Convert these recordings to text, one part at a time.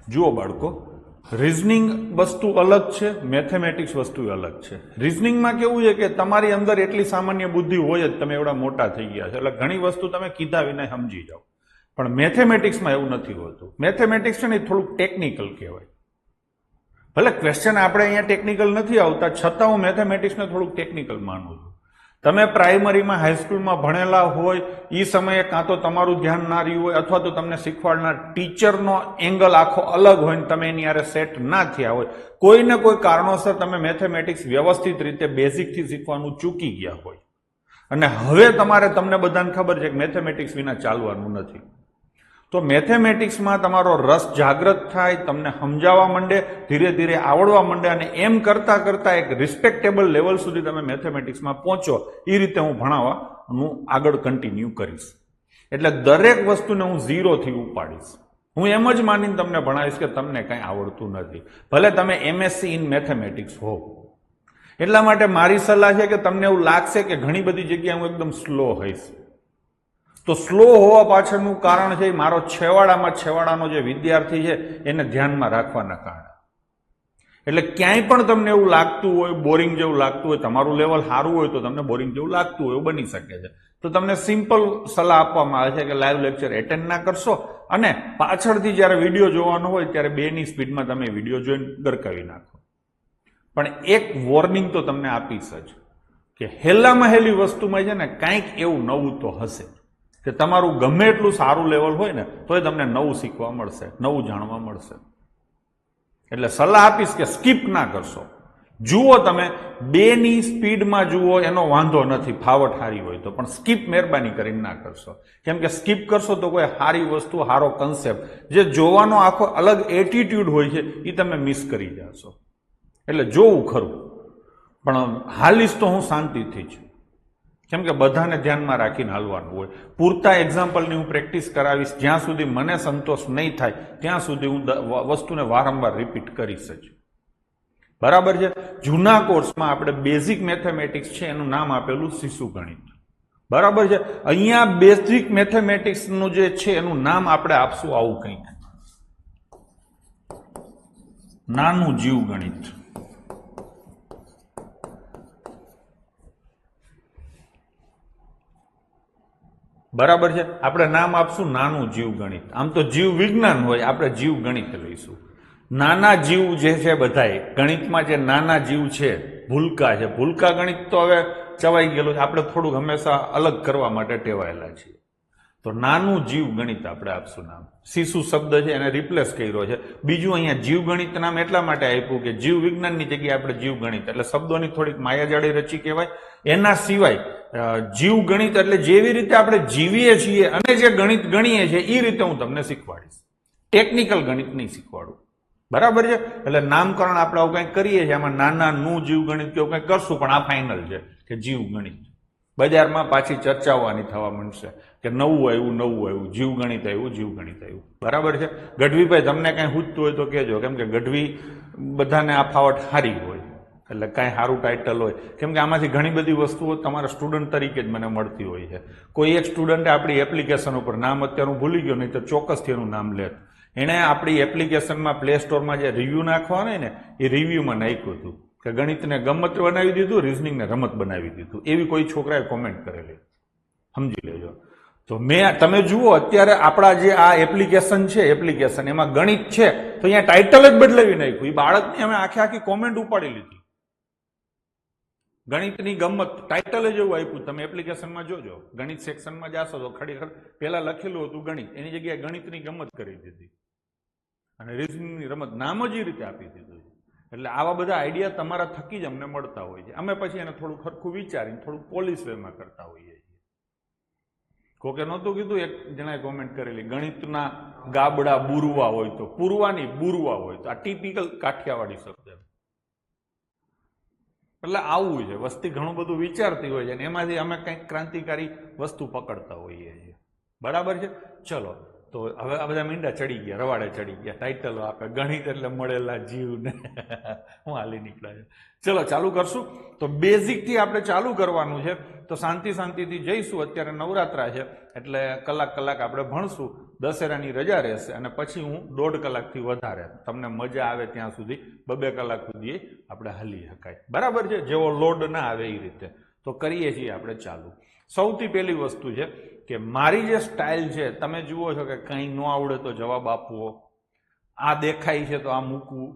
જુઓ બાળકો, રિઝનિંગ વસ્તુ અલગ છે, મેથેમેટિક્સ વસ્તુ અલગ છે. રિઝનિંગમાં કેવું છે કે તમારી અંદર એટલી સામાન્ય બુદ્ધિ હોય જ, તમે એવડા મોટા થઈ ગયા છે એટલે ઘણી વસ્તુ તમે કીધા વિના સમજી જાઓ. પણ મેથેમેટિક્સમાં એવું નથી હોતું. મેથેમેટિક્સ છે ને એ થોડુંક ટેકનિકલ કહેવાય. ભલે ક્વેશ્ચન આપણે અહીંયા ટેકનિકલ નથી આવતા, છતાં હું મેથેમેટિક્સને થોડુંક ટેકનિકલ માનું છું. તમે પ્રાઇમરીમાં હાઈસ્કૂલમાં ભણેલા હોય એ સમયે કાં તો તમારું ધ્યાન ના રહ્યું હોય, અથવા તો તમને શીખવાડનાર ટીચરનો એંગલ આખો અલગ હોય ને તમે એની હારે સેટ ના થયા હોય, કોઈને કોઈ કારણોસર તમે મેથેમેટિક્સ વ્યવસ્થિત રીતે બેઝિકથી શીખવાનું ચૂકી ગયા હોય અને હવે તમને બધાને ખબર છે કે મેથેમેટિક્સ વિના ચાલવાનું નથી, તો મેથેમેટિક્સમાં તમારો રસ જાગૃત થાય, તમને સમજાવવા માંડે, ધીરે ધીરે આવડવા માંડે અને એમ કરતા કરતા એક રિસ્પેક્ટેબલ લેવલ સુધી તમે મેથેમેટિક્સમાં પહોંચો, એ રીતે હું ભણાવવાનું આગળ કન્ટિન્યુ કરીશ. એટલે દરેક વસ્તુને હું ઝીરોથી ઉપાડીશ. હું એમ જ માનીને તમને ભણાવીશ કે તમને કંઈ આવડતું નથી, ભલે તમે એમએસસી ઇન મેથેમેટિક્સ હો. એટલા માટે મારી સલાહ છે કે તમને એવું લાગશે કે ઘણી બધી જગ્યાએ હું એકદમ સ્લો હોઈશ, તો સ્લો હોવા પાછળનું કારણ છે મારો છેવાડાનો જે વિદ્યાર્થી છે એને ધ્યાનમાં રાખવાના કારણે. એટલે ક્યાંય પણ તમને એવું લાગતું હોય, બોરિંગ જેવું લાગતું હોય, તમારું લેવલ સારું હોય તો તમને બોરિંગ જેવું લાગતું હોય, એવું બની શકે છે. તો તમને સિમ્પલ સલાહ આપવામાં આવે છે કે લાઈવ લેક્ચર એટેન્ડ ના કરશો અને પાછળથી જ્યારે વિડીયો જોવાનો હોય ત્યારે 2ની સ્પીડમાં તમે વિડીયો જોઈને ગરકાવી નાખો. પણ એક વોર્નિંગ તો તમને આપીશ જ કે હેલામાં હેલી વસ્તુમાં છે ને કાંઈક એવું નવું તો હશે કે તમારું ગમે એટલું સારું લેવલ હોય ને તોય તમને નવું શીખવા મળશે, નવું જાણવા મળશે. એટલે સલાહ આપીશ કે સ્કીપ ના કરશો. જુઓ, તમે 2ની સ્પીડમાં જુઓ એનો વાંધો નથી, ફાવટ સારી હોય તો, પણ સ્કીપ મહેરબાની કરીને ના કરશો. કેમ કે સ્કીપ કરશો તો કોઈ સારી વસ્તુ, સારો કન્સેપ્ટ, જે જોવાનો આખો અલગ એટીટ્યુડ હોય છે એ તમે મિસ કરી જશો. એટલે જોવું ખરું, પણ હાલીશ તો હું શાંતિથી જ, કેમ કે બધાને ધ્યાનમાં રાખીને હાલવાનું હોય. પૂરતા એક્ઝામ્પલની હું પ્રેક્ટિસ કરાવીશ, જ્યાં સુધી મને સંતોષ નહીં થાય ત્યાં સુધી હું વસ્તુને વારંવાર રિપીટ કરીશ જ. બરાબર છે. જૂના કોર્સમાં આપણે બેઝિક મેથેમેટિક્સ છે એનું નામ આપેલું શિશુ ગણિત. બરાબર છે. અહીંયા બેઝિક મેથેમેટિક્સનું જે છે એનું નામ આપણે આપશું આવું કંઈક, નાનું જીવ ગણિત. બરાબર છે. આપણે નામ આપશું નાનું જીવ ગણિત. આમ તો જીવ વિજ્ઞાન હોય, આપણે જીવ ગણિત લઈશું. નાના જીવ જે છે બધાય ગણિતમાં, જે નાના જીવ છે, ભૂલકા છે. ભૂલકા ગણિત તો હવે ચવાઈ ગયેલું છે, આપણે થોડુંક હંમેશા અલગ કરવા માટે ટેવાયેલા છીએ. તો નાનું જીવ ગણિત આપણે આપશું નામ. શિશુ શબ્દ છે એને રિપ્લેસ કર્યો છે. બીજું અહીંયા જીવ ગણિત નામ એટલા માટે આપ્યું કે જીવ વિજ્ઞાનની જગ્યાએ આપણે જીવ ગણિત, એટલે શબ્દોની થોડીક માયાજાળી રચી કહેવાય. એના સિવાય જીવ ગણિત એટલે જેવી રીતે આપણે જીવીએ છીએ અને જે ગણિત ગણીએ છીએ એ રીતે હું તમને શીખવાડીશ. ટેકનિકલ ગણિત નહીં શીખવાડું. બરાબર છે. એટલે નામકરણ આપણે આવું કંઈક કરીએ છીએ, આમાં નાનું જીવ ગણિત કે એવું કંઈક કરશું, પણ આ ફાઇનલ છે કે જીવ ગણિત. બજારમાં પાછી ચર્ચાઓની થવા માંડશે કે નવું આવ્યું, જીવ ગણિત આવ્યું. બરાબર છે. ગઢવીભાઈ તમને કાંઈ પૂછતું હોય તો કહેજો, કેમ કે ગઢવી બધાને આ ફાવટ સારી હોય, એટલે કાંઈ સારું ટાઇટલ હોય, કેમ કે આમાંથી ઘણી બધી વસ્તુઓ તમારા સ્ટુડન્ટ તરીકે જ મને મળતી હોય છે. કોઈ એક સ્ટુડન્ટે આપણી એપ્લિકેશન ઉપર, નામ અત્યારે હું ભૂલી ગયો, નહીં તો ચોક્કસથી એનું નામ લેત, એણે આપણી એપ્લિકેશનમાં પ્લે સ્ટોરમાં જે રિવ્યૂ નાખવાના ને એ રિવ્યૂમાં નાખ્યું હતું કે ગણિતને ગમત બનાવી દીધું, રિઝનિંગને રમત બનાવી દીધું, એવી કોઈ છોકરાએ કોમેન્ટ કરેલી, સમજી લેજો. તો તમે જુઓ અત્યારે આપણા જે આ એપ્લિકેશન છે, એમાં ગણિત છે તો અહીંયા ટાઇટલ જ બદલાવી નાખ્યું. એ બાળકની અમે આખી કોમેન્ટ ઉપાડી લીધી. ગણિતની ગમત ટાઇટલ જ એવું આપ્યું. તમે એપ્લિકેશનમાં જોજો, ગણિત સેક્શનમાં જાશો તો ખરેખર પેલા લખેલું હતું ગણિત, એની જગ્યાએ ગણિતની ગમત કરી દીધી અને રિઝનિંગની રમત નામ જ એ રીતે આપી દીધું. એટલે આવા બધા આઈડિયા તમારા થકી જ અમને મળતા હોય છે. અમે પછી એને થોડું ખરખું વિચારીને થોડું પોલિશ વેમાં કરતા હોઈએ છીએ. કોકે નહોતું કીધું, એક જણાએ કોમેન્ટ કરેલી, ગણિતના ગાબડા બુરવા હોય તો, પૂરવાની બુરવા હોય તો, આ ટિપિકલ કાઠિયાવાડી શબ્દ. એટલે આવું છે, વસ્તી ઘણું બધું વિચારતી હોય છે અને એમાંથી અમે કંઈક ક્રાંતિકારી વસ્તુ પકડતા હોઈએ છીએ. બરાબર છે. ચલો, તો હવે આ બધા મીંડા ચડી ગયા, રવાડે ચડી ગયા, ટાઇટલો આપે, ગણિત એટલે મળેલા જીવને હું હાલી નીકળ્યા છે. ચલો ચાલુ કરશું. તો બેઝિકથી આપણે ચાલુ કરવાનું છે. તો શાંતિથી જઈશું. અત્યારે નવરાત્રા છે એટલે કલાક આપણે ભણશું. દશેરાની રજા રહેશે અને પછી હું 1.5 કલાકથી વધારે તમને મજા આવે ત્યાં સુધી 2 કલાક સુધી આપણે હાલી શકાય. બરાબર છે? જેવો લોડ ના આવે એ રીતે તો કરીએ છીએ આપણે ચાલુ. સૌથી પહેલી વસ્તુ છે કે મારી જે સ્ટાઇલ છે, તમે જુઓ છો કે કંઈ ન આવડે તો જવાબ આપવો, આ દેખાય છે તો આ મૂકવું.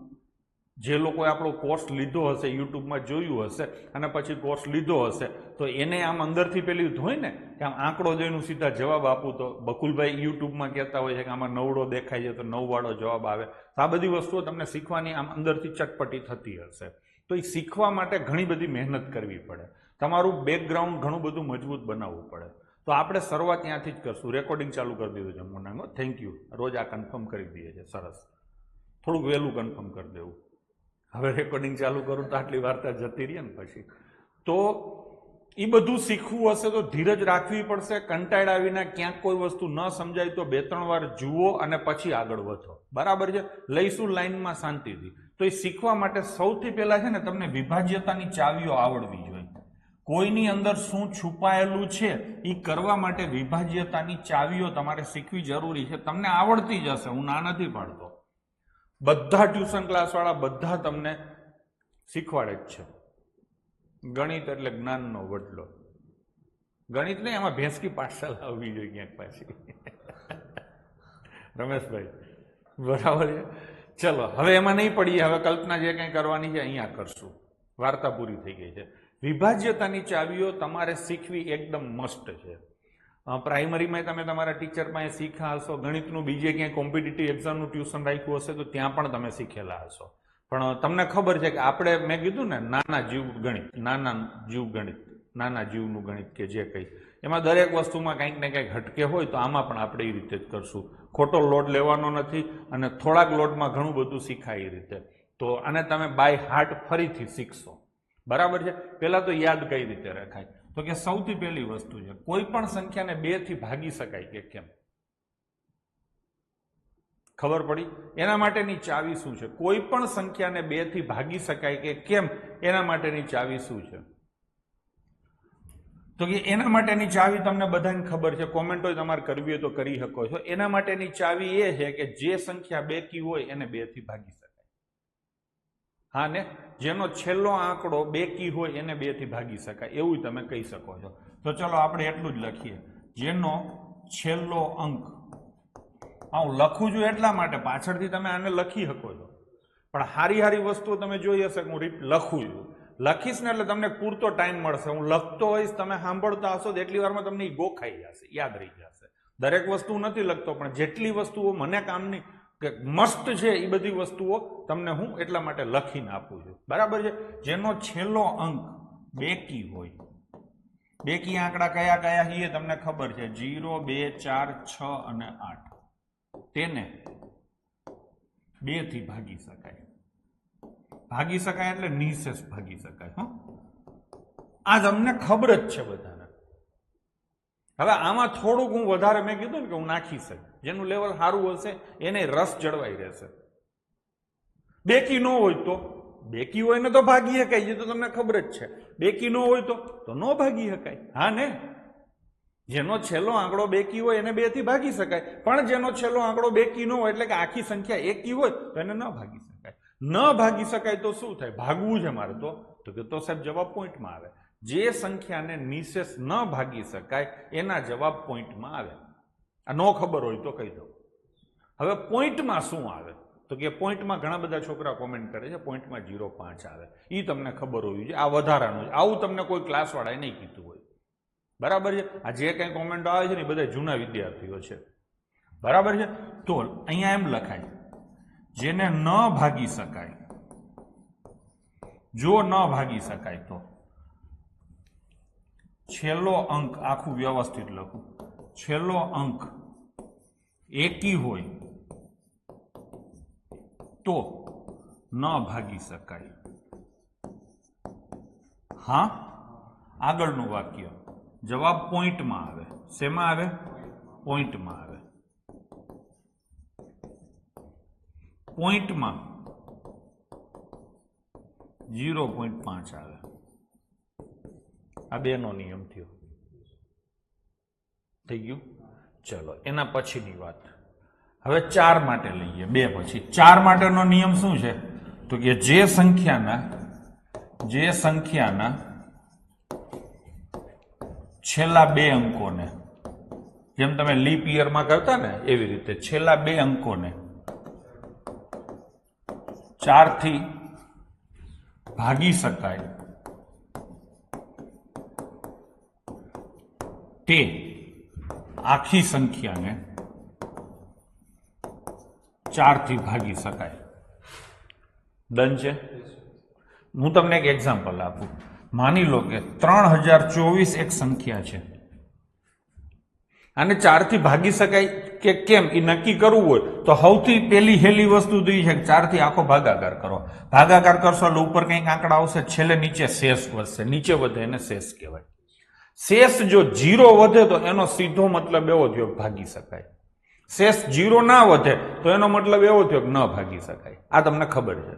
જે લોકોએ આપણો કોર્સ લીધો હશે, યુટ્યુબમાં જોયું હશે અને પછી કોર્સ લીધો હશે તો એને આમ અંદરથી પેલી હોય ને કે આમ આંકડો જોઈને સીધા જવાબ આપું. તો બકુલભાઈ યુટ્યુબમાં કહેતા હોય છે કે આમાં 9 દેખાય છે તો 9 વાળો જવાબ આવે. તો આ બધી વસ્તુઓ તમને શીખવાની આમ અંદરથી ચટપટી થતી હશે. તો એ શીખવા માટે ઘણી બધી મહેનત કરવી પડે. તમારું બેકગ્રાઉન્ડ ઘણું બધું મજબૂત બનાવવું પડે. તો આપણે શરૂઆત ત્યાંથી જ કરશું. રેકોર્ડિંગ ચાલુ કરી દીધું છે મોનાંગો. Thank you. રોજ આ કન્ફર્મ કરી દઈએ છે. સરસ. થોડુંક વહેલું કન્ફર્મ કરી દેવું. હવે રેકોર્ડિંગ ચાલુ કરું તો આટલી વાર્તા જતી રહી ને પછી. તો એ બધું શીખવું હશે તો ધીરજ રાખવી પડશે. કંટાળ્યા વિના ક્યાંક કોઈ વસ્તુ ન સમજાય તો 2-3 વાર જુઓ અને પછી આગળ વધો. બરાબર છે? લઈશું લાઈનમાં શાંતિથી. તો એ શીખવા માટે સૌથી પહેલા છે ને તમને વિભાજ્યતાની ચાવીઓ આવડવી જોઈએ. કોઈની અંદર શું છુપાયેલું છે એ કરવા માટે વિભાજ્યતાની ચાવીઓ તમારે શીખવી જરૂરી છે. તમને આવડતી જ હશે, હું ના નથી પાડતો. બધા ટ્યુશન ક્લાસવાળા બધા તમને શીખવાડે જ છે. ગણિત એટલે જ્ઞાનનો વડલો. ગણિત નહીં, એમાં ભેંસકી પાઠશાળા આવવી જોઈએ ક્યાંક પાછી. રમેશભાઈ બરાબર છે? ચલો હવે એમાં નહીં પડીએ. હવે કલ્પના જે કંઈ કરવાની છે અહીંયા કરશું. વાર્તા પૂરી થઈ ગઈ છે. વિભાજ્યતાની ચાવીઓ તમારે શીખવી એકદમ મસ્ત છે. પ્રાઇમરીમાં તમે તમારા ટીચર પાસે શીખ્યા હશો. ગણિતનું બીજે ક્યાંય કોમ્પિટિટિવ એક્ઝામનું ટ્યુશન રાખ્યું હશે તો ત્યાં પણ તમે શીખેલા હશો. પણ તમને ખબર છે કે આપણે, મેં કીધું ને, નાના જીવ ગણિત, નાના જીવનું ગણિત કે જે કંઈ, એમાં દરેક વસ્તુમાં કંઈક ને કંઈક હટકે હોય તો આમાં પણ આપણે એ રીતે જ કરશું. ખોટો લોડ લેવાનો નથી અને થોડાક લોડમાં ઘણું બધું શીખાય એ રીતે. તો આને તમે બાય હાર્ટ ફરીથી શીખશો. બરાબર છે? પહેલા તો યાદ કઈ રીતે રખાય? તો કે સૌથી પહેલી વસ્તુ છે, કોઈ પણ સંખ્યાને 2 થી ભાગી શકાય કે કેમ? ખબર પડી? એના માટેની ચાવી શું છે? કોઈ પણ સંખ્યાને 2 થી ભાગી શકાય કે કેમ એના માટેની ચાવી શું છે? તો કે એના માટેની ચાવી તમને બધાને ખબર છે. કોમેન્ટો તમારે કરવી હોય તો કરી શકો છો. એના માટેની ચાવી એ છે કે જે સંખ્યા બેકી હોય એને 2 થી ભાગી શકાય. હા ને? જેનો છેલ્લો આંકડો બેકી હોય એને 2 થી ભાગી શકાય એવું તમે કહી શકો છો. તો ચલો આપણે એટલું જ લખીએ. જેનો છેલ્લો અંક, હું લખું છું એટલા માટે, પાછળથી તમે આને લખી શકો છો, પણ હારી વસ્તુઓ તમે જોઈ હશે કે હું લખું છું. લખીશ ને એટલે તમને પૂરતો ટાઈમ મળશે. હું લખતો હોઈશ, તમે સાંભળતા હશો તો એટલી વારમાં તમને એ ગોખાઈ જશે, યાદ રહી જશે. દરેક વસ્તુ નથી લખતો, પણ જેટલી વસ્તુઓ મને કામની કે મસ્ત છે એ બધી વસ્તુઓ તમને હું એટલા માટે લખીને આપું છું. બરાબર છે? જેનો છેલ્લો અંક બેકી હોય, બેકી આંકડા કયા કયા એ તમને ખબર છે? 0, 2, 4, 6 અને 8. તેને 2 થી ભાગી શકાય. ભાગી શકાય એટલે નિશેષ ભાગી શકાય. આ તમને ખબર જ છે બધાને. હવે આમાં થોડુંક હું વધારે, મેં કીધું ને કે હું નાખી શકું. જેનું લેવલ સારું હશે એને રસ જળવાઈ રહેશે. બેકી ન હોય તો, બેકી હોય ને તો ભાગી શકાય, એ તો તમને ખબર જ છે. બેકી ન હોય તો ન ભાગી શકાય. હા ને? જેનો છેલ્લો આંકડો બેકી હોય એને 2 થી ભાગી શકાય, પણ જેનો છેલ્લો આંકડો બેકી ન હોય એટલે કે આખી સંખ્યા એકી હોય તો એને ન ભાગી શકાય. ન ભાગી શકાય તો શું થાય? ભાગવું છે મારે તો સાહેબ જવાબ પોઈન્ટમાં આવે. જે સંખ્યાને નિશેષ ન ભાગી શકાય એના જવાબ પોઈન્ટમાં આવે. આ ન ખબર હોય તો કહી દઉં. હવે પોઈન્ટમાં શું આવે? તો કે પોઈન્ટમાં ઘણા બધા છોકરા કોમેન્ટ કરે છે પોઈન્ટમાં 0.5 આવે. એ તમને ખબર હોવી જોઈએ. આ વધારાનું છે. આવું તમને કોઈ ક્લાસવાળાએ નહીં કીધું હોય. બરાબર છે? આ જે કંઈ કોમેન્ટો આવે છે ને એ બધા જૂના વિદ્યાર્થીઓ છે. બરાબર છે? તો અહીંયા એમ લખાય, જેને ન ભાગી શકાય, જો ન ભાગી શકાય તો છેલ્લો અંક, આખું વ્યવસ્થિત લખું, છેલ્લો અંક એકી હોય તો ન ભાગી શકાય. હા, આગળનું વાક્ય જવાબ પોઈન્ટમાં આવે. શેમાં આવે? પોઈન્ટમાં આવે. પોઈન્ટમાં 0.5 આવે. આ બેનો નિયમ થયો. થઈ ગયું. ચલો એના પછીની વાત હવે 4 માટે લઈએ. 2 પછી 4 માટેનો નિયમ શું છે? તો કે જે સંખ્યાના છેલ્લા 2 અંકોને, જેમ તમે લીપ યરમાં કરતા ને એવી રીતે છેલ્લા 2 અંકોને 4 થી ભાગી શકાય તે આખી સંખ્યાને 4 થી ભાગી શકાય. ડન છે. હું તમને એક એક્ઝામ્પલ આપું. માની લો કે 3024 એક સંખ્યા છે. આને 4 થી ભાગી શકાય કે કેમ એ નક્કી કરવું હોય તો સૌથી પહેલી હેલી વસ્તુ તો એ છે કે 4 થી આખો ભાગાકાર કરો. ભાગાકાર કરશો એટલે ઉપર કંઈક આંકડા આવશે, છેલ્લે નીચે શેષ વધશે. નીચે વધે એને શેષ કહેવાય. શેષ જો 0 વધે તો એનો સીધો મતલબ એવો થયો ભાગી શકાય. શેષ 0 ના વધે તો એનો મતલબ એવો થયો કે ન ભાગી શકાય. આ તમને ખબર છે.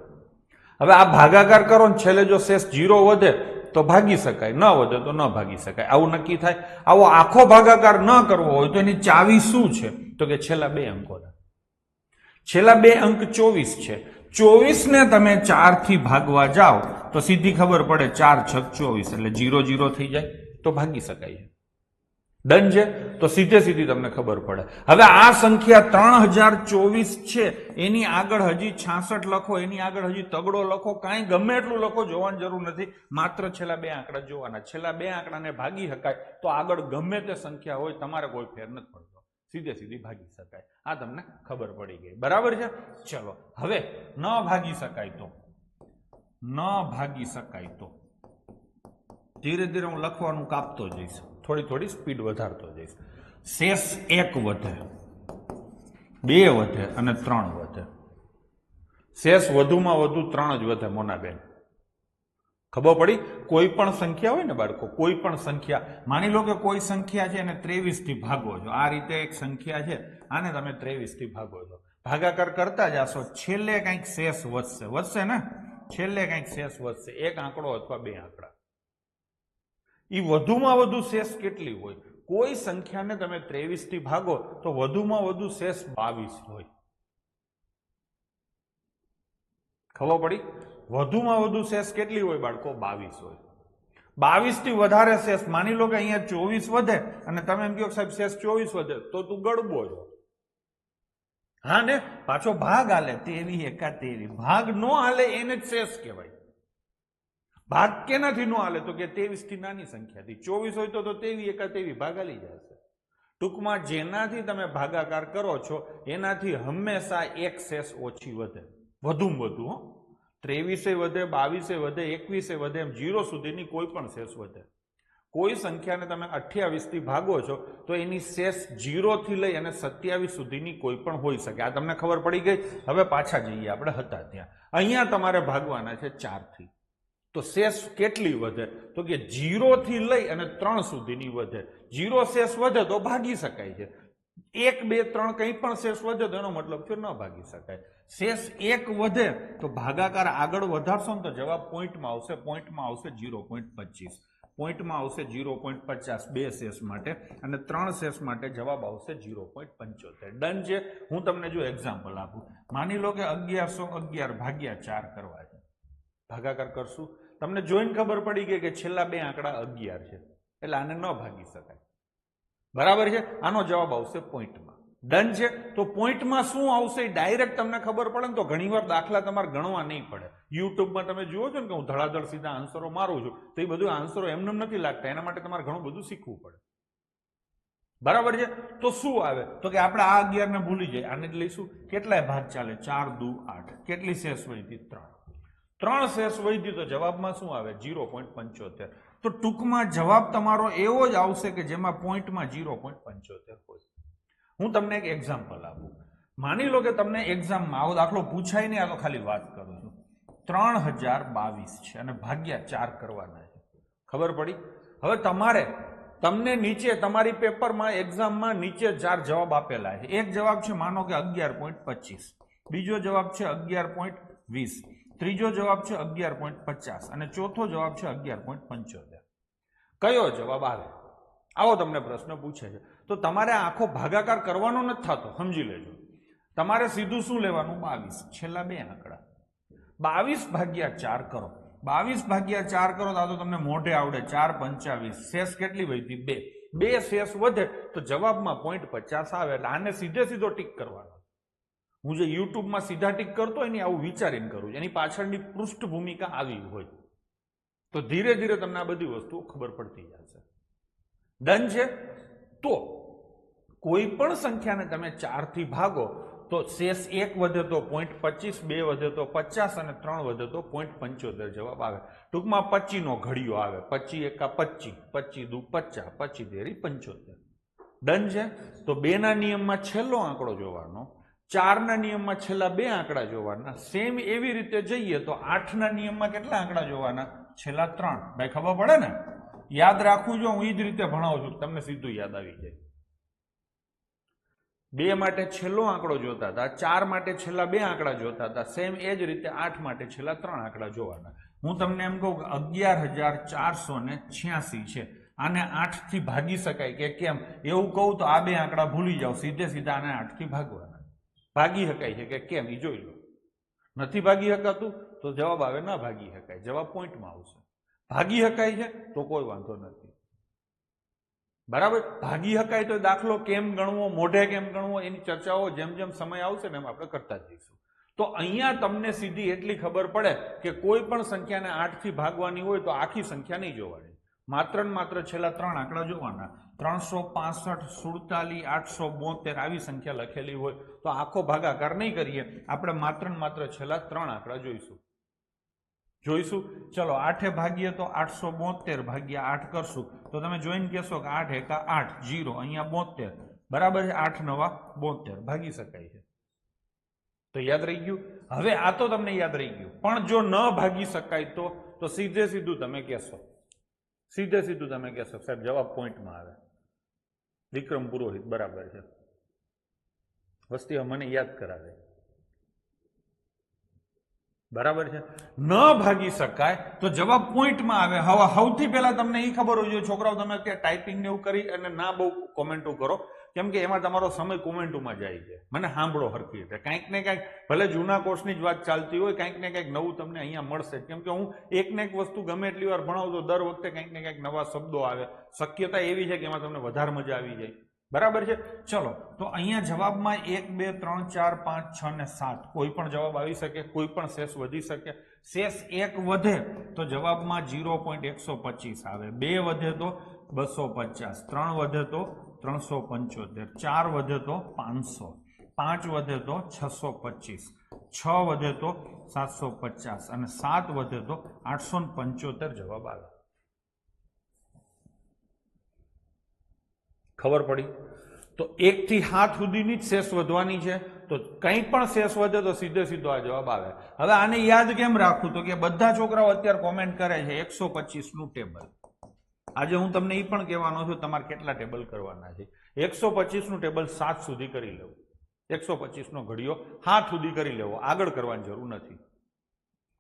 હવે આ ભાગાકાર કરો ને છેલ્લે જો શેષ 0 વધે તો ભાગી શકાય, ન વધે તો ન ભાગી શકાય. આવું નક્કી થાય. આવો આખો ભાગાકાર ન કરવો હોય તો એની ચાવી શું છે? તો કે છેલ્લા 2 અંકોના. છેલ્લા 2 અંક 24 છે. 24 ને તમે 4 થી ભાગવા જાઓ તો સીધી ખબર પડે 4 છક 24 એટલે 0 0 થઈ જાય તો ભાગી શકાય. ડન છે. તો સીધે સીધી તમને ખબર પડે. હવે આ સંખ્યા 3024 છે, એની આગળ હજી 66 લખો, એની આગળ હજી તગડો લખો, કાંઈ ગમે એટલું લખો, જોવાની જરૂર નથી. માત્ર છેલ્લા 2 આંકડા જોવાના. છેલ્લા 2 આંકડાને ભાગી શકાય તો આગળ ગમે તે સંખ્યા હોય તમારે કોઈ ફેર નથી પડતો, સીધે સીધી ભાગી શકાય. આ તમને ખબર પડી ગઈ. બરાબર છે. ચલો હવે ન ભાગી શકાય તો ધીરે ધીરે હું લખવાનું કાપતો જઈશ, થોડી સ્પીડ વધારતો જઈશ. શેષ 1 વધે, 2 વધે અને 3 વધે. શેષ વધુમાં વધુ 3 જ વધે. મોનાબેન ખબર પડી? કોઈ પણ સંખ્યા હોય ને બાળકો, કોઈ પણ સંખ્યા, માની લો કે કોઈ સંખ્યા છે એને 23 થી ભાગો છો. આ રીતે એક સંખ્યા છે, આને તમે 23 થી ભાગો છો. ભાગાકાર કરતા જાશો, છેલ્લે કંઈક શેષ વધશે ને, છેલ્લે કંઈક શેષ વધશે. 1 આંકડો અથવા 2 આંકડા. એ વધુમાં વધુ શેષ કેટલી હોય? કોઈ સંખ્યાને તમે 23 થી ભાગો તો વધુમાં વધુ શેષ 22 હોય. ખબર પડી? વધુમાં વધુ શેષ કેટલી હોય બાળકો? 22 હોય. 22 થી વધારે શેષ, માની લો કે અહીંયા 24 વધે અને તમે એમ કહો સાહેબ શેષ 24 વધે તો તું ગડબો છો. હા ને, પાછો ભાગ હાલે 23 એકા 23. ભાગ નો હાલે એને જ શેષ કહેવાય. ભાગ કેનાથી નો હાલે? તો કે 23 થી નાની સંખ્યાથી. 24 હોય તો 23 એકા 23 ભાગ હાલી જશે. ટૂંકમાં જેનાથી તમે ભાગાકાર કરો છો એનાથી હંમેશા એક શેષ ઓછી વધે, વધુમાં વધુ. 23 વધે, 22 વધે, 21 વધે, એમ 0 સુધીની કોઈ પણ શેષ વધે. કોઈ સંખ્યાને તમે 28 થી ભાગો છો તો એની શેષ 0 થી લઈ અને 27 સુધીની કોઈ પણ હોઈ શકે. આ તમને ખબર પડી ગઈ. હવે પાછા જઈએ આપણે હતા ત્યાં. અહીંયા તમારે ભાગવાના છે 4 થી. તો શેષ કેટલી વધે? તો કે 0 થી લઈ અને 3 સુધીની વધે. 0 શેષ વધે તો ભાગી શકાય છે. 1 2 3 કંઈ પણ શેષ વધે તો એનો મતલબ છે ન ભાગી શકાય. શેષ 1 વધે તો ભાગાકાર આગળ વધારશો ને તો જવાબ પોઈન્ટમાં આવશે. પોઈન્ટમાં આવશે 0.25. પોઈન્ટમાં આવશે 0.50 2 શેષ માટે, અને 3 શેષ માટે જવાબ આવશે 0.75. ડન છે. હું તમને જો એક્ઝામ્પલ આપું. માની લો કે 1111 ભાગ્યા 4 કરવા છે. ભાગાકાર કરશું, તમને જોઈને ખબર પડી ગઈ કે છેલ્લા 2 આંકડા 11 છે એટલે આને ન ભાગી શકાય. બરાબર છે. આનો જવાબ આવશે પોઈન્ટમાં. ડન છે. તો પોઈન્ટમાં શું આવશે ડાયરેક્ટ તમને ખબર પડે ને તો ઘણીવાર દાખલા તમારે ગણવા નહીં પડે. યુટ્યુબમાં તમે જુઓ છો ને કે હું ધડાધડ સીધા આન્સરો મારું છું તો એ બધું આન્સરો એમને નથી લાગતા. એના માટે તમારે ઘણું બધું શીખવું પડે. બરાબર છે. તો શું આવે? તો કે આપણે આ 11 ને ભૂલી જાય, આને જ લઈશું. કેટલાય ભાગ ચાલે? 4 2 8. કેટલી શેષ વધી? 3 શેષ વધી તો જવાબમાં શું આવે? 0.75. તો ટૂંકમાં જવાબ તમારો એવો જ આવશે કે જેમાં પોઈન્ટમાં 0.75 હોય. હું તમને એક એક્ઝામ્પલ આપું. માની લો કે તમને એક્ઝામમાં આવો દાખલો પૂછાય નહીં, આ તો ખાલી વાત કરું છું. 3022 છે અને ભાગ્યા 4 કરવાના છે. ખબર પડી? હવે તમને નીચે તમારી પેપરમાં એક્ઝામમાં નીચે 4 જવાબ આપેલા છે. એક જવાબ છે માનો કે 11.25. બીજો જવાબ છે 11.20, ત્રીજો જવાબ છે 11.50 અને ચોથો જવાબ છે 11.75. કયો જવાબ આવે? આવો તમને પ્રશ્ન પૂછે છે. તો તમારે આખો ભાગાકાર કરવાનો નથી થતો, સમજી લેજો. તમારે સીધું શું લેવાનું? 22, છેલ્લા બે આંકડા 22 ભાગ્યા 4 કરો. 22 ભાગ્યા 4 કરો તો તમને મોઢે આવડે. 4 25, શેષ કેટલી વધી? 2. 2 શેષ વધે તો જવાબમાં 0.50 આવે. એટલે આને સીધે સીધો ટીક કરવાનો. હું જે યુટ્યુબમાં સીધા ટીક કરતો હોય ને આવું વિચારીને કરું છું. એની પાછળની પૃષ્ઠભૂમિકા આવી હોય તો ધીરે ધીરે તમને આ બધી વસ્તુઓ ખબર પડતી જશે. ડન છે? તો કોઈ પણ સંખ્યાને તમે 4 થી ભાગો તો શેષ 1 વધે તો 0.25, 2 વધે તો 50 અને 3 વધે તો 0.75 જવાબ આવે. ટૂંકમાં 25 નો ઘડિયો આવે. 25 એકા 25, 25 દુ 50, 25 તેરી 75. ડન છે? તો 2 ના નિયમમાં છેલ્લો આંકડો જોવાનો, 4 ના નિયમમાં છેલ્લા 2 આંકડા જોવાના. સેમ એવી રીતે જઈએ તો 8 ના નિયમમાં કેટલા આંકડા જોવાના? છેલ્લા 3. ભાઈ ખબર પડે ને? યાદ રાખવું જો, હું એ જ રીતે ભણાવું છું, તમને સીધું યાદ આવી જાય. 2 માટે છેલ્લો આંકડો જોતા હતા, 4 માટે છેલ્લા 2 આંકડા જોતા હતા. સેમ એ જ રીતે 8 માટે છેલ્લા 3 આંકડા જોવાના. હું તમને એમ કહું કે 11,486 છે. આને 8 થી ભાગી શકાય કે કેમ એવું કહું તો આ 2 આંકડા ભૂલી જાઓ, સીધે સીધા આને 8 થી ભાગવાના. ભાગી શકાય છે કે કેમ એ જોઈ લો. નથી ભાગી શકાતું તો જવાબ આવે ના ભાગી શકાય. જવાબ પોઈન્ટમાં આવશે. ભાગી શકાય છે તો કોઈ વાંધો નથી. બરાબર? ભાગી શકાય તો દાખલો કેમ ગણવો, મોઢે કેમ ગણવો, એની ચર્ચાઓ જેમ જેમ સમય આવશે ને એમ આપણે કરતા જઈશું. તો અહીંયા તમને સીધી એટલી ખબર પડે કે કોઈ પણ સંખ્યાને 8 થી ભાગવાની હોય તો આખી સંખ્યા નહીં જોવાની, માત્ર ને માત્ર છેલ્લા 3 આંકડા જોવાના. 365, 47, 872 આવી સંખ્યા લખેલી હોય તો આખો ભાગાકાર નહીં કરીએ, આપણે માત્ર ને માત્ર છેલ્લા 3 આંકડા જોઈશું. ચલો 8 ભાગીએ તો 872 ભાગ્યા 8 કરશું તો તમે જોઈને કહેશો કે 8 એકા 8, 0 અહીંયા 72. બરાબર છે? 8 નવા 72 ભાગી શકાય છે. તો યાદ રહી ગયું. હવે આ તો તમને યાદ રહી ગયું, પણ જો ન ભાગી શકાય તો સીધે સીધું તમે કહેશો સાહેબ જવાબ પોઈન્ટમાં આવે. વિક્રમ પુરોહિત બરાબર છે. વસ્તી મને યાદ કરાવે. બરાબર છે? ન ભાગી શકાય તો જવાબ પોઈન્ટમાં આવે. હવે સૌથી પહેલા તમને એ ખબર હોય, છોકરાઓ તમે કે ટાઈપિંગ ને એવું કરી અને ના બહુ કોમેન્ટો કરો, કેમ કે એમાં તમારો સમય કોમેન્ટોમાં જાય છે. મને સાંભળો હરખી રીતે. કંઈક ને કંઈક ભલે જૂના કોર્સની જ વાત ચાલતી હોય, કંઈક ને કંઈક નવું તમને અહીંયા મળશે. કેમ કે હું એક ને એક વસ્તુ ગમે એટલી વાર ભણાવું તો દર વખતે કંઈક ને કંઈક નવા શબ્દો આવે. શક્યતા એવી છે કે એમાં તમને વધારે મજા આવી જાય. બરાબર છે? ચલો તો અહીંયા જવાબમાં 1, 2, 3, 4, 5, 6 ને 7 કોઈ પણ જવાબ આવી શકે, કોઈ પણ શેષ વધી શકે. શેષ 1 વધે તો જવાબમાં 0.125 આવે, 2 વધે તો 250, 3 વધે તો 375, 4 વધે તો 500, 5 વધે તો 625, 6 વધે તો 750 અને 7 વધે તો 875 જવાબ આવે. ખબર પડી? તો 1 થી 7 સુધીની જ શેષ વધવાની છે. તો કંઈ પણ શેષ વધે તો સીધે સીધો આ જવાબ આવે. હવે આને યાદ કેમ રાખવું? તો કે બધા છોકરાઓ અત્યારે કોમેન્ટ કરે છે 125 નું ટેબલ. આજે હું તમને એ પણ કહેવાનો છું તમારે કેટલા ટેબલ કરવાના છે. 125 નું ટેબલ 7 સુધી કરી લેવું. 125 નો ઘડિયો 7 સુધી કરી લેવો, આગળ કરવાની જરૂર નથી.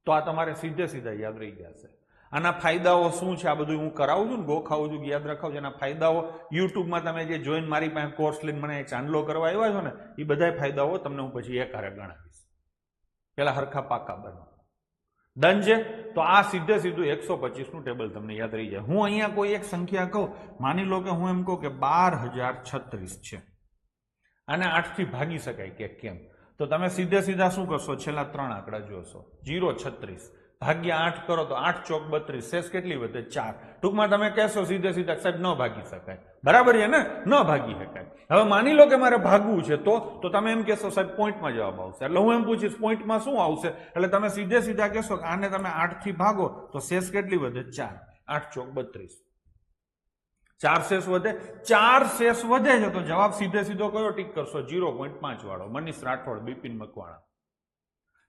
તો આ તમારે સીધે સીધા યાદ રહી જશે. આના ફાયદાઓ શું છે આ બધું હું કરાવું છું ને, ગોખાવું છું, યાદ રખાવું છું. એના ફાયદાઓ યુટ્યુબમાં તમે જે જોઈને મારી પાસે કોર્સ લઈને મને ચાંદલો કરવા આવ્યા છો ને, એ બધા ફાયદાઓ તમને હું પછી એક હારે ગણાવીશ. પેલા હરખા પાકા બનો. ડન છે? તો આ સીધે સીધું 125 નું ટેબલ તમને યાદ રહી જાય. હું અહીંયા કોઈ એક સંખ્યા કહું, માની લો કે હું એમ કહું કે 12,036 છે, આને 8 થી ભાગી શકાય કે કેમ? તો તમે સીધે સીધા શું કરશો? છેલ્લા 3 આંકડા જોશો. 0.36 ભાગ્યા 8 કરો તો 8 ચોક 32, શેષ કેટલી વધે? 4. ટૂંકમાં તમે કહેશો સીધે સીધા સાહેબ ન ભાગી શકાય. બરાબર છે ને? ન ભાગી શકાય. હવે માની લો કે મારે ભાગવું છે તો તમે એમ કહેશો સાહેબ પોઈન્ટમાં જવાબ આવશે. એટલે હું એમ પૂછીશ પોઈન્ટમાં શું આવશે? એટલે તમે સીધે સીધા કહેશો કે આને તમે 8 થી ભાગો તો શેષ કેટલી વધે? 4. 8 ચોક 32, 4 શેષ વધે. 4 શેષ વધે છે તો જવાબ સીધે સીધો કયો ટીક કરશો? 0.5 વાળો. મનીષ રાઠોડ, બિપિન મકવાણા.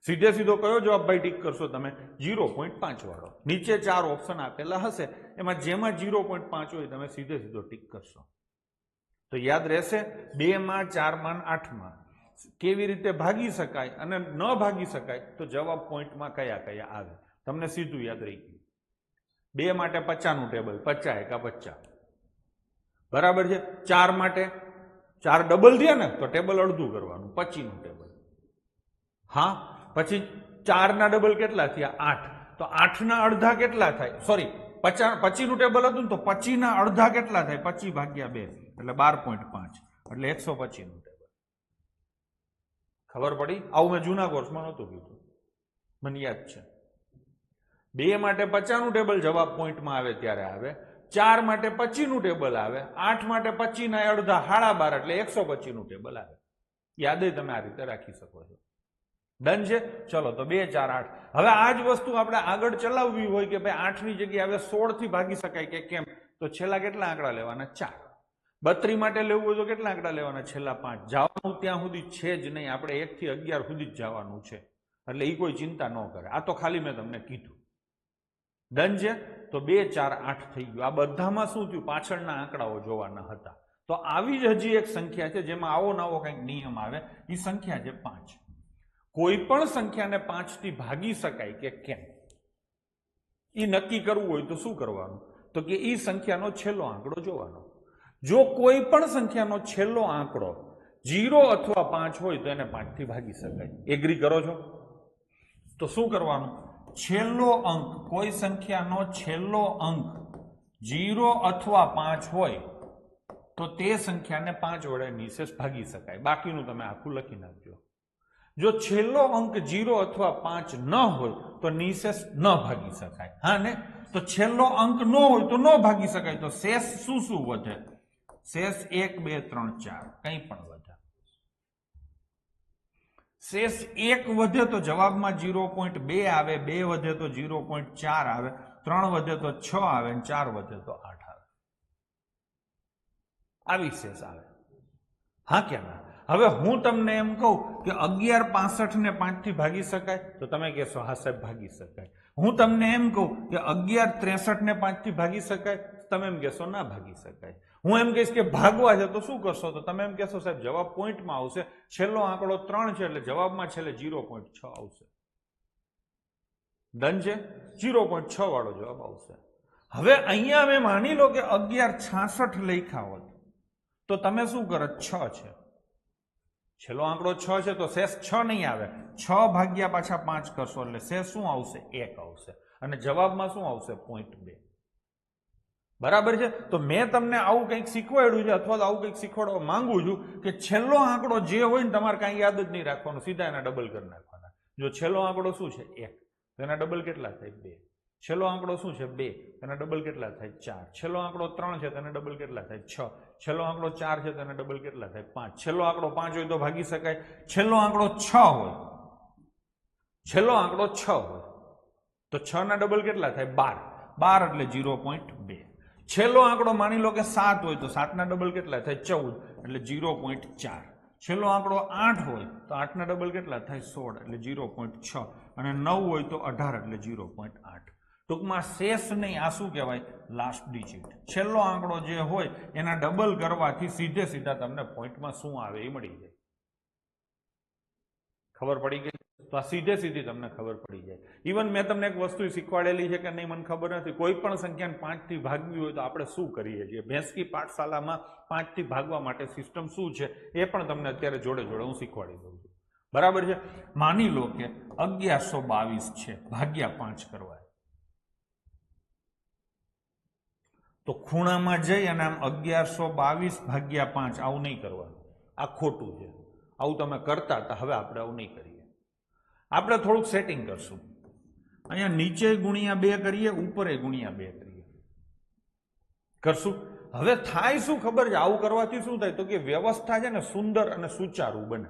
સીધે સીધો કયો જવાબ ભાઈ ટીક કરશો તમે? 0.5 વાળો. નીચે 4 ઓપ્શન આપેલા હશે, એમાં જેમાં 0.5 હોય તમે સીધે સીધો ટીક કરશો. તો યાદ રહેશે 2 માં, 4 માં, 8 માં. કેવી રીતે ભાગી શકાય અને ન ભાગી શકાય તો જવાબ પોઈન્ટમાં કયા કયા આવે તમને સીધું યાદ રહી ગયું. 2 માટે 50નું ટેબલ 50 એકા 50 બરાબર છે. 4 માટે 4 ડબલ થયા ને તો ટેબલ અડધું કરવાનું 25નું ટેબલ. હા, પછી 4 ના ડબલ કેટલા થયા 8 તો 8 ના અડધા કેટલા થાય સોરી 25નું ટેબલ હતું ને તો 25 ના અડધા કેટલા થાય 25 ભાગ્યા 2 એટલે 12.5 એટલે 125નું ટેબલ. ખબર પડી? આવું મેં જૂના કોર્સમાં નહોતું કીધું, મને યાદ છે. 2 માટે 50નું ટેબલ જવાબ પોઈન્ટમાં આવે ત્યારે આવે, 4 માટે 25નું ટેબલ આવે, 8 માટે 25 ના અડધા 12.5 એટલે 125નું ટેબલ આવે. યાદ તમે આ રીતે રાખી શકો છો. ડન છે? ચલો તો 2 4 8. હવે આ જ વસ્તુ આપણે આગળ ચલાવવી હોય કે ભાઈ 8 ની જગ્યાએ હવે 16 થી ભાગી શકાય કે કેમ, તો છેલ્લા કેટલા આંકડા લેવાના 4. 32 માટે લેવું હોય તો કેટલા આંકડા લેવાના છેલ્લા 5. જવાનું ત્યાં સુધી છે જ નહીં, આપણે 1 થી 11 સુધી જ જવાનું છે, એટલે એ કોઈ ચિંતા ન કરે. આ તો ખાલી મેં તમને કીધું. ડન છે? તો 2 4 8 થઈ ગયું. આ બધામાં શું થયું? પાછળના આંકડાઓ જોવાના હતા. તો આવી જ હજી એક સંખ્યા છે જેમાં આવો નવો કંઈક નિયમ આવે. એ સંખ્યા છે 5. કોઈ પણ સંખ્યાને 5 થી ભાગી શકાય કે કેમ એ નક્કી કરવું હોય તો શું કરવાનું? તો કે એ સંખ્યાનો છેલ્લો આંકડો જોવાનો. જો કોઈ પણ સંખ્યાનો છેલ્લો આંકડો 0 અથવા 5 હોય તો એને 5 થી ભાગી શકાય. એગ્રી કરો છો? તો શું કરવાનું? છેલ્લો અંક, કોઈ સંખ્યાનો છેલ્લો અંક 0 અથવા 5 હોય તો તે સંખ્યાને 5 વડે નિશેષ ભાગી શકાય. બાકીનું તમે આખું લખી નાખજો. જો છેલ્લો અંક 0 અથવા 5 ન હોય તો નિશેષ ન ભાગી શકાય. હા ને? તો છેલ્લો અંક ન હોય તો ન ભાગી શકાય. તો શેષ શું શું વધે? શેષ 1 2 3 4 કંઈ પણ વધે. શેષ 1 વધે તો જવાબમાં 0.2 આવે, 2 વધે તો 0.4 આવે, 3 વધે તો 6 આવે, 4 વધે તો 8 આવે. આવી શેષ આવે. હા કે ના? હવે હું તમને એમ કહું કે 11 65 ને 5 થી ભાગી શકાય તો તમે કહેશો હા સાહેબ ભાગી શકાય. હું તમને એમ કહું કે 11 63 ને 5 થી ભાગી શકાય, તમે એમ કહેશો ના ભાગી શકાય. હું એમ કહીશ કે ભાગવા છે તો શું કરશો? તો તમે એમ કહેશો સાહેબ જવાબ પોઈન્ટમાં આવશે, છેલ્લો આંકડો 3 છે એટલે જવાબમાં છેલ્લે 0.6 આવશે. ડન છે? 0.6 વાળો જવાબ આવશે. હવે અહીંયા મેં માની લો કે 11 66 લખ્યા હોત તો તમે શું કરો? 6 છે, છેલ્લો આંકડો 6 છે તો શેષ 6 નહીં આવે, 6 ભાગ્યા પાછા 5 કરશો એટલે શેષ શું આવશે? 1 આવશે. અને જવાબમાં શું આવશે? 0.2. બરાબર છે? તો મેં તમને આવું કંઈક શીખવાડ્યું છે અથવા તો આવું કંઈક શીખવાડવા માંગુ છું કે છેલ્લો આંકડો જે હોય ને તમારે કાંઈ યાદ જ નહીં રાખવાનું, સીધા એના ડબલ કરી નાખવાના. જો છેલ્લો આંકડો શું છે? 1, તો એના ડબલ કેટલા થાય? 2. છેલ્લો આંકડો શું છે? 2, એના ડબલ કેટલા થાય? 4. છેલ્લો આંકડો 3 છે તો એના ડબલ કેટલા થાય? 6. છેલ્લો આંકડો 4 છે તો એના ડબલ કેટલા થાય? 5. છેલ્લો આંકડો 5 હોય તો ભાગી શકાય. છેલ્લો આંકડો 6 હોય, છેલ્લો આંકડો 6 હોય તો 6 ના ડબલ કેટલા થાય? 12. 12 એટલે 0.2. છેલ્લો આંકડો માની લો કે 7 હોય તો 7 ના ડબલ કેટલા થાય? 14 એટલે 0.4. છેલ્લો આંકડો 8 હોય તો 8 ના ડબલ કેટલા થાય? 16 એટલે 0.6. અને 9 હોય તો 18 એટલે 0.8. ટૂંકમાં શેષ નહીં, આ શું કહેવાય? Last digit. છેલ્લો આંકડો જે હોય એના ડબલ કરવાથી સીધે સીધા તમને પોઈન્ટમાં શું આવે એ મળી જાય. ખબર પડી ગઈ? તો આ સીધે સીધી તમને ખબર પડી જાય. ઇવન મેં તમને એક વસ્તુ શીખવાડેલી છે કે નહીં મને ખબર નથી, કોઈ પણ સંખ્યાને 5 થી ભાગવી હોય તો આપણે શું કરીએ છીએ. ભેંસકી પાઠશાલામાં 5 થી ભાગવા માટે સિસ્ટમ શું છે એ પણ તમને અત્યારે જોડે જોડે હું શીખવાડી દઉં છું. બરાબર છે? માની લો કે 1122 છે, ભાગ્યા 5 કરવા તો ખૂણામાં જઈ અને આમ 1122 ભાગ્યા 5 આવું નહીં કરવાનું, આ ખોટું છે. આવું તમે કરતા હતા, હવે આપણે આવું નહીં કરીએ. આપણે થોડુંક સેટિંગ કરશું. અહીંયા નીચે ગુણ્યા 2 કરીએ, ઉપરે ગુણ્યા 2 કરીએ, કરશું. હવે થાય શું ખબર છે? આવું કરવાથી શું થાય? તો કે વ્યવસ્થા છે ને સુંદર અને સુચારું બને.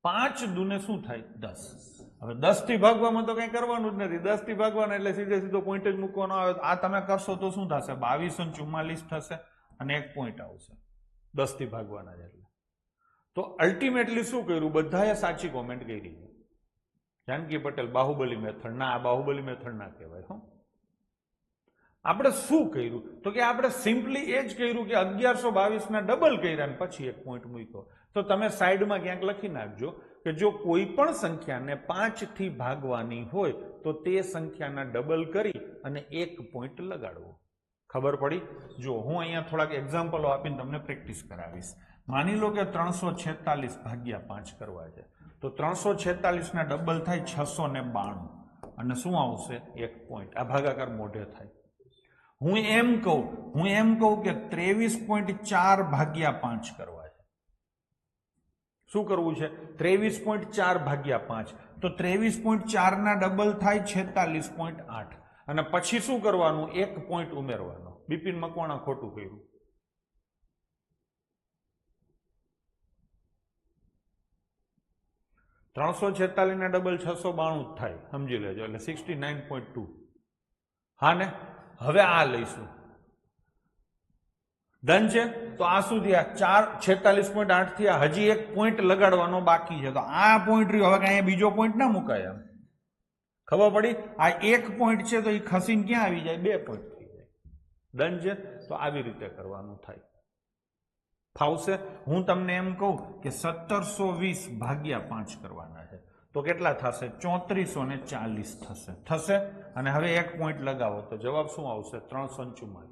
5 દુને શું થાય? 10. હવે 10 થી ભાગવામાં તો કઈ કરવાનું જ નથી. 10 થી ભાગવાના એટલે સીધે સીધો પોઈન્ટ જ મૂકવાનો આવે. આ તમે કરશો તો શું થશે? 2244 થશે અને 1 પોઈન્ટ આવશે 10 થી ભાગવાના એટલે. તો અલ્ટિમેટલી શું કર્યું? બધાએ સાચી કોમેન્ટ કરી. જાનકી પટેલ બાહુબલી મેથડ ના, આ બાહુબલી મેથડ ના કહેવાય. હો, આપણે શું કર્યું? તો કે આપણે સિમ્પલી એ જ કર્યું કે 1122 ના ડબલ કર્યા અને પછી 1 પોઈન્ટ મૂક્યો. તો તમે સાઈડમાં ક્યાંક લખી નાખજો કે જો કોઈ પણ સંખ્યાને 5 થી ભાગવાની હોય તો તે સંખ્યાના ડબલ કરી અને 1 પોઈન્ટ લગાડવો. ખબર પડી? જો હું અહીંયા થોડાક એક્ઝામ્પલો આપીને તમને પ્રેક્ટિસ કરાવીશ. માની લો કે 346 ભાગ્યા 5 કરવા છે તો 346 ના ડબલ થાય 692 અને શું આવશે? 1 પોઈન્ટ. આ ભાગાકાર મોઢે થાય. હું એમ કહું કે 23.4 ભાગ્યા 5 કરવા છે. શું કરવું છે? 23.4 ભાગ્યા 5 તો 23.4 ના ડબલ થાય 46.8 અને પછી શું કરવાનું? 1 પોઈન્ટ ઉમેરવાનો. બિપિન મકવાણા ખોટું કર્યું. $346 ના ડબલ 692 થાય, સમજી લેજો, એટલે 69.2. હા ને? હવે આ લઈશું. ડન છે? તો આ શું થયા? 46.8 થી હજી 1 પોઈન્ટ લગાડવાનો બાકી છે. તો આ પોઈન્ટ રહ્યો. હવે અહીંયા બીજો પોઈન્ટ ના મુકાય. આમ ખબર પડી? આ 1 પોઈન્ટ છે તો એ ખસીને ક્યાં આવી જાય? 2 પોઈન્ટ થઈ જાય. ડન છે? તો આવી રીતે કરવાનું થાય. ફાવશે? હું તમને એમ કહું કે 1720 ભાગ્યા 5 કરવાના છે તો કેટલા થશે? 3440 થશે. અને હવે 1 પોઈન્ટ લગાવો તો જવાબ શું આવશે? 344.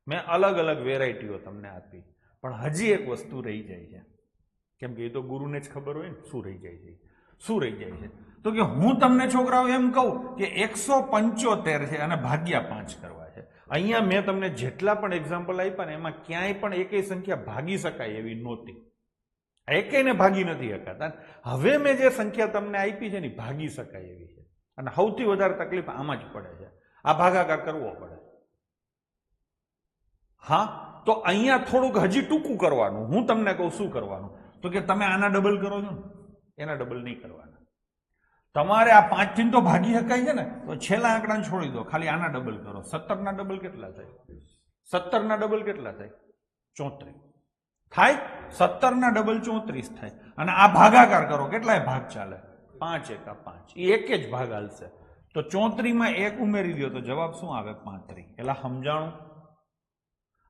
મેં અલગ અલગ વેરાયટીઓ તમને આપી, પણ હજી એક વસ્તુ રહી જાય છે. કેમ કે એ તો ગુરુને જ ખબર હોય ને શું રહી જાય છે. શું રહી જાય છે? તો કે હું તમને છોકરાઓ એમ કહું કે 175 છે અને ભાગ્યા 5 કરવા છે. અહીંયા મેં તમને જેટલા પણ એક્ઝામ્પલ આપ્યા ને એમાં ક્યાંય પણ એકેય સંખ્યા ભાગી શકાય એવી નહોતી. એકેયને ભાગી નથી શકાતા. હવે મેં જે સંખ્યા તમને આપી છે ને ભાગી શકાય એવી છે. અને સૌથી વધારે તકલીફ આમાં જ પડે છે. આ ભાગાકાર કરવો પડે. હા, તો અહીંયા થોડુંક હજી ટૂંકું કરવાનું. હું તમને કહું શું કરવાનું, તો કે તમે આના ડબલ કરો છો ને, એના ડબલ નહીં કરવાના. તમારે આ 5 થી તો ભાગી શકાય છે ને, તો છેલ્લા આંકડાને છોડી દો, ખાલી આના ડબલ કરો. 17 ના ડબલ કેટલા થાય? 17 ના ડબલ કેટલા થાય? 34 થાય. 17 ના ડબલ 34 થાય. અને આ ભાગાકાર કરો. કેટલાય ભાગ ચાલે? 5 એકા 5. એ એક જ ભાગ હાલશે. તો 34 માં 1 ઉમેરી દો તો જવાબ શું આવે? 35. એટલે સમજાણું?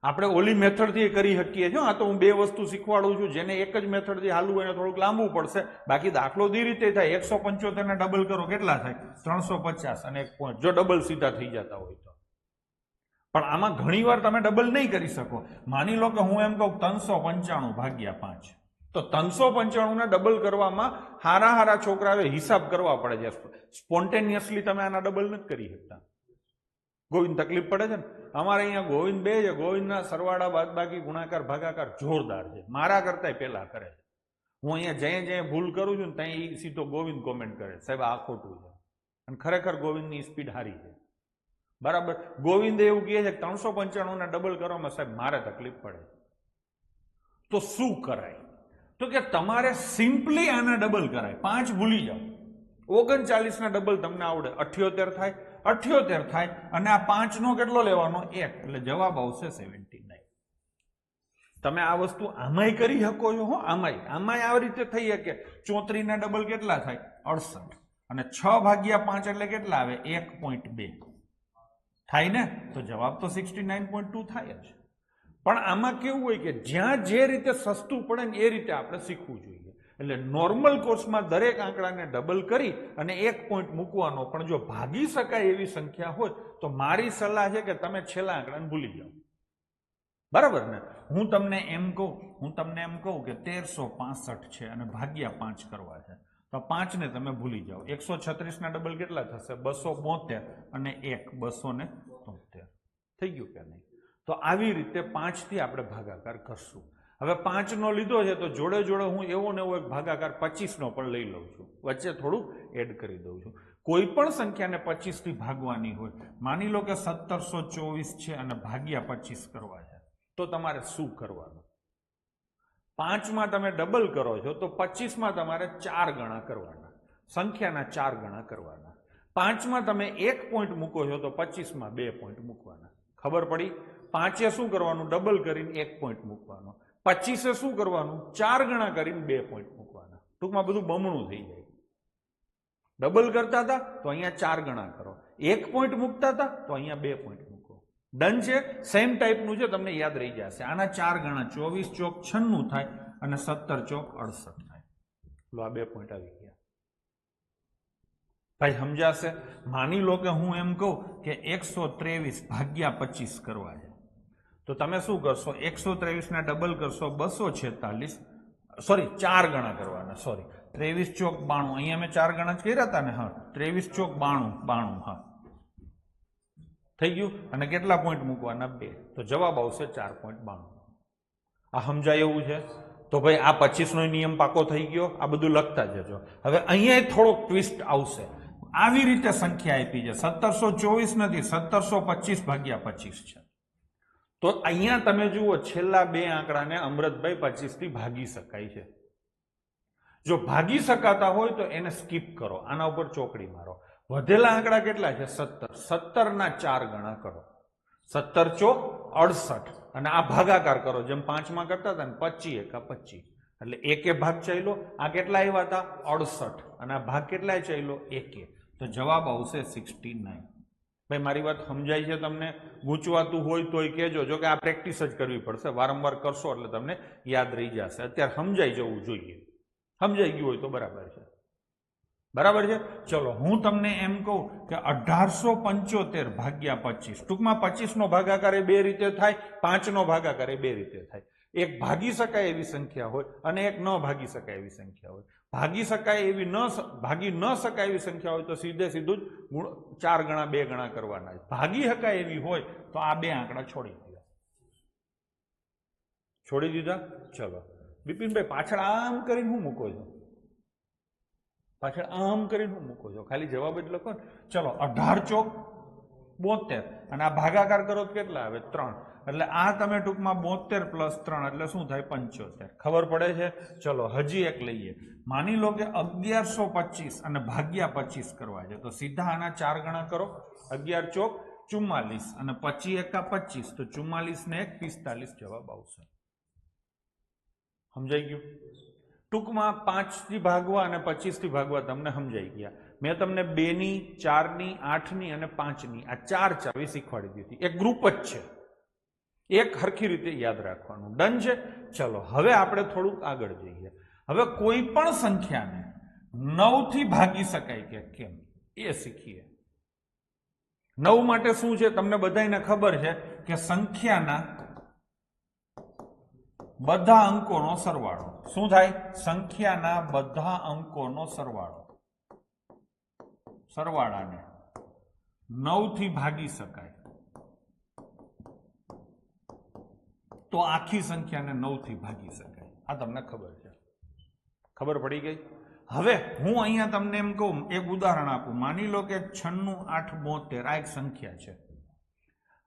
આપણે ઓલી મેથડથી કરી શકીએ છીએ. આ તો હું 2 વસ્તુ શીખવાડું છું. જેને એક જ મેથડથી હાલવું એને થોડુંક લાંબુ પડશે. બાકી દાખલો દી રીતે થાય. 175 ને ડબલ કરો કેટલા થાય? 350 અને 1 પોઈન્ટ. જો ડબલ સીધા થઈ જતા હોય તો. પણ આમાં ઘણી વાર તમે ડબલ નહીં કરી શકો. માની લો કે હું એમ કહું 395 ભાગ્યા 5 તો 395 ના ડબલ કરવામાં હારા છોકરાએ હિસાબ કરવા પડે છે. સ્પોન્ટેનિયસલી તમે આના ડબલ નથી કરી શકતા. ગોવિંદ તકલીફ પડે છે ને? અમારે અહીંયા ગોવિંદ 2 છે. ગોવિંદના સરવાળા બાદબાકી ગુણાકાર ભાગાકાર જોરદાર છે. મારા કરતા પહેલા કરે છે. હું અહીંયા જ્યાં ભૂલ કરું છું ને ત્યાં સીધો ગોવિંદ કોમેન્ટ કરે, સાહેબ આ ખોટું છે. અને ખરેખર ગોવિંદની સ્પીડ સારી છે. બરાબર? ગોવિંદ એવું કહે છે કે 395 ના ડબલ કરવામાં સાહેબ મારે તકલીફ પડે. તો શું કરાય? તો કે તમારે સિમ્પલી આના ડબલ કરાય. 5 ભૂલી જાઓ. 39 ના ડબલ તમને આવડે. 78 થાય. 78 થાય અને આ 5 નો કેટલો લેવાનો? 1. એટલે જવાબ આવશે 79. તમે આ વસ્તુ આમાંય કરી શકો છો. આમાંય આવી રીતે થઈ શકે. 34 ના ડબલ કેટલા થાય? 68. અને 6 ભાગ્યા 5 એટલે કેટલા આવે? 1.2 થાય ને? તો જવાબ તો 69.2 થાય જ. પણ આમાં કેવું હોય કે જ્યાં જે રીતે સસ્તું પડે ને એ રીતે આપણે શીખવું જોઈએ. એટલે નોર્મલ કોર્સમાં દરેક આંકડાને ડબલ કરી અને 1 પોઈન્ટ મૂકવાનો. પણ જો ભાગી શકાય એવી સંખ્યા હોય તો મારી સલાહ છે કે તમે છેલ્લા આંકડાને ભૂલી જાઓ. બરાબર ને? હું તમને એમ કહું કે 1365 છે અને ભાગ્યા 5 કરવા છે તો 5 ને તમે ભૂલી જાઓ. 136 ના ડબલ કેટલા થશે? 272 અને 1 273. થઈ ગયું કે નહીં? તો આવી રીતે 5 થી આપણે ભાગાકાર કરશું. હવે 5 નો લીધો છે તો જોડે જોડે હું એવો ને એવો એક ભાગાકાર 25 નો પણ લઈ લઉં છું. વચ્ચે થોડું એડ કરી દઉં છું. કોઈ પણ સંખ્યાને 25 થી ભાગવાની હોય, માની લો કે 1724 છે અને ભાગ્યા 25 કરવા છે, તો તમારે શું કરવાનું? 5 માં તમે ડબલ કરો છો તો 25 માં તમારે 4 ગણા કરવાના. સંખ્યાના 4 ગણા કરવાના. 5 માં તમે 1 પોઈન્ટ મૂકો છો તો 25 માં 2 પોઈન્ટ મૂકવાના. ખબર પડી? 5 શું કરવાનું? ડબલ કરીને 1 પોઈન્ટ મૂકવાનો. 25 શું કરવાનું? 4 ગણા કરીને 2 પોઈન્ટ મૂકવાના. ટૂંકમાં બધું બમણું થઈ જાય. ડબલ કરતા હતા તો અહીંયા 4 ગણા કરો. 1 પોઈન્ટ મૂકતા હતા તો અહીંયા 2 પોઈન્ટ મૂકો. ડન છે? સેમ ટાઈપનું છે, તમને યાદ રહી જશે. આના 4 ગણા 24 ચોક 96 થાય અને 17 ચોક 68 થાય. લો આ 2 પોઈન્ટ આવી ગયા. ભાઈ સમજાશે? માની લો કે હું એમ કહું કે 123 ભાગ્યા 25 કરવા છે, તો તમે શું કરશો? 123 ના ડબલ કરશો 246, સોરી 4 ગણા કરવાના, સોરી 23 ચોક 92, અહીંયા મેં 4 ગણા જ કર્યા હતા ને? હા, 23 ચોક 92, હા થઈ ગયું. અને કેટલા પોઈન્ટ મૂકવાના? 2. તો જવાબ આવશે 4.92. આ સમજાય એવું છે? તો ભાઈ આ 25 નો નિયમ પાકો થઈ ગયો. આ બધું લખતા જજો. હવે અહીંયા થોડોક ટ્વિસ્ટ આવશે. આવી રીતે સંખ્યા આપી છે, 1724 નથી, 1725 ભાગ્યા 25 છે. તો અહીંયા તમે જુઓ, છેલ્લા 2 આંકડાને અમૃતભાઈ 25 થી ભાગી શકાય છે. જો ભાગી શકાતા હોય તો એને સ્કીપ કરો, આના ઉપર ચોકડી મારો. વધેલા આંકડા કેટલા છે? 17. 17 ના 4 ગણા કરો, 17 ચોક 68, અને આ ભાગાકાર કરો જેમ 5 માં કરતા હતા ને, 25 એકા 25, એટલે એકે ભાગ ચાલ્યો. આ કેટલા આવ્યા હતા? 68, અને આ ભાગ કેટલા ચાલ્યો? એકે. તો જવાબ આવશે 69. ભાઈ મારી વાત સમજાય છે તમને? ગૂંચવાતું હોય તોય કહેજો. જો કે આ પ્રેક્ટિસ જ કરવી પડશે, વારંવાર કરશો એટલે તમને યાદ રહી જશે. અત્યારે સમજાઈ જવું જોઈએ. સમજાઈ ગયું હોય તો બરાબર છે. બરાબર છે? ચલો હું તમને એમ કહું કે 1875 ભાગ્યા 25. ટૂંકમાં 25 નો ભાગાકાર એ 2 રીતે થાય, 5 નો ભાગાકાર એ 2 રીતે થાય. એક ભાગી શકાય એવી સંખ્યા હોય અને એક ન ભાગી શકાય એવી સંખ્યા હોય. ભાગી શકાય એવી ભાગી ન શકાય એવી સંખ્યા હોય તો સીધું જ 4 ગણા 2 ગણા કરવાના. ભાગી શકાય એવી હોય તો આ 2 આંકડા છોડી દીધા. છોડી દીધા. ચલો બિપિનભાઈ પાછળ આમ કરીને હું મૂકો છો? પાછળ આમ કરીને હું મૂકો છો? ખાલી જવાબ જ લખો ને. ચલો 18 ચોક 72, અને આ ભાગાકાર કરો તો કેટલા આવે? 3. એટલે આ તમે ટૂંકમાં 72 પ્લસ 3 એટલે શું થાય? 75. ખબર પડે છે? ચલો હજી એક લઈએ. માની લો કે 1125 અને ભાગ્યા 25 કરવા છે, તો સીધા આના 4 ગણા કરો. 11 ચોક 44, અને 25 એકા 25, તો 44 ને 1 45 જવાબ આવશે. સમજાઈ ગયું? ટૂંકમાં 5 થી ભાગવા અને 25 થી ભાગવા તમને સમજાઈ ગયા. મેં તમને 2 ની 4 ની 8 ની અને 5 ની આ 4 ચાવી શીખવાડી દીધી. એક ગ્રુપ જ છે, એક હરખી રીતે યાદ રાખવાનું. ડન છે? ચલો હવે આપણે થોડુંક આગળ જઈએ. હવે કોઈ પણ સંખ્યાને 9 થી ભાગી શકાય કે કેમ એ શીખીએ. 9 માટે શું છે તમને બધાને ખબર છે કે સંખ્યાના બધા અંકોનો સરવાળો. શું થાય? સંખ્યાના બધા અંકોનો સરવાળો. સરવાળાને 9 થી ભાગી શકાય તો આખી સંખ્યાને 9 થી ભાગી શકાય. આ તમને ખબર છે? ખબર પડી ગઈ? હવે હું અહીંયા તમને એમ કહું, એક ઉદાહરણ આપું. માની લો કે 96, 8, 72 આ એક સંખ્યા છે.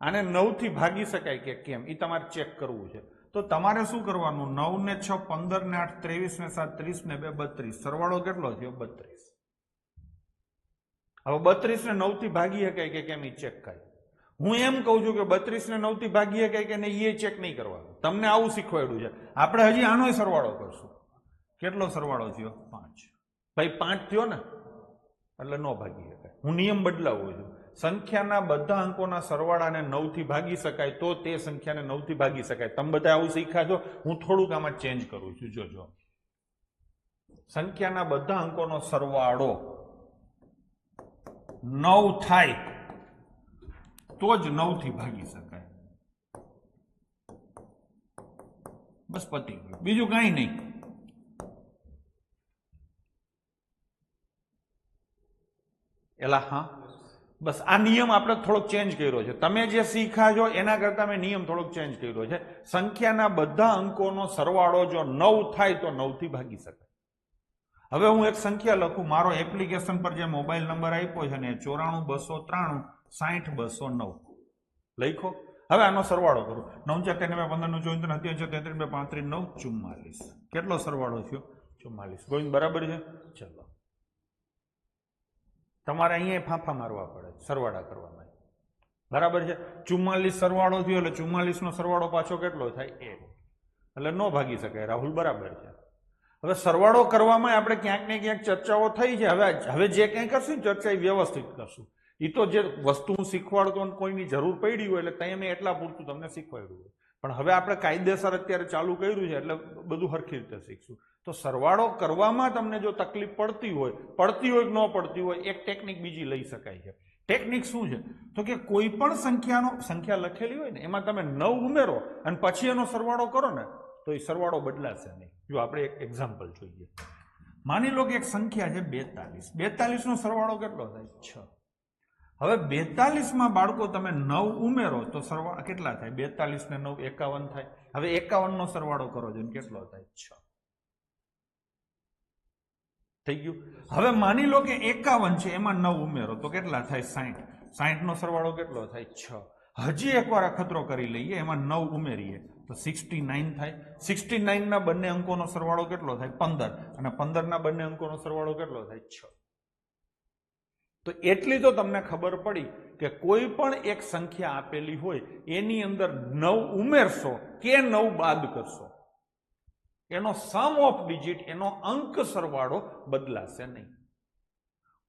આને 9 થી ભાગી શકાય કે કેમ એ તમારે ચેક કરવું છે. તો તમારે શું કરવાનું? 9 ને 6 15 ને 8 23 ને 7 30 ને 2 32. સરવાળો કેટલો થયો? 32. હવે 32 ને 9 થી ભાગી શકાય કે કેમ એ ચેક થાય. હું એમ કહું છું કે 32 ને 9 થી ભાગી શકાય કે નહીં એ ચેક નહીં કરવાનું. તમને આવું શીખવાડ્યું છે. આપણે હજી આનોય સરવાળો કરશું. કેટલો સરવાળો થયો? 5. ભાઈ 5 થયો ને એટલે ન ભાગી શકાય. હું નિયમ બદલાવું છું. સંખ્યાના બધા અંકોના સરવાળાને 9 થી ભાગી શકાય તો તે સંખ્યાને 9 થી ભાગી શકાય. તમે બધા આવું શીખ્યા છો. હું થોડુંક આમાં ચેન્જ કરું છું. જોજો, સંખ્યાના બધા અંકોનો સરવાળો 9 થાય તો જ 9 થી ભાગી શકાય. બસ પતી ગયું, બીજું કાંઈ નહીં. એલા હા, બસ આ નિયમ આપણે થોડોક ચેન્જ કર્યો છે. તમે જે શીખ્યા છો એના કરતા મેં નિયમ થોડોક ચેન્જ કર્યો છે. સંખ્યાના બધા અંકોનો સરવાળો જો 9 થાય તો 9 થી ભાગી શકાય. હવે હું એક સંખ્યા લખું. મારો એપ્લિકેશન પર જે મોબાઈલ નંબર આપ્યો છે ને 94 293 60 209 લખો. હવે આનો સરવાળો કરું. 9 4 15 24 27 33 35 9 44. કેટલો સરવાળો થયો? 44. ગોવિંદ બરાબર છે? ચલો તમારે અહીંયા ફાંફા મારવા પડે સરવાળા કરવામાં. બરાબર છે? 44 સરવાળો થયો એટલે 44 નો સરવાળો પાછો કેટલો થાય? 1. એટલે ન ભાગી શકાય. રાહુલ બરાબર છે. હવે સરવાળો કરવામાં આપણે ક્યાંક ને ક્યાંક ચર્ચાઓ થઈ છે. હવે જે કંઈ કરશું ને ચર્ચા એ વ્યવસ્થિત કરશું. એ તો જે વસ્તુ હું શીખવાડતો કોઈની જરૂર પડી હોય એટલે ત્યાં મેં એટલા પૂરતું તમને શીખવાડ્યું હોય. પણ હવે આપણે કાયદેસર અત્યારે ચાલુ કર્યું છે એટલે બધું સરખી રીતે શીખશું. તો સરવાળો કરવામાં તમને જો તકલીફ પડતી હોય કે ન પડતી હોય, એક ટેકનિક બીજી લઈ શકાય છે. ટેકનિક શું છે? તો કે કોઈ પણ સંખ્યા લખેલી હોય ને એમાં તમે 9 ઉમેરો અને પછી એનો સરવાળો કરો ને તો એ સરવાળો બદલાશે નહીં. જો આપણે એક એક્ઝામ્પલ જોઈએ. માની લો કે એક સંખ્યા છે 42. 42 નો સરવાળો કેટલો થાય? 6. હવે 42 માં બાળકો તમે 9 ઉમેરો તો સરવાળો કેટલા થાય? 42 ને 9 51 થાય. હવે 51 નો સરવાળો કરો છો કેટલો થાય? 6 થઈ ગયું. હવે માની લો કે 51 છે એમાં 9 ઉમેરો તો કેટલા થાય? 60. 60 નો સરવાળો કેટલો થાય? 6. હજી એકવાર અખતરો કરી લઈએ, એમાં 9 ઉમેરીએ તો 69 થાય. 69 ના બંને અંકોનો સરવાળો કેટલો થાય? 15. અને 15 ના બંને અંકોનો સરવાળો કેટલો થાય? 6. તો એટલી તો તમને ખબર પડી કે કોઈ પણ એક સંખ્યા આપેલી હોય એની અંદર 9 ઉમેરશો કે 9 બાદ કરશો, એનો સમ ઓફ ડિજિટ, એનો અંક સરવાળો બદલાશે નહીં.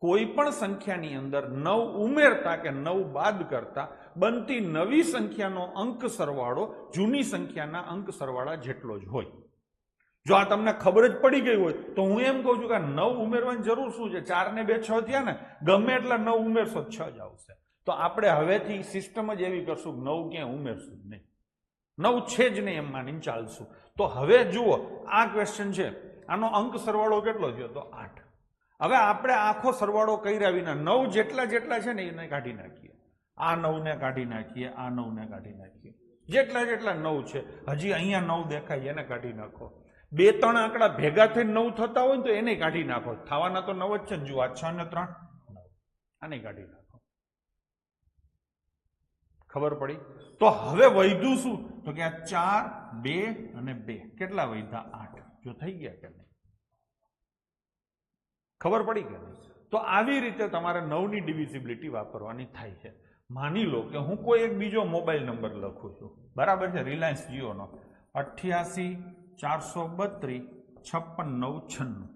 કોઈ પણ સંખ્યાની અંદર 9 ઉમેરતા કે 9 બાદ કરતા બનતી નવી સંખ્યાનો અંક સરવાળો જૂની સંખ્યાના અંક સરવાળા જેટલો જ હોય. જો આ તમને ખબર જ પડી ગઈ હોય તો હું એમ કહું છું કે 9 ઉમેરવાની જરૂર શું છે? 4 ને 2 6 થયા ને, ગમે એટલા 9 ઉમેરશો 6 જ આવશે. તો આપણે હવેથી સિસ્ટમ જ એવી કરશું કે 9 ક્યાંય ઉમેરશું જ નહીં, 9 છે જ નહીં એમ માનીને ચાલશું. તો હવે જુઓ, આ ક્વેશ્ચન છે, આનો અંક સરવાળો કેટલો થયો? તો 8. હવે આપણે આખો સરવાળો કર્યા વિના 9 જેટલા છે ને એને કાઢી નાખીએ. આ 9 ને કાઢી નાખીએ, આ 9 ને કાઢી નાખીએ. જેટલા 9 છે, હજી અહીંયા 9 દેખાય એને કાઢી નાખો. 2-3 આંકડા ભેગા થઈને 9 થતા હોય ને તો એને કાઢી નાખો. થવાના તો 9 જ છે ને. જુઓ, 6 ને 3 9, આને કાઢી નાખો. ખબર પડી? તો હવે વધ્યું શું? તો કે આ 4, 2 અને 2 કેટલા વધ્યા? 8. જો થઈ ગયા કે નહીં? ખબર પડી કે નહીં? તો આવી રીતે તમારે 9 ની ડિવિઝિબિલિટી વાપરવાની થાય છે. માની લો કે હું કોઈ એક બીજો મોબાઈલ નંબર લખું છું, બરાબર છે, રિલાયન્સ જીઓનો, 88 432 56 996.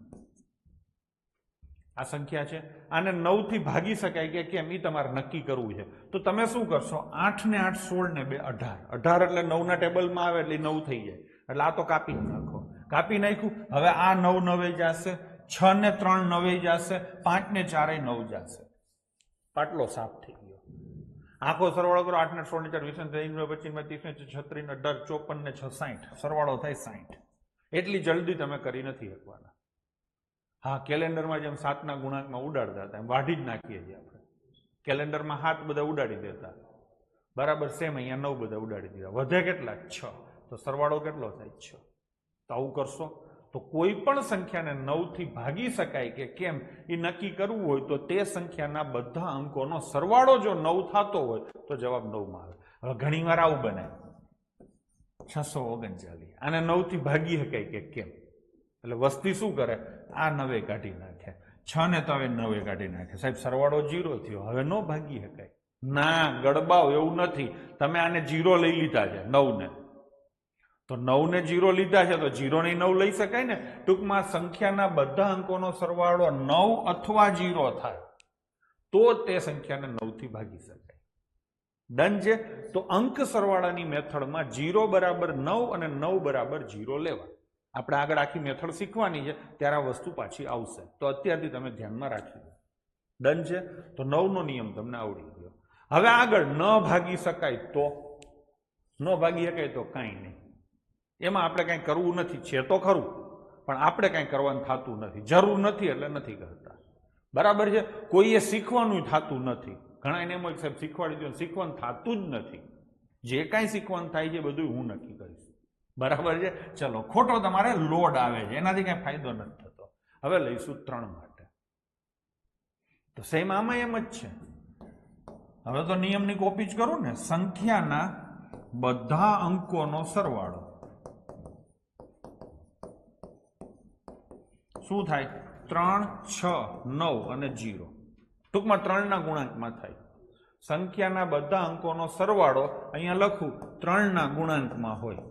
આ સંખ્યા છે. આને 9 થી ભાગી શકાય કે કેમ એ તમારે નક્કી કરવું છે. તો તમે શું કરશો? 8 ને 8 16 ને 2 18. 18 એટલે 9 ના ટેબલમાં આવે એટલે 9 થઈ જાય. એટલે આ તો કાપી નાખો. કાપી નાખ્યું. હવે આ 9 9 જશે, 6 ને 3 9 જશે, 5 ને 4 9 જશે. પાટલો સાફ થઈ ગયો. આખો સરવાળો કરો. 8 ને 16 ને 4 20 ને 25 ને 30 ને 36 ને 18 54 ને 6 60. સરવાળો થાય 60. એટલી જલ્દી તમે કરી નથી શકવાના. હા, કેલેન્ડરમાં જેમ 7 ના ગુણાંકમાં ઉડાડતા હતા એમ વાઢી જ નાખીએ છીએ આપણે. કેલેન્ડરમાં 7 બધા ઉડાડી દેતા, બરાબર સેમ અહીંયા 9 બધા ઉડાડી દીધા. વધે કેટલા? 6. તો સરવાળો કેટલો થાય? 6. તો આવું કરશો તો કોઈ પણ સંખ્યાને 9 થી ભાગી શકાય કે કેમ એ નક્કી કરવું હોય તો તે સંખ્યાના બધા અંકોનો સરવાળો જો 9 થતો હોય તો જવાબ 9 માં આવે. હવે ઘણી વાર આવું બને 639. આને 9 થી ભાગી શકાય કે કેમ? એટલે વસ્તી શું કરે? આ 9 કાઢી નાખે, 6 ને તો હવે 9 કાઢી નાખે. સાહેબ સરવાળો 0 થયો, હવે ન ભાગી શકાય. ના, ગડબાવ, એવું નથી. તમે આને 0 લઈ લીધા છે 9 ને, તો 9 ને 0 લીધા છે તો 0 ને 9 લઈ શકાય ને. ટૂંકમાં સંખ્યાના બધા અંકોનો સરવાળો 9 અથવા 0 થાય તો તે સંખ્યાને 9 થી ભાગી શકાય. ડન છે? તો અંક સરવાળાની મેથડમાં 0 બરાબર 9 અને 9 બરાબર 0 લેવા. આપણે આગળ આખી મેથડ શીખવાની છે ત્યારે આ વસ્તુ પાછી આવશે. તો અત્યારથી તમે ધ્યાનમાં રાખી દો. ડન છે? તો 9 નો નિયમ તમને આવડી ગયો. હવે આગળ ન ભાગી શકાય તો, ન ભાગી શકાય તો કાંઈ નહીં. એમાં આપણે કાંઈ કરવું નથી. છે તો ખરું પણ આપણે કાંઈ કરવાનું થતું નથી. જરૂર નથી એટલે નથી કરતા. બરાબર છે? કોઈએ શીખવાનું થતું નથી. ઘણા એને એમ હોય સાહેબ શીખવાડી દો, શીખવાનું થતું જ નથી. જે કાંઈ શીખવાનું થાય છે બધું હું નક્કી કરીશ. બરાબર છે? ચલો, ખોટો તમારે લોડ આવે છે, એનાથી કાંઈ ફાયદો નથી થતો. હવે લઈશું 3 માટે. તો સેમ આમાં એમ જ છે. હવે તો નિયમની કોપી જ કરું ને. સંખ્યાના બધા અંકોનો સરવાળો શું થાય? 3, 6, 9 અને 0. ટૂંકમાં 3 ના ગુણાંકમાં થાય. સંખ્યાના બધા અંકોનો સરવાળો અહીંયા લખું 3 ના ગુણાંકમાં હોય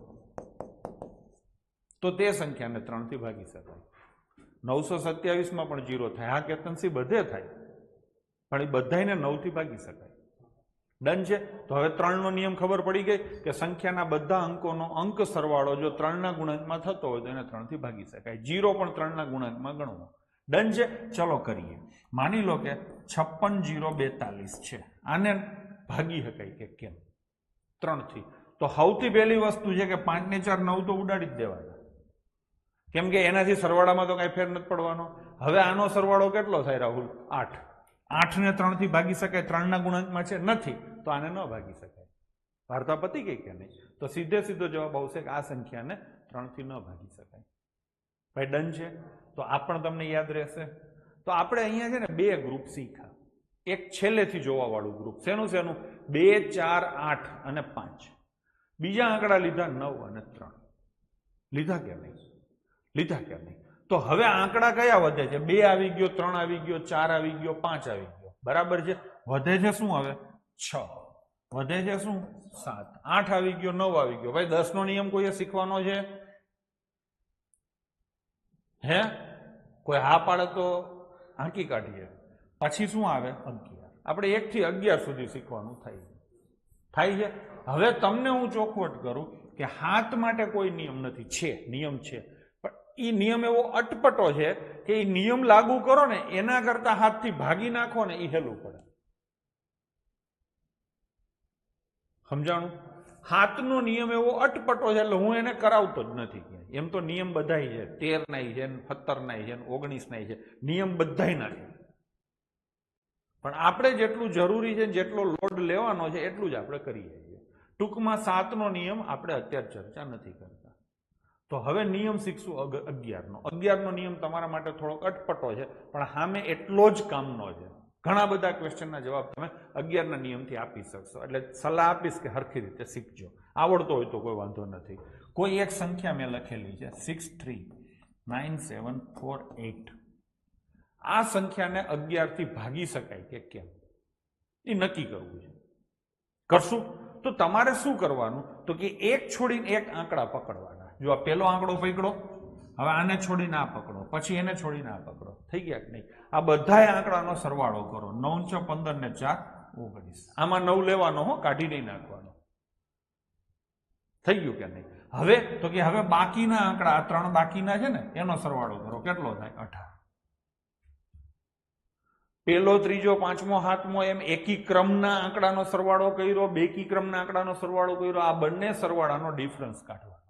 તો તે સંખ્યાને 3 થી ભાગી શકાય. 927 માં પણ 0 થાય. હા કેતનસિંહ, બધે થાય પણ એ બધાને 9 થી ભાગી શકાય. ડન છે. તો હવે 3 નો નિયમ ખબર પડી ગઈ કે સંખ્યાના બધા અંકોનો અંક સરવાળો જો 3 ના ગુણાંકમાં થતો હોય તો એને 3 થી ભાગી શકાય. 0 પણ 3 ના ગુણાંકમાં ગણવો. ડન છે. ચલો કરીએ. માની લો કે 56,042 છે. આને ભાગી શકાય કે કેમ? 3 થી. તો સૌથી પહેલી વસ્તુ છે કે 5 ને 4 9 તો ઉડાડી જ દેવાના, કેમ કે એનાથી સરવાળામાં તો કઈ ફેર નથી પડવાનો. હવે આનો સરવાળો કેટલો થાય રાહુલ? 8. 8 ને 3 થી ભાગી શકાય? 3 ના ગુણાંકમાં છે નથી, તો આને ન ભાગી શકાય. વાર્તા પતી ગઈ કે નહીં? તો સીધો જવાબ આવશે કે આ સંખ્યાને 3 થી ન ભાગી શકાય. ભાઈ ડન છે. તો આ પણ તમને યાદ રહેશે. તો આપણે અહીંયા છે ને 2 ગ્રુપ શીખ્યા. એક છેલ્લેથી જોવા વાળું ગ્રુપ. શેનું 2, 4, 8 અને 5. બીજા આંકડા લીધા 9 અને 3. લીધા કે નહીં? લીધા કે નહીં? તો હવે આંકડા કયા વધે છે? 2 આવી ગયો, 3 આવી ગયો, 4 આવી ગયો, 5 આવી ગયો. બરાબર છે. વધે છે શું? હવે 6. વધે છે શું? 7. 8 આવી ગયો, 9 આવી ગયો. ભાઈ 10 નો નિયમ કોઈએ શીખવાનો છે? હે? કોઈ હા પાડે તો હાંકી કાઢીએ. પછી શું આવે? 11. આપણે 1 થી 11 સુધી શીખવાનું થાય છે. હવે તમને હું ચોખવટ કરું કે હાથ માટે કોઈ નિયમ નથી. છે નિયમ છે, પણ એ નિયમ એવો અટપટો છે કે એ નિયમ લાગુ કરો ને એના કરતા હાથથી ભાગી નાખો ને એ હેલું પડે. સમજાણું? હાથનો નિયમ એવો અટપટો છે એટલે હું એને કરાવતો જ નથી ક્યાંય. એમ તો નિયમ બધાય છે, 13 નાય છે, 17 નાય છે, 19 નાય છે, નિયમ બધાય ના છે. પણ આપણે જેટલું જરૂરી છે, જેટલો લોડ લેવાનો છે એટલું જ આપણે કરીએ છીએ. ટૂંકમાં 7 નો નિયમ આપણે અત્યારે ચર્ચા નથી કરતા. તો હવે નિયમ શીખશું 11 નો. 11 નો નિયમ તમારા માટે થોડોક અટપટો છે, પણ સામે એટલો જ કામનો છે. ઘણા બધા ક્વેશ્ચનના જવાબ તમે 11 ના નિયમથી આપી શકશો. એટલે સલાહ આપીશ કે હરખી રીતે શીખજો. આવડતો હોય તો કોઈ વાંધો નથી. કોઈ એક સંખ્યા મેં લખેલી છે 639748. આ સંખ્યાને 11 થી ભાગી શકાય કે કેમ એ નક્કી કરવું છે. કરશું તો તમારે શું કરવાનું? તો કે એક છોડીને એક આંકડા પકડવાના. જો આ પહેલો આંકડો પકડો, હવે આને છોડીને આ પકડો, પછી એને છોડીને આ પકડો. થઈ ગયા કે નહીં? આ બધા આંકડાનો સરવાળો કરો. 9 × 15 ને 4 19. આમાં 9 લેવાનો હો, કાઢી નહીં નાખવાનો. થઈ ગયું કે નહીં? હવે તો કે હવે બાકીના આંકડા, આ 3 બાકીના છે ને એનો સરવાળો કરો. કેટલો થાય? 18. પહેલો, ત્રીજો, પાંચમો, સાતમો એમ એકી ક્રમના આંકડાનો સરવાળો કર્યો, બેકી ક્રમના આંકડાનો સરવાળો કર્યો. આ બંને સરવાળાનો ડિફરન્સ કાઢવાનો.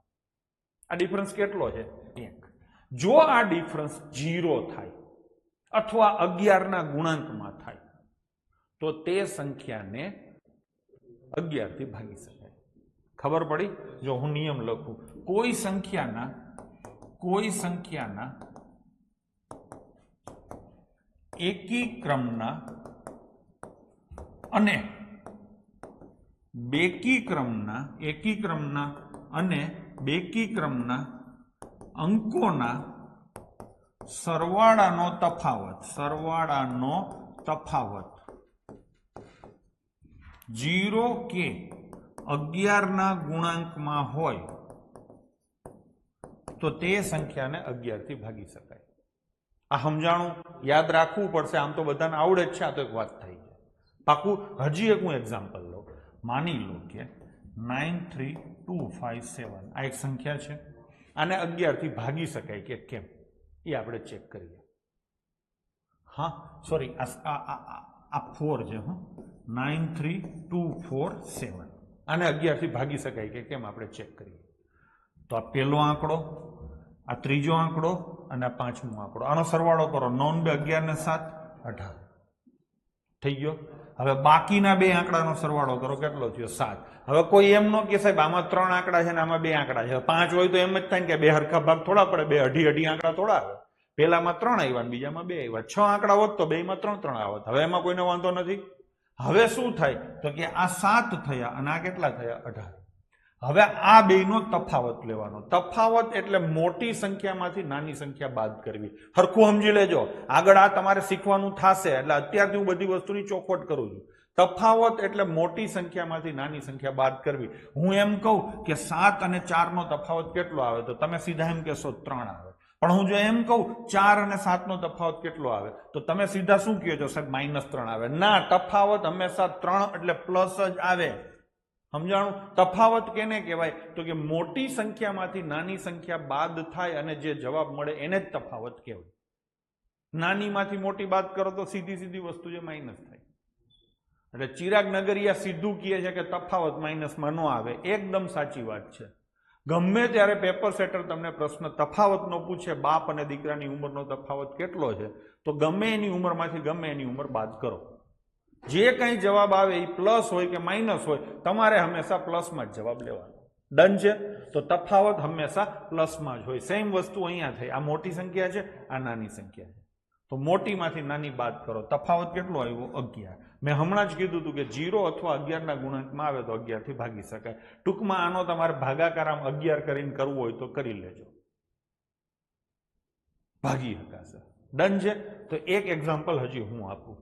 આ ડિફરન્સ કેટલો છે? 1. જો આ ડિફરન્સ 0 થાય અથવા 11 ના ગુણાંકમાં થાય તો તે સંખ્યાને 11 થી ભાગી શકાય. ખબર પડી? જો હું નિયમ લખું, કોઈ સંખ્યાના એકી ક્રમના અને બેકી ક્રમના અંકોના સરવાળાનો તફાવત 0 કે 11 ના ગુણાંકમાં હોય તો તે સંખ્યાને 11 થી ભાગી શકાય. આ સમજાણું? યાદ રાખવું પડશે. આમ તો બધાને આવડે જ છે, આ તો એક વાત થઈ છે. પાકું? હજી એક હું એક્ઝામ્પલ લઉં. માની લો કે 93257 આ એક સંખ્યા છે. આને 11 થી ભાગી શકાય કે કેમ એ આપણે ચેક કરીએ. હા સોરી, આ 4 છે. 93247 આને 11 થી ભાગી શકાય કે કેમ આપણે ચેક કરીએ. તો આ પહેલો આંકડો, આ ત્રીજો આંકડો અને આ પાંચમો આંકડો, આનો સરવાળો કરો. 9 × 11 ને 7 18 થઈ ગયો. હવે બાકીના બે આંકડાનો સરવાળો કરો. કેટલો થયો? 7. હવે કોઈ એમ ન કે સાહેબ આમાં 3 આંકડા છે ને આમાં 2 આંકડા છે. 5 હોય તો એમ જ થાય કે બે હરખા ભાગ થોડા પડે, બે અઢી આંકડા થોડા આવે. પહેલામાં 3 આવ્યા ને બીજામાં 2 આવ્યા. 6 આંકડા હોત તો બેમાં 3 આવત. હવે એમાં કોઈને વાંધો નથી. હવે શું થાય? તો કે આ 7 થયા અને આ કેટલા થયા? 18. હવે આ બેનો તફાવત લેવાનો. તફાવત એટલે મોટી સંખ્યામાંથી નાની સંખ્યા બાદ કરવી. હરખું સમજી લેજો. આગળ આ તમારે શીખવાનું થશે, એટલે અત્યારથી હું બધી વસ્તુની ચોખવટ કરું છું. તફાવત એટલે મોટી સંખ્યામાંથી નાની સંખ્યા બાદ કરવી. હું એમ કહું કે 7 અને 4 નો તફાવત કેટલો આવે તો તમે સીધા એમ કહેશો 3 આવે. પણ હું જો એમ કહું 4 અને 7 નો તફાવત કેટલો આવે તો તમે સીધા શું કહો છો સાહેબ -3 આવે. ના, તફાવત હંમેશા 3 એટલે પ્લસ જ આવે. સમજાણું? તફાવત કેને કહેવાય તો કે મોટી સંખ્યામાંથી નાની સંખ્યા બાદ થાય અને જે જવાબ મળે એને જ તફાવત કહેવાય. નાનીમાંથી મોટી બાદ કરો તો સીધી સીધી વસ્તુ જે માઇનસ થાય. એટલે ચિરાગ નગરિયા સીધું કહે છે કે તફાવત માઇનસમાં ન આવે. એકદમ સાચી વાત છે. ગમે ત્યારે પેપર સેટર તમને પ્રશ્ન તફાવતનો પૂછે, બાપ અને દીકરાની ઉંમરનો તફાવત કેટલો છે, તો ગમે એની ઉંમરમાંથી ગમે એની ઉંમર બાદ કરો. જે કંઈ જવાબ આવે એ પ્લસ હોય કે માઇનસ હોય, તમારે હંમેશા પ્લસમાં જ જવાબ લેવાનો. ડન છે? તો તફાવત હંમેશા પ્લસમાં જ હોય. સેમ વસ્તુ અહીંયા થઈ. આ મોટી સંખ્યા છે, આ નાની સંખ્યા છે, તો મોટીમાંથી નાની બાદ કરો. તફાવત કેટલો આવ્યો? 11. મેં હમણાં જ કીધું હતું કે 0 અથવા 11 ના ગુણાંકમાં આવે તો 11 થી ભાગી શકાય. ટૂંકમાં આનો તમારે ભાગાકાર આમ 11 કરીને કરવું હોય તો કરી લેજો, ભાગી શકાશે. ડન છે? તો એક એક્ઝામ્પલ હજી હું આપું.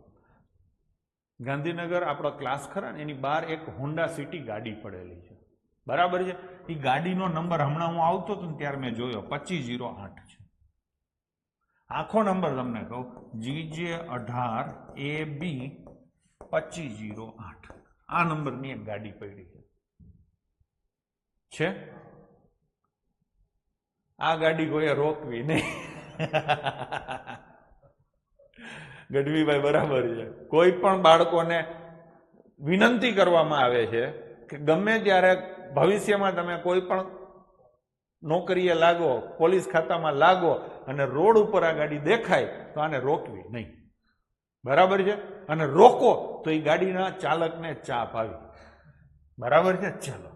ગાંધીનગર આપણો ક્લાસ ખરા ને એની બહાર એક હોન્ડા સિટી ગાડી પડેલી છે, બરાબર છે? એ ગાડીનો નંબર હમણાં હું આવતો હતો ને ત્યારે મેં જોયો 2508 છે. આખો નંબર તમને કહું, GJ18AB 2508. આ નંબરની એક ગાડી પડી છે. આ ગાડી કોઈએ રોકવી નહીં. ગઢવીભાઈ બરાબર છે. કોઈ પણ બાળકોને વિનંતી કરવામાં આવે છે કે ગમે ત્યારે ભવિષ્યમાં તમે કોઈ પણ નોકરીએ લાગો, પોલીસ ખાતામાં લાગો અને રોડ ઉપર આ ગાડી દેખાય તો આને રોકવી નહીં, બરાબર છે? અને રોકો તો એ ગાડીના ચાલકને ચાપ આવી, બરાબર છે? ચાલો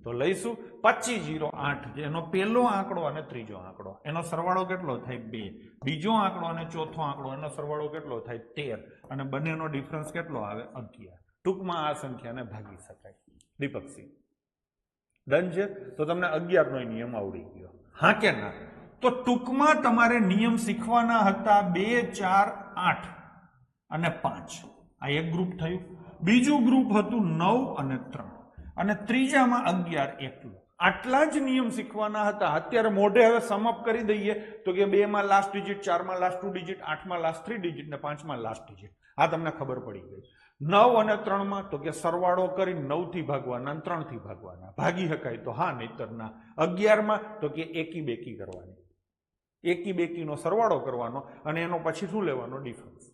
તો લઈશું 2508 એનો પહેલો આંકડો અને ત્રીજો આંકડો, એનો સરવાળો કેટલો થાય? 2. બીજો આંકડો અને ચોથો આંકડો, એનો સરવાળો કેટલો થાય? 13. અને બંનેનો ડિફરન્સ કેટલો આવે? 11. ટૂંકમાં આ સંખ્યાને ભાગી શકાય. દીપકસિંહ, ડન છે? તો તમને 11 નો નિયમ આવડી ગયો, હા કે ના? તો ટૂંકમાં તમારે નિયમ શીખવાના હતા 2, 4, 8 અને 5. આ એક ગ્રુપ થયું. બીજું ગ્રુપ હતું 9 અને 3 અને ત્રીજામાં 11 એકલું. આટલા જ નિયમ શીખવાના હતા. અત્યારે મોઢે હવે સમઅપ કરી દઈએ તો કે 2 માં લાસ્ટ ડિજિટ, 4 માં લાસ્ટ 2 ડિજિટ, 8 માં લાસ્ટ 3 ડિજિટ ને 5 માં લાસ્ટ ડિજિટ. આ તમને ખબર પડી ગઈ. 9 અને 3 માં તો કે સરવાળો કરી 9 થી ભાગવાના, 3 થી ભાગવાના. ભાગી શકાય તો હા, નહીતર ના. 11 માં તો કે એકી બેકી કરવાની, એકી બેકીનો સરવાળો કરવાનો અને એનો પછી શું લેવાનો? ડિફરન્સ.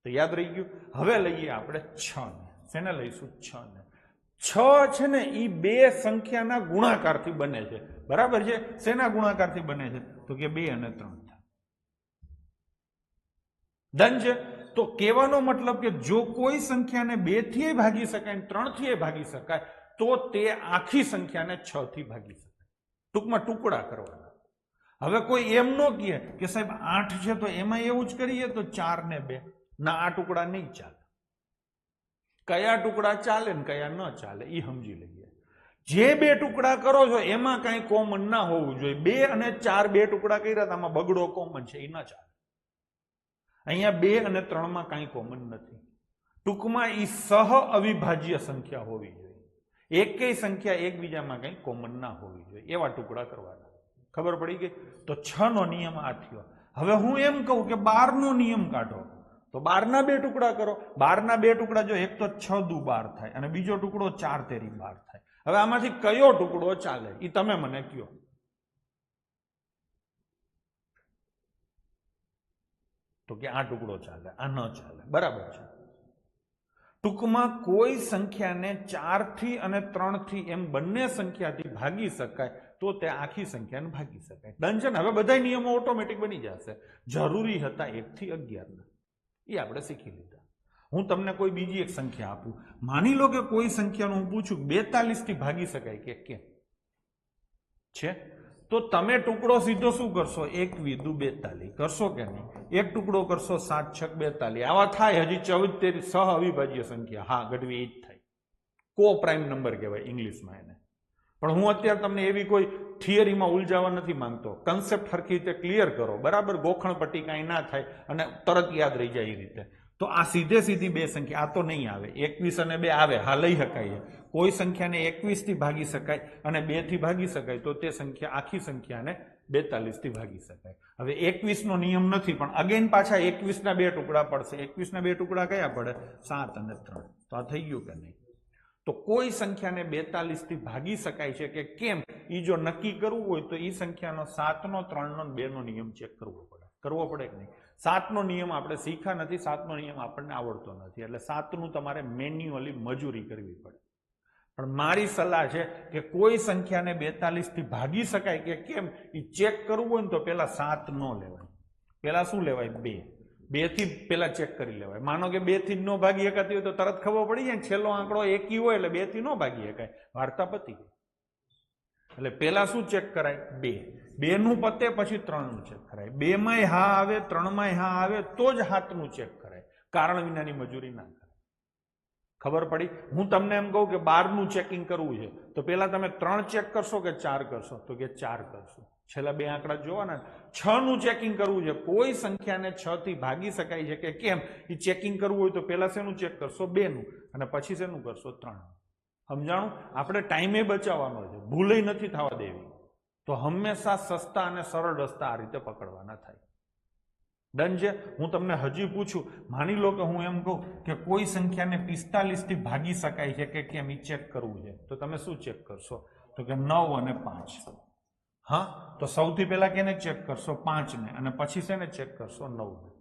તો યાદ રહી ગયું. હવે લઈએ આપણે 6 ને. શેને લઈશું? 6 ને. 6 છે ને એ બે સંખ્યાના ગુણાકારથી બને છે, બરાબર છે? શેના ગુણાકારથી બને છે? તો કે 2 અને 3. ડન છે? તો કહેવાનો મતલબ કે જો કોઈ સંખ્યાને 2 થી ભાગી શકાય, 3 થી ભાગી શકાય, તો તે આખી સંખ્યાને 6 થી ભાગી શકાય. ટૂંકમાં ટુકડા કરવાના. હવે કોઈ એમ ન કહે કે સાહેબ 8 છે તો એમાં એવું જ કરીએ તો 4 ને 2. ના, આ ટુકડા નહીં ચાલે. કયા ટુકડા ચાલે ને કયા ન ચાલે એ સમજી લઈએ. જે 2 ટુકડા કરો છો એમાં કઈ કોમન ના હોવું જોઈએ. 2 અને 4 2 ટુકડા કર્યા, આમાં બગડો કોમન છે, એ ના ચાલે. અહીંયા 2 અને 3 માં કઈ કોમન નથી. ટૂંકમાં એ સહ અવિભાજ્ય સંખ્યા હોવી જોઈએ. એકેય સંખ્યા એકબીજામાં કઈ કોમન ના હોવી જોઈએ, એવા ટુકડા કરવાના. ખબર પડી ગઈ? તો 6 નો નિયમ આ થયો. હવે હું એમ કહું કે 12 નો નિયમ કાઢો તો 12 ના 2 ટુકડા કરો. 12 ના 2 ટુકડા જો એક તો 6 દુ 12 થાય અને બીજો ટુકડો 4 તેરી 12 થાય. હવે આમાંથી કયો ટુકડો ચાલે એ તમે મને કહો. તો કે આ ટુકડો ચાલે, આ ન ચાલે, બરાબર છે? ટૂંકમાં કોઈ સંખ્યાને 4 થી અને 3 થી એમ બંને સંખ્યાથી ભાગી શકાય તો તે આખી સંખ્યાને ભાગી શકાય. ડન છે ને? હવે બધા નિયમો ઓટોમેટિક બની જશે. જરૂરી હતા 1 થી 11 ના, એ આપણે શીખી લીધા. હું તમને કોઈ બીજી એક સંખ્યા આપું. માની લો કે કોઈ સંખ્યાનું હું પૂછું 42 થી ભાગી શકાય કે કેમ છે, તો તમે ટુકડો સીધો શું કરશો? 1 × 42 કરશો કે નહીં? એક ટુકડો કરશો 7 × 6 = 42. આવા થાય હજી 14 તેરી સહ અવિભાજ્ય સંખ્યા. હા, ગઢવી એ જ થાય. કો પ્રાઇમ નંબર કહેવાય ઇંગ્લિશમાં એને. પણ હું અત્યારે તમને એવી કોઈ થિયરીમાં ઉલઝાવા નથી માંગતો. કન્સેપ્ટ સરખી રીતે ક્લિયર કરો, બરાબર? ગોખણ પટ્ટી કાંઈ ના થાય અને તરત યાદ રહી જાય એ રીતે. તો આ સીધે સીધી 2 સંખ્યા, આ તો નહીં આવે. 21 અને 2 આવે, હા, લઈ શકાય. કોઈ સંખ્યાને 21 થી ભાગી શકાય અને 2 થી ભાગી શકાય તો તે સંખ્યા આખી સંખ્યાને 42 થી ભાગી શકાય. હવે 21 નો નિયમ નથી, પણ અગેન પાછા 21 ના બે ટુકડા પડશે. 21 ના બે ટુકડા કયા પડે? 7 અને 3. તો આ થઈ ગયું કે નહીં? તો કોઈ સંખ્યાને 42 થી ભાગી શકાય છે કે કેમ, એ જો નક્કી કરવું હોય તો એ સંખ્યાનો 7 નો 3 નો 2 નો નિયમ ચેક કરવો પડે કે નહીં? 7 નો નિયમ આપણે શીખ્યા નથી, 7 નો નિયમ આપણને આવડતો નથી, એટલે 7 નું તમારે મેન્યુઅલી મજૂરી કરવી પડે. પણ મારી સલાહ છે કે કોઈ સંખ્યાને 42 થી ભાગી શકાય કે કેમ એ ચેક કરવું હોય ને તો પેલા 7 ન લેવાય, પેલા શું લેવાય? 2. 2 થી પેલા ચેક કરી લેવાય. માનો કે 2 થી ન ભાગી શકાતી હોય તો તરત ખબર પડી જાય ને, છેલ્લો આંકડો એકી હોય એટલે 2 થી ન ભાગી શકાય, વાર્તા પતી. એટલે પેલા શું ચેક કરાય? 2. 2 નું પતે પછી 3 નું ચેક કરાય. 2 માંય હા આવે, 3 માંય હા આવે તો જ 7 નું ચેક કરાય. કારણ વિનાની મજૂરી ના કરાય. ખબર પડી? હું તમને એમ કહું કે 12 નું ચેકિંગ કરવું છે તો પેલા તમે 3 ચેક કરશો કે 4 કરશો? તો કે 4 કરશો. છેલ્લા બે આંકડા જોવાના. 6 નું ચેકિંગ કરવું છે, કોઈ સંખ્યાને 6 થી ભાગી શકાય છે કે કેમ એ ચેકિંગ કરવું હોય તો પેલા શેનું ચેક કરશો? 2 નું, અને પછી શેનું કરશો? 3. સમજાણું? આપણે ટાઈમે બચાવવાનો છે, ભૂલે નથી થવા દેવી. તો હંમેશા સસ્તા અને સરળ રસ્તા આ રીતે પકડવાના થાય. ડન છે? હું તમને હજી પૂછું, માની લો કે હું એમ કહું કે કોઈ સંખ્યાને 45 થી ભાગી શકાય છે કે કેમ એ ચેક કરવું છે, તો તમે શું ચેક કરશો? તો કે 9 અને 5. હા, તો સૌથી પહેલા કેને ચેક કરશો? 5 ને, અને પછી શેને ચેક કરશો? 9 ને.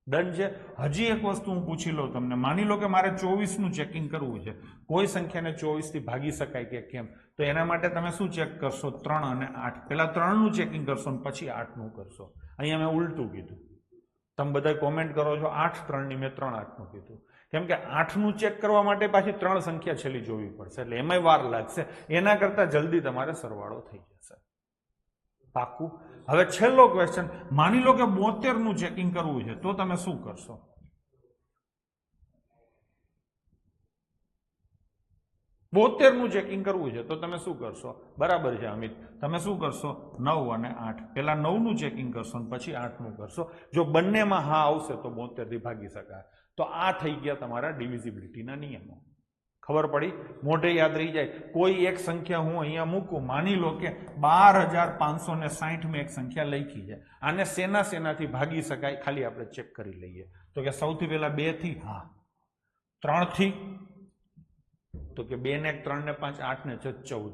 ડન છે? હજી એક વસ્તુ હું પૂછી લઉં તમને, માની લો કે મારે 24 નું ચેકિંગ કરવું છે, કોઈ સંખ્યાને 24 થી ભાગી શકાય કે કેમ, તો એના માટે તમે શું ચેક કરશો? 3 અને 8. પેલા 3 નું ચેકિંગ કરશો અને પછી 8 નું કરશો. અહીંયા મેં ઉલટું કીધું. તમે બધા કોમેન્ટ કરો છો 8 3 ની, મેં 3 8 નું કીધું. કેમ કે 8 નું ચેક કરવા માટે પાછી 3 સંખ્યા છેલ્લી જોવી પડશે, એટલે એમાંય વાર લાગશે. એના કરતા જલ્દી તમારે સરવાળો થઈ જશે. પાકું? હવે છેલ્લો ક્વેશ્ચન, માની લો કે 72 નું ચેકિંગ કરવું છે તો તમે શું કરશો? 72 નું ચેકિંગ કરવું છે તો તમે શું કરશો? બરાબર છે અમિત, તમે શું કરશો? 9 અને 8. પેલા 9 નું ચેકિંગ કરશો અને પછી 8 નું કરશો. જો બંનેમાં હા આવશે તો 72 થી ભાગી શકાય. તો આ થઈ ગયા તમારા ડિવિઝિબિલિટીના નિયમો. ખબર પડી? મોઢે યાદ રહી જાય. કોઈ એક સંખ્યા હું અહીંયા મૂકું, માની લો કે 12560 મેં એક સંખ્યા લખી છે, આને શેનાથી ભાગી શકાય ખાલી આપણે ચેક કરી લઈએ. તો કે સૌથી પહેલા 2 થી હા, 3 થી, તો કે 2 ને 1 3 ને 5 8 ને 14.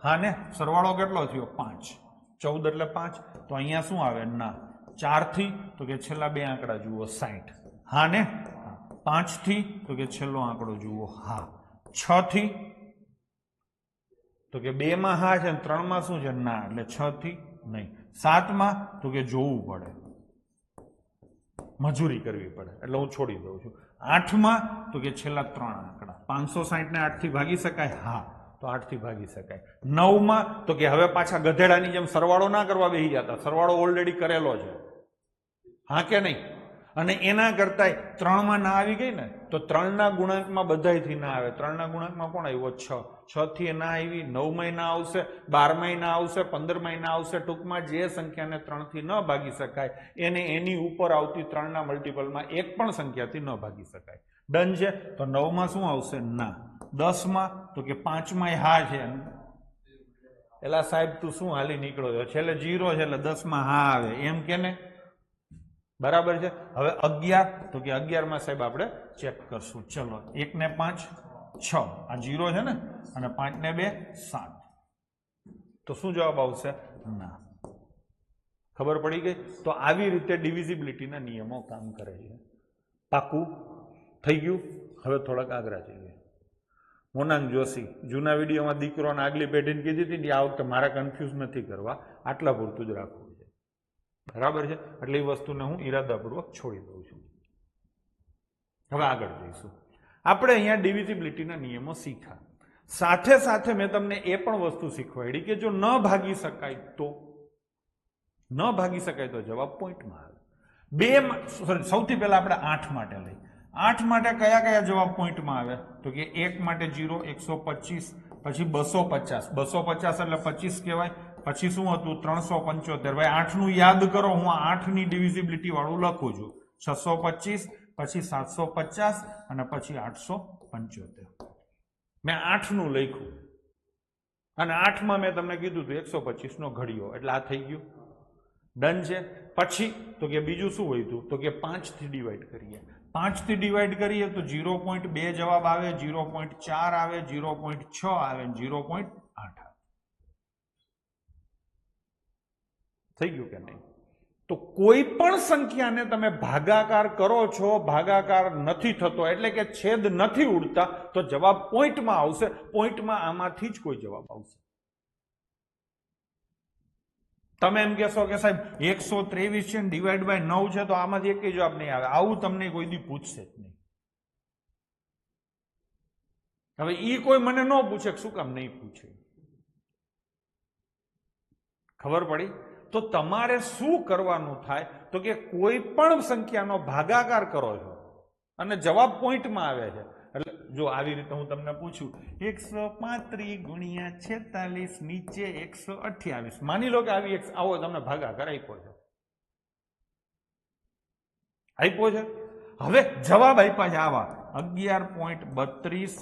હા ને, સરવાળો કેટલો થયો? 5. 14 એટલે 5. તો અહીંયા શું આવે? ના. 4 થી, તો કે છેલ્લા બે આંકડા જુઓ 60. હા ને. 5 થી, તો કે છેલ્લો આંકડો જુઓ હા. 6 થી, તો કે 2 માં હા છે, 3 માં શું છે? ના, એટલે 6 થી નહીં. 7 માં, તો કે જોવું પડે, મજૂરી કરવી પડે, એટલે હું છોડી દઉં છું. 8 માં, તો કે છેલ્લા 3 આંકડા. 560 ને 8 થી ભાગી શકાય? હા, તો 8 થી ભાગી શકાય. 9 માં, તો કે હવે પાછા ગધેડાની જેમ સરવાળો ના કરવા બેસી જતા, સરવાળો ઓલરેડી કરેલો છે. હા કે નહીં? અને એના કરતા 3 માં ના આવી ગઈ ને, તો 3 ના ગુણાંકમાં બધાયથી ના આવે. 3 ના ગુણાંકમાં કોણ આવ્યો? 6. 6 થી ના આવી, 9 માં ના આવશે, 12 માં ના આવશે, 15 માં ના આવશે. ટૂંકમાં જે સંખ્યાને 3 થી ન ભાગી શકાય એને એની ઉપર આવતી 3 ના મલ્ટિપલમાં એક પણ સંખ્યાથી ન ભાગી શકાય. ડન છે? તો 9 માં શું આવશે? ના. 10 માં, તો કે 5 માં હા છે. એલા સાહેબ તું શું હાલી નીકળો છો? છેલ્લે 0 છે એટલે 10 માં હા આવે એમ કે ને? બરાબર છે. હવે 11, તો કે 11 માં સાહેબ આપણે ચેક કરશું. ચલો, 1 ને 5 6, આ 0 છે ને, અને 5 ને 2 7. તો શું જવાબ આવશે? ના. ખબર પડી ગઈ? તો આવી રીતે ડિવિઝિબિલિટીના નિયમો કામ કરે છે. પાકું થઈ ગયું? હવે થોડાક આગળ જઈએ. મોનાંગ જોશી, જૂના વિડીયોમાં દીકરોને આગલી પેઢીને કીધી હતી ને, આ વખતે મારા કન્ફ્યુઝ નથી કરવા, આટલા પૂરતું જ રાખવું છે. બરાબર છે? એટલે એ વસ્તુને હું ઈરાદાપૂર્વક છોડી દઉં છું. હવે આગળ જઈશું. આપણે અહીંયા ડિવિઝિબિલિટીના નિયમો શીખ્યા. સાથે સાથે મેં તમને એ પણ વસ્તુ શીખવાડી કે જો ન ભાગી શકાય તો, ન ભાગી શકાય તો જવાબ પોઈન્ટમાં આવે. સૌથી પહેલા આપણે 8 માટે લઈ. 8 માટે કયા કયા જવાબ પોઈન્ટમાં આવે? તો કે 1 માટે 0, 125, પછી 250. 250 એટલે 25 કહેવાય. પછી શું હતું? 375. ભાઈ 8 નું યાદ કરો, હું 8 ની ડિવિઝિબિલિટી વાળું લખું છું. 625, પછી 750 અને પછી 875. મેં 8 નું લખ્યું અને 8 માં મેં તમને કીધું હતું 125 નો ઘડિયો, એટલે આ થઈ ગયું. ડન છે. પછી તો કે બીજું શું વધ્યું તો કે 5 થી ડિવાઈડ કરીએ. 5 થી ડિવાઈડ કરીએ તો 0.2 જવાબ આવે, 0.4 આવે, 0.6 આવે, 0.8 આવે. થઈ ગયું કે નહીં? તો કોઈ પણ સંખ્યાને તમે ભાગાકાર કરો છો, ભાગાકાર નથી થતો એટલે કે છેદ નથી ઉડતા, તો જવાબ પોઈન્ટમાં આવશે. પોઈન્ટમાં આમાંથી જ કોઈ જવાબ આવશે. તમે એમ કહેશો કે સાહેબ 123 છે ને ડિવાઈડ બાય 9 છે તો આમાંથી એક જવાબ નહીં આવે. આવું તમને કોઈ દી પૂછશે જ નહીં. હવે ઈ કોઈ મને ન પૂછે, શું કામ નહીં પૂછે? ખબર પડી? તો તમારે શું કરવાનું થાય તો કે કોઈ પણ સંખ્યાનો ભાગાકાર કરો છો અને જવાબ પોઈન્ટમાં આવે છે. એટલે જો આવી રીતે હું તમને પૂછું 135 ગુણ્યા 46 નીચે 128, માની લો કે આવી આવો તમને ભાગાકાર આપ્યો છે. હવે જવાબ આપ્યા છે આવા 11.32,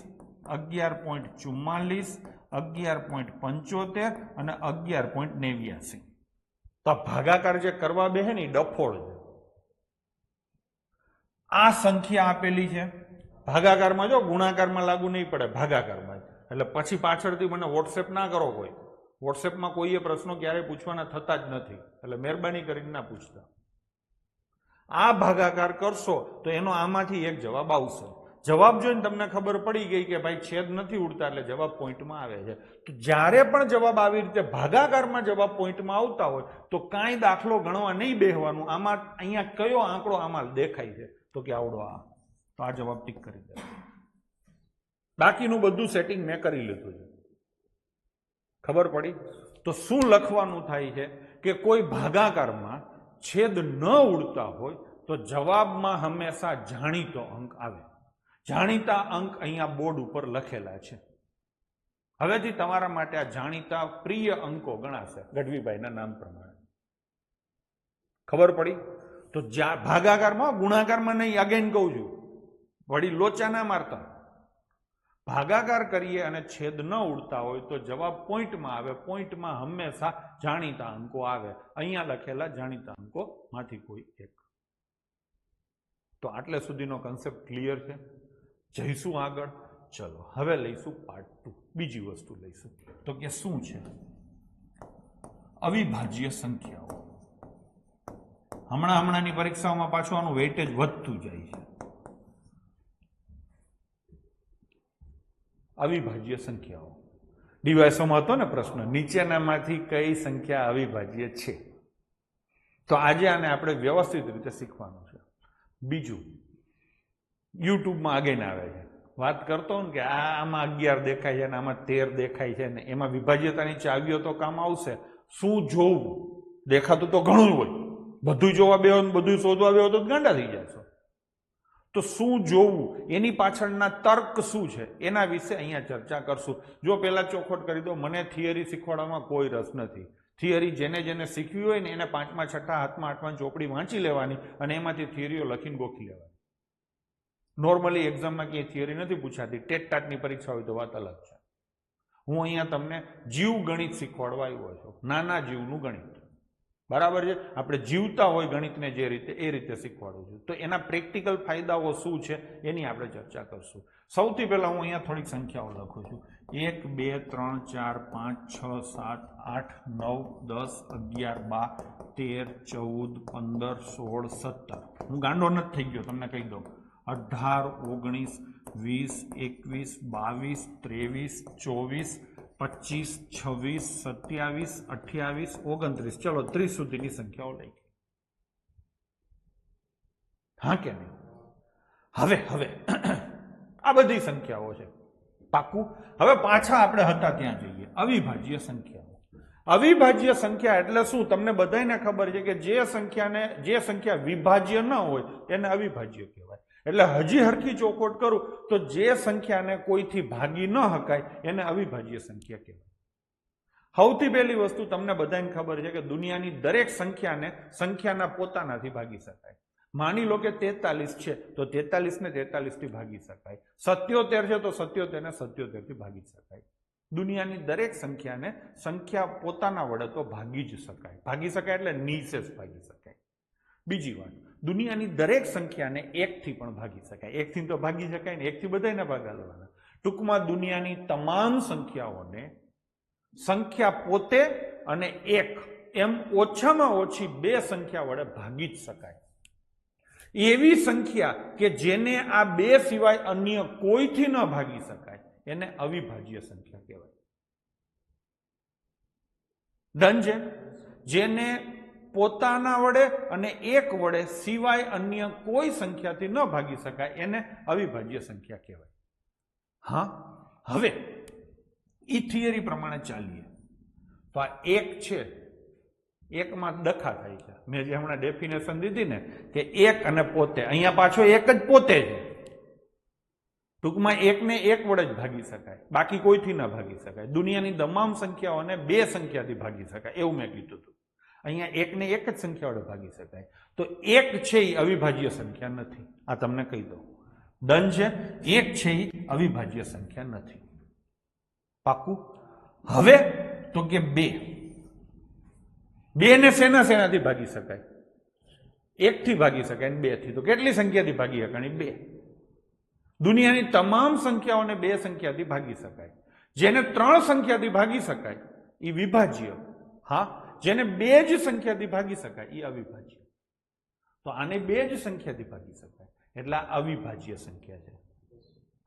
11.44, 11.75 અને 11.89. તો ભાગાકાર જે કરવા બેસે ને ડફોળ છે. આ સંખ્યા આપેલી છે ભાગાકારમાં, જો ગુણાકારમાં લાગુ નહીં પડે, ભાગાકારમાં. એટલે પછી પાછળથી મને વોટ્સએપ ના કરો કોઈ. વોટ્સએપમાં કોઈએ પ્રશ્નો ક્યારેય પૂછવાના થતા જ નથી, એટલે મહેરબાની કરીને ના પૂછતા. આ ભાગાકાર કરશો તો એનો આમાંથી એક જવાબ આવશે. જવાબ જોઈને તમને ખબર પડી ગઈ કે ભાઈ છેદ નથી ઉડતા એટલે જવાબ પોઈન્ટમાં આવે છે. તો જ્યારે પણ જવાબ આવી રીતે ભાગાકારમાં જવાબ પોઈન્ટમાં આવતા હોય તો કાંઈ દાખલો ગણવા નહીં બેસવાનું. આમાં અહીંયા કયો આંકડો આમાં દેખાય છે તો કે આવડો આ, તો આ જવાબ ટીક કરી દે. બાકીનું બધું સેટિંગ મેં કરી લીધું છે. ખબર પડી? તો શું લખવાનું થાય છે કે કોઈ ભાગાકારમાં છેદ ન ઉડતા હોય તો જવાબમાં હંમેશા જાણીતો અંક આવે. જાણીતા અંક અહીંયા બોર્ડ ઉપર લખેલા છે. હવેથી તમારા માટે આ જાણીતા પ્રિય અંકો ગણાશે ગઢવીભાઈના નામ પ્રમાણે. ખબર પડી? તો ભાગાકારમાં, ગુણાકારમાં નહીં, અગેન કહું છું, વળી લોચા ના મારતા. ભાગાકાર કરીએ અને છેદ ન ઉડતા હોય તો જવાબ પોઈન્ટમાં આવે. પોઈન્ટમાં હંમેશા જાણીતા અંકો આવે. અહીંયા લખેલા જાણીતા અંકો માંથી કોઈ એક. તો આટલે સુધીનો કન્સેપ્ટ ક્લિયર છે. જઈશું આગળ. ચલો હવે લઈશું પાર્ટ 2. બીજી વસ્તુ લઈશું તો કે શું છે અવિભાજ્ય સંખ્યાઓ. હમણાંની પરીક્ષાઓમાં પાછું આનું વેઇટેજ વધતું જાય છે. અવિભાજ્ય સંખ્યાઓ ડીવાયસોમાં હતો ને પ્રશ્ન, નીચેનામાંથી કઈ સંખ્યા અવિભાજ્ય છે. તો આજે આને આપણે વ્યવસ્થિત રીતે શીખવાનું છે. બીજું, યુટ્યુબમાં આગળ આવે છે, વાત કરતો ને કે આમાં 11 દેખાય છે ને આમાં 13 દેખાય છે ને એમાં વિભાજ્યતાની ચાવીઓ તો કામ આવશે. શું જોવું? દેખાતું તો ઘણું હોય, બધું જોવા બેહો ને બધું શોધવા બેહો તો ગાંડા થઈ જશો. તો શું જોવું, એની પાછળના તર્ક શું છે એના વિશે અહીંયા ચર્ચા કરશું. જો પહેલા ચોખવટ કરી દો, મને થિયરી શીખવાડવામાં કોઈ રસ નથી. થિયરી જેને શીખવી હોય ને એને 5મા 6મા 7મા 8મા ચોપડી વાંચી લેવાની અને એમાંથી થિયરીઓ લખીને ગોખી લેવાની. નોર્મલી એક્ઝામમાં ક્યાંય થિયરી નથી પૂછાતી. ટેટ ટાટની પરીક્ષા હોય તો વાત અલગ છે. હું અહીંયા તમને જીવ ગણિત શીખવાડવા આવ્યો છું, નાના જીવનું ગણિત. બરાબર છે? આપણે જીવતા હોય ગણિતને જે રીતે એ રીતે શીખવાડું છું. તો એના પ્રેક્ટિકલ ફાયદાઓ શું છે એની આપણે ચર્ચા કરશું. સૌથી પહેલા હું અહીંયા થોડીક સંખ્યાઓ લખું છું. 1 2 3 4 5 6 7 8 9 10 11 12 13 14 15 16 17. હું ગાંડો નથી થઈ ગયો, તમને કહી દઉં. 18 19 20 21 22 23 24 25 26 27 28 29. ચલો 30 સુધીની સંખ્યાઓ લઈ. હા કે નહીં? હવે આ બધી સંખ્યાઓ છે. પાકું? હવે પાછા આપણે હતા ત્યાં જઈએ. અવિભાજ્ય સંખ્યાઓ. અવિભાજ્ય સંખ્યા એટલે શું? તમને બધાને ખબર છે કે જે સંખ્યા વિભાજ્ય ન હોય એને અવિભાજ્ય કહેવાય. એટલે હજી હરખી ચોખવટ કરું તો જે સંખ્યાને કોઈથી ભાગી ન શકાય એને અવિભાજ્ય સંખ્યા કહેવાય. સૌથી પહેલી વસ્તુ તમને બધાને ખબર છે કે દુનિયાની દરેક સંખ્યાના પોતાનાથી ભાગી શકાય. માની લો કે 43 છે તો 43 ને 43 થી ભાગી શકાય. 77 છે તો 77 ને 77 થી ભાગી શકાય. દુનિયાની દરેક સંખ્યાને સંખ્યા પોતાના વડે તો ભાગી જ શકાય. ભાગી શકાય એટલે નિશેષ ભાગી શકાય. બીજી વાત, દુનિયાની દરેક સંખ્યાને 1 થી પણ ભાગી શકાય. 1 થી તો ભાગી શકાય ને, 1 થી બધાને ભાગાડવાના. ટૂંકમાં દુનિયાની તમામ સંખ્યાઓને સંખ્યા પોતે અને 1 એમ ઓછામાં ઓછી 2 સંખ્યા વડે ભાગી જ શકાય. એવી સંખ્યા કે જેને આ 2 સિવાય અન્ય કોઈથી ન ભાગી શકાય એને અવિભાજ્ય સંખ્યા કહેવાય. ડન છે? જેને પોતાના વડે અને 1 વડે સિવાય અન્ય કોઈ સંખ્યાથી ન ભાગી શકાય એને અવિભાજ્ય સંખ્યા કહેવાય. હા, હવે ઈ થિયરી પ્રમાણે ચાલીએ તો આ 1 છે, 1 માં ડખા થાય છે. મેં જે હમણાં ડેફિનેશન દીધી ને કે 1 અને પોતે, અહીંયા પાછો 1 જ પોતે છે. ટૂંકમાં 1 ને 1 વડે જ ભાગી શકાય, બાકી કોઈથી ના ભાગી શકાય. દુનિયાની તમામ સંખ્યાઓને 2 સંખ્યાથી ભાગી શકાય એવું મેં કીધું હતું. અહીંયા 1 ને 1 જ સંખ્યા વડે ભાગી શકાય. તો 1 છે એ અવિભાજ્ય સંખ્યા નથી. આ તમને કહી દઉં. ડન છે? 1 છે એ અવિભાજ્ય સંખ્યા નથી. પાકું? હવે તો કે 2 ને શેનાથી ભાગી શકાય? 1 થી ભાગી શકાય ને 2 થી. તો કેટલી સંખ્યાથી ભાગી શકાય? 2. દુનિયાની તમામ સંખ્યાઓને 2 સંખ્યાથી ભાગી શકાય. જેને 3 સંખ્યાથી ભાગી શકાય એ વિભાજ્ય. હા, જેને 2 જ સંખ્યાથી ભાગી શકાય એ અવિભાજ્ય. તો આને 2 જ સંખ્યાથી ભાગી શકાય એટલે અવિભાજ્ય સંખ્યા છે.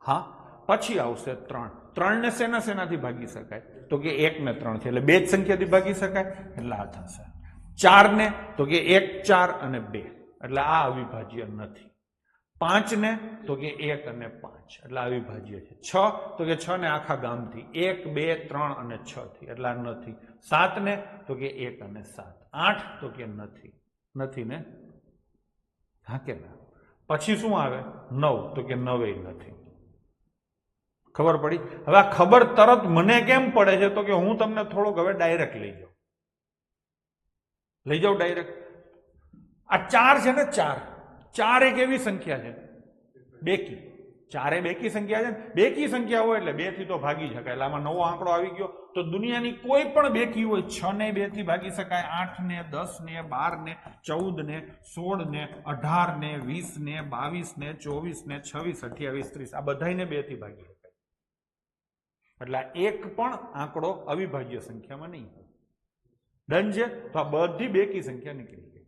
હા, પછી આવશે 3. 3 ને શેનાથી ભાગી શકાય? તો કે 1 ને 3 થી, એટલે 2 જ સંખ્યાથી ભાગી શકાય એટલે આ થશે. 4 ને તો કે 1, 4 અને 2 એટલે આ અવિભાજ્ય નથી. 5 ને તો કે 1 અને 5 એટલે અવિભાજ્ય છે. 6 તો કે 6 ને આખા ગામથી, 1, 2, 3 અને 6 થી એટલે આ નથી. 7 ને તો કે 1 અને 7. 8 તો કે નથી ને? હા કે ના? પછી શું આવે? 9 તો કે 9 નથી. ખબર પડી? હવે આ ખબર તરત મને કેમ પડે છે તો કે હું તમને થોડોક હવે ડાયરેક્ટ લઈ જાઉં ડાયરેક્ટ. આ 4 છે ને, 4 એક એવી સંખ્યા છે બેકી. 4 એ બેકી સંખ્યા છે ને. બેકી સંખ્યા હોય એટલે 2 થી તો ભાગી શકાય. એટલે આમાં નવો આંકડો આવી ગયો. તો દુનિયાની કોઈ પણ બેકી હોય, 6 ને 2 થી ભાગી શકાય, 8 ને, 10 ને, 12 ને, 14 ને, 16 ને, 18 ને, 20 ને, 22 ને, 24 ને, 26, 28, 30 આ બધાને 2 થી ભાગી શકાય. એટલે એક પણ આંકડો અવિભાજ્ય સંખ્યામાં નહીં હોય. ડન છે? તો આ બધી બેકી સંખ્યા નીકળી ગઈ.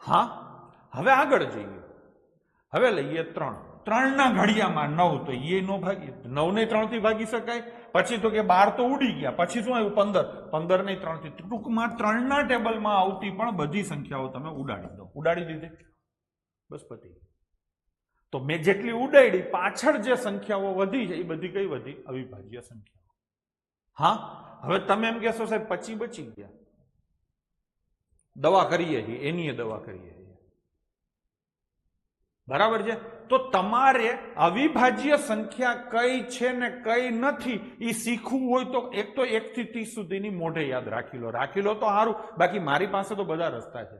હા, હવે આગળ જઈએ. હવે લઈએ 3. 3 ના ઘડિયામાં 9 તો એ નો ભાગી, 9 ને 3 થી ભાગી શકાય. પછી તો કે 12 તો ઉડી ગયા. પછી શું આવ્યું? 15. 15 ને 3 થી. ટૂંકમાં 3 ના ટેબલમાં આવતી પણ બધી સંખ્યાઓ તમે ઉડાડી દો. ઉડાડી દીધી, બસ પતી. તો મેં જેટલી ઉડાડી પાછળ જે સંખ્યાઓ વધી છે એ બધી કઈ વધી? અવિભાજ્ય સંખ્યાઓ. હા, હવે તમે એમ કહેશો સાહેબ 25 બચી ગયા, દવા કરીએ છીએ, એની દવા કરીએ છીએ, બરાબર છે? તો તમારે અવિભાજ્ય સંખ્યા કઈ છે ને કઈ નથી એ શીખવું હોય તો એક તો 1 થી 30 સુધીની મોઢે યાદ રાખી લો તો સારું. બાકી મારી પાસે તો બધા રસ્તા છે.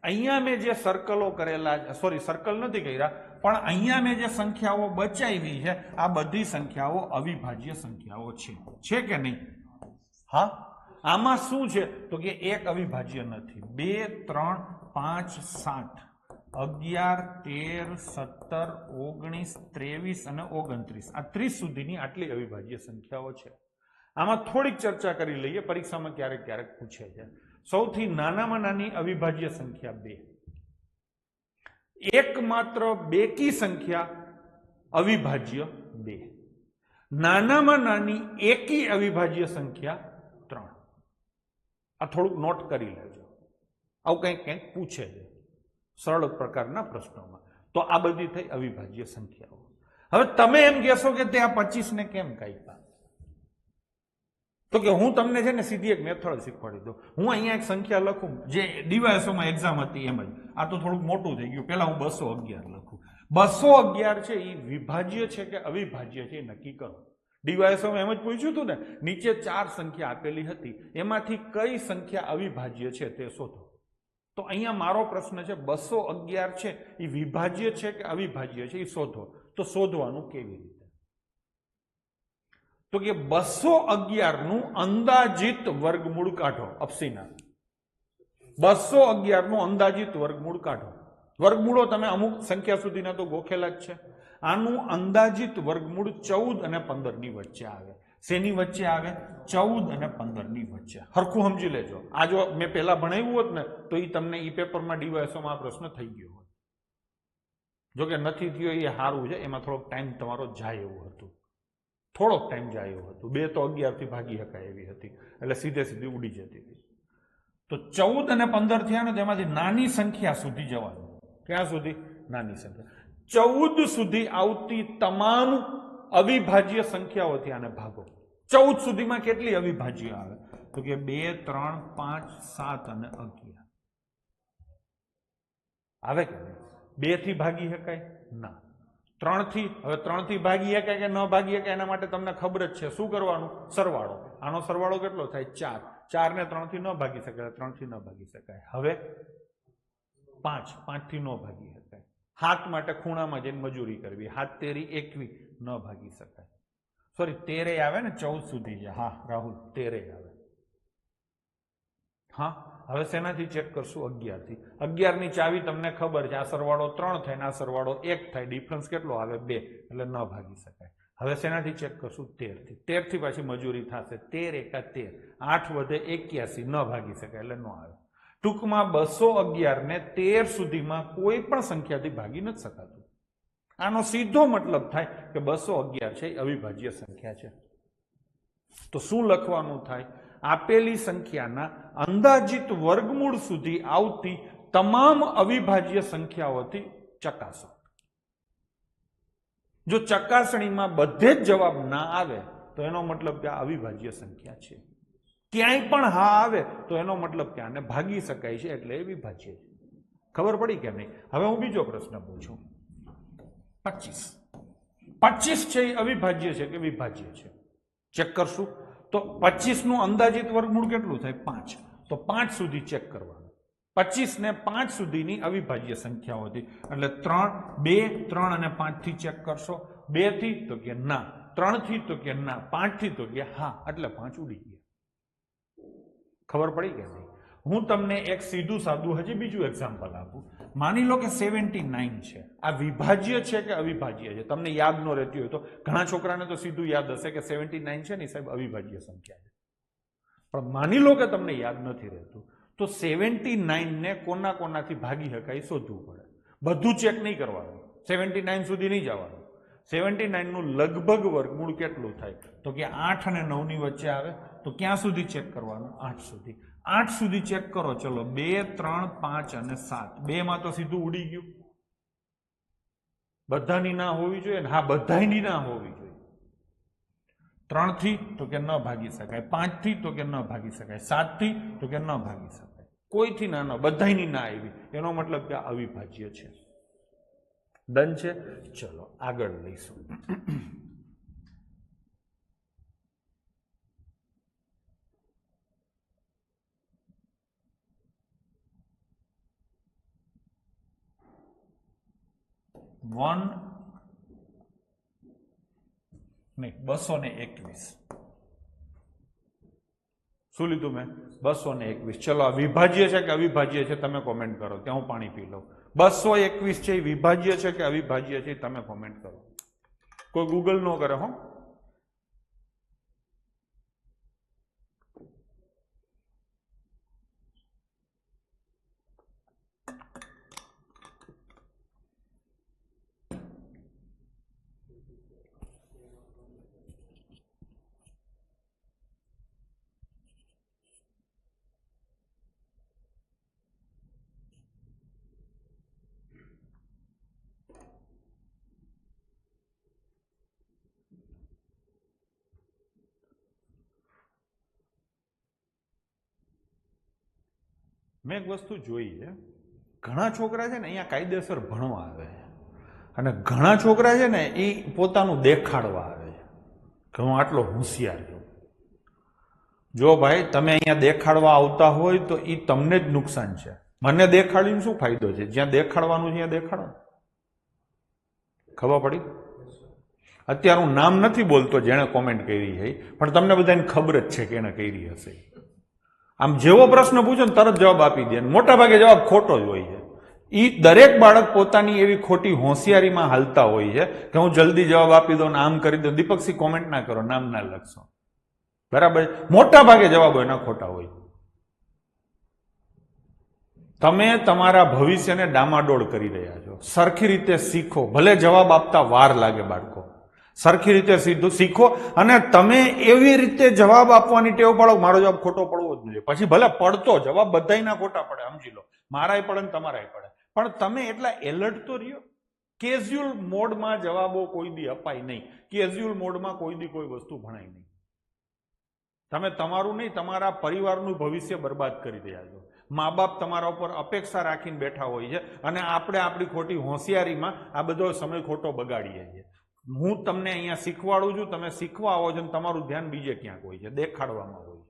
અહીંયા મેં જે સર્કલો કરેલા, સોરી સર્કલ નથી કર્યા, પણ અહીંયા મેં જે સંખ્યાઓ બચાવી છે આ બધી સંખ્યાઓ અવિભાજ્ય સંખ્યાઓ છે કે નહીં? હા, આમાં શું છે તો કે એક અવિભાજ્ય નથી. 2, 3, 5, 7, 11, 13, 17, 19, 23 અને 29 આ 30 સુધીની આટલી અવિભાજ્ય સંખ્યાઓ છે. આમાં થોડીક ચર્ચા કરી લઈએ, પરીક્ષામાં ક્યારેક પૂછે છે. સૌથી નાનામાં નાની અવિભાજ્ય સંખ્યા 2. એકમાત્ર બેકી સંખ્યા અવિભાજ્ય 2. નાનામાં નાની એકી અવિભાજ્ય સંખ્યા 3. આ થોડુંક નોટ કરી લેજો, આવું કંઈક પૂછે છે સરળ પ્રકારના પ્રશ્નોમાં. તો આ બધી થઈ અવિભાજ્ય સંખ્યાઓ. હવે તમે એમ કહેશો કે તે આ 25 ને કેમ કાપ્યા? તો કે હું તમને છે ને સીધી એક મેથડ શીખવાડી દઉં. હું અહીંયા એક સંખ્યા લખું જે ડીવાયએસઓમાં એક્ઝામ હતી એમ જ. આ તો થોડુંક મોટું થઈ ગયું. પહેલા હું 211 લખું. 211 છે એ વિભાજ્ય છે કે અવિભાજ્ય છે એ નક્કી કરો. ડીવાયએસઓમાં એમ જ પૂછ્યું હતું ને, નીચે 4 સંખ્યા આપેલી હતી, એમાંથી કઈ સંખ્યા અવિભાજ્ય છે તે શોધો. તો અહીંયા મારો પ્રશ્ન છે 211 છે એ વિભાજ્ય છે કે અવિભાજ્ય છે એ શોધો. તો શોધવાનું કેવી રીતે? તો કે 211 નું અંદાજિત વર્ગમૂળ કાઢો. અપસીના 211 નું અંદાજિત વર્ગમૂળ કાઢો. વર્ગમૂળો તમે અમુક સંખ્યા સુધીના તો ગોખેલા જ છે. આનું અંદાજિત વર્ગમૂળ 14 અને 15 ની વચ્ચે આવે. શેની વચ્ચે આવે? 14 અને 15 ની વચ્ચે. હરખું સમજી લેજો. આ જો મેં પહેલા ભણાવ્યું હોત ને તો એ તમને ઈ પેપરમાં ડીવાયસોમાં આ પ્રશ્ન થઈ ગયો હોત. જો કે નથી થયો એ સારું છે, એમાં થોડોક ટાઈમ તમારો જાય એવું હતું. થોડોક ટાઈમ જાય એવું હતું. 2 તો 11 થી ભાગી શકાય એવી હતી, એટલે સીધે સીધી ઉડી જતી હતી. તો 14 અને 15 થયા ને તેમાંથી નાની સંખ્યા સુધી જવાનું. ક્યાં સુધી? નાની સંખ્યા. 14 સુધી આવતી તમામ અવિભાજ્ય સંખ્યાઓથી આને ભાગો. 14 સુધીમાં કેટલી અવિભાજ્ય આવે? તો કે 2, 3, 5, 7 અને 11 આવે કે નહીં? 2 થી ભાગી શકાય? ના. 3 થી? હવે 3 થી ભાગી શકાય કે ન ભાગી શકાય એના માટે તમને ખબર જ છે. શું કરવાનું? સરવાળો. આનો સરવાળો કેટલો થાય? 4. 4 ને 3 થી ન ભાગી શકાય, 3 થી ન ભાગી શકાય. હવે 5, 5 થી ન ભાગી શકાય. 7 માટે ખૂણામાં જઈને મજૂરી કરવી. 7 તેરી 21 ન ભાગી શકાય. સોરી, 13 આવે ને 14 સુધી છે. હા રાહુલ, 13 આવે. હા, હવે શેનાથી ચેક કરશું? 11 થી. 11 ની ચાવી તમને ખબર છે. આ સરવાળો 3 થાય ને આ સરવાળો 1 થાય. ડિફરન્સ કેટલો આવે? 2, એટલે ન ભાગી શકાય. હવે શેનાથી ચેક કરશું? 13 થી. 13 થી પાછી મજૂરી થશે. 13 એકા 13, 8 વધે 81, ન ભાગી શકાય એટલે ન આવે. ટૂંકમાં 211 ને 13 સુધીમાં કોઈ પણ સંખ્યાથી ભાગી નથી શકાતું. આનો સીધો મતલબ થાય કે 211 છે એ અવિભાજ્ય સંખ્યા છે. તો શું લખવાનું થાય? આપેલી સંખ્યાના અંદાજિત વર્ગમૂળ સુધી આવતી તમામ અવિભાજ્ય સંખ્યાઓથી ચકાસો. જો ચકાસણીમાં બધે જ જવાબ ના આવે તો એનો મતલબ કે આ અવિભાજ્ય સંખ્યા છે. ક્યાંય પણ હા આવે તો એનો મતલબ કે આને ભાગી શકાય છે, એટલે એ વિભાજ્ય છે. ખબર પડી કે નહીં? હવે હું બીજો પ્રશ્ન પૂછું. 25 છે એ અવિભાજ્ય છે કે વિભાજ્ય છે? ચેક કરશું. તો 25 નું અંદાજિત વર્ગમૂળ કેટલું થાય? 5. તો 5 સુધી ચેક કરવાનું. 25 ને 5 સુધીની અવિભાજ્ય સંખ્યાઓ હતી, એટલે 3, 2, 3 અને 5 થી ચેક કરશો. 2 થી તો કે ના, 3 થી તો કે ના, 5 થી તો કે હા, એટલે 5 ઉડી ગયા. ખબર પડી કે નહીં? હું તમને એક સીધું સાદું હજી બીજું એક્ઝામ્પલ આપું. માની લો કે 79 છે. આ વિભાજ્ય છે કે અવિભાજ્ય છે? તમને યાદ ન રહેતી હોય તો ઘણા છોકરાને તો સીધું યાદ હશે કે 79 છે ને સાહેબ અવિભાજ્ય સંખ્યા છે. પણ માની લો કે તમને યાદ નથી રહેતું, તો 79 ને કોના કોનાથી ભાગી શકાય શોધવું પડે. બધું ચેક નહીં કરવાનું, 79 સુધી નહીં જવાનું. 79 નું લગભગ વર્ગમૂળ કેટલું થાય? તો કે 8 અને 9 ની વચ્ચે આવે. તો ક્યાં સુધી ચેક કરવાનું? 8 સુધી. 8 સુધી ચેક કરો. ચલો, 2, 3, 5 અને 7. 2 માં તો સીધું ઉડી ગયું. બધાની ના હોવી જોઈએ ને? હા, બધાની ના હોવી જોઈએ. 3 થી તો કે ન ભાગી શકાય, 5 થી તો કે ન ભાગી શકાય, 7 થી તો કે ન ભાગી શકાય. કોઈથી ના, બધાની ના આવી. એનો મતલબ કે અવિભાજ્ય છે. ડન છે? ચલો આગળ લઈશું. નહીં, 221. શું લીધું મેં? 221. ચલો, આ વિભાજ્ય છે કે અવિભાજ્ય છે? તમે કોમેન્ટ કરો. ત્યાં હું પાણી પી લઉં. 221 છે એ વિભાજ્ય છે કે અવિભાજ્ય છે? તમે કોમેન્ટ કરો. કોઈ ગૂગલ ન કરે હો. મેં એક વસ્તુ જોઈ છે. ઘણા છોકરા છે ને અહીંયા કાયદેસર ભણવા આવે છે, અને ઘણા છોકરા છે ને એ પોતાનું દેખાડવા આવે છે કે હું આટલો હોશિયાર છું. જો ભાઈ તમે અહીંયા દેખાડવા આવતા હોય તો એ તમને જ નુકસાન છે. મને દેખાડીને શું ફાયદો છે? જ્યાં દેખાડવાનું છે ત્યાં દેખાડો. ખબર પડી? અત્યારે હું નામ નથી બોલતો જેણે કોમેન્ટ કરી છે, પણ તમને બધાને ખબર જ છે કે એને કરી હશે. આમ જેવો પ્રશ્ન પૂછો ને તરત જવાબ આપી દે, મોટા ભાગે જવાબ ખોટો જ હોય છે. એ દરેક બાળક પોતાની એવી ખોટી હોશિયારીમાં હાલતા હોય છે કે હું જલ્દી જવાબ આપી દઉં, આમ કરી દઉં. દીપકસિંહ કોમેન્ટ ના કરો, નામ ના લખશો, બરાબર? મોટા ભાગે જવાબો એના ખોટા હોય. તમે તમારા ભવિષ્યને ડામાડોળ કરી રહ્યા છો. સરખી રીતે શીખો, ભલે જવાબ આપતા વાર લાગે બાળકો, સરખી રીતે સીધું શીખો અને તમે એવી રીતે જવાબ આપવાની ટેવ પાડો. મારો જવાબ ખોટો પડવો જ જોઈએ, પછી ભલે પડતો જવાબ બધાયના ખોટા પડે, સમજી લો, મારાય પડે ને તમારાય પડે, પણ તમે એટલા એલર્ટ તો રહ્યો. કેઝ્યુઅલ મોડમાં જવાબો કોઈ દી અપાય નહીં. કેઝ્યુઅલ મોડમાં કોઈ દી કોઈ વસ્તુ ભણાય નહીં. તમે તમારું નહીં, તમારા પરિવારનું ભવિષ્ય બરબાદ કરી રહ્યા છો. મા બાપ તમારા ઉપર અપેક્ષા રાખીને બેઠા હોય છે અને આપણે આપણી ખોટી હોશિયારીમાં આ બધો સમય ખોટો બગાડીએ છીએ. હું તમને અહીંયા શીખવાડું છું, તમે શીખવા આવો છો અને તમારું ધ્યાન બીજે ક્યાંક હોય છે, દેખાડવામાં હોય છે.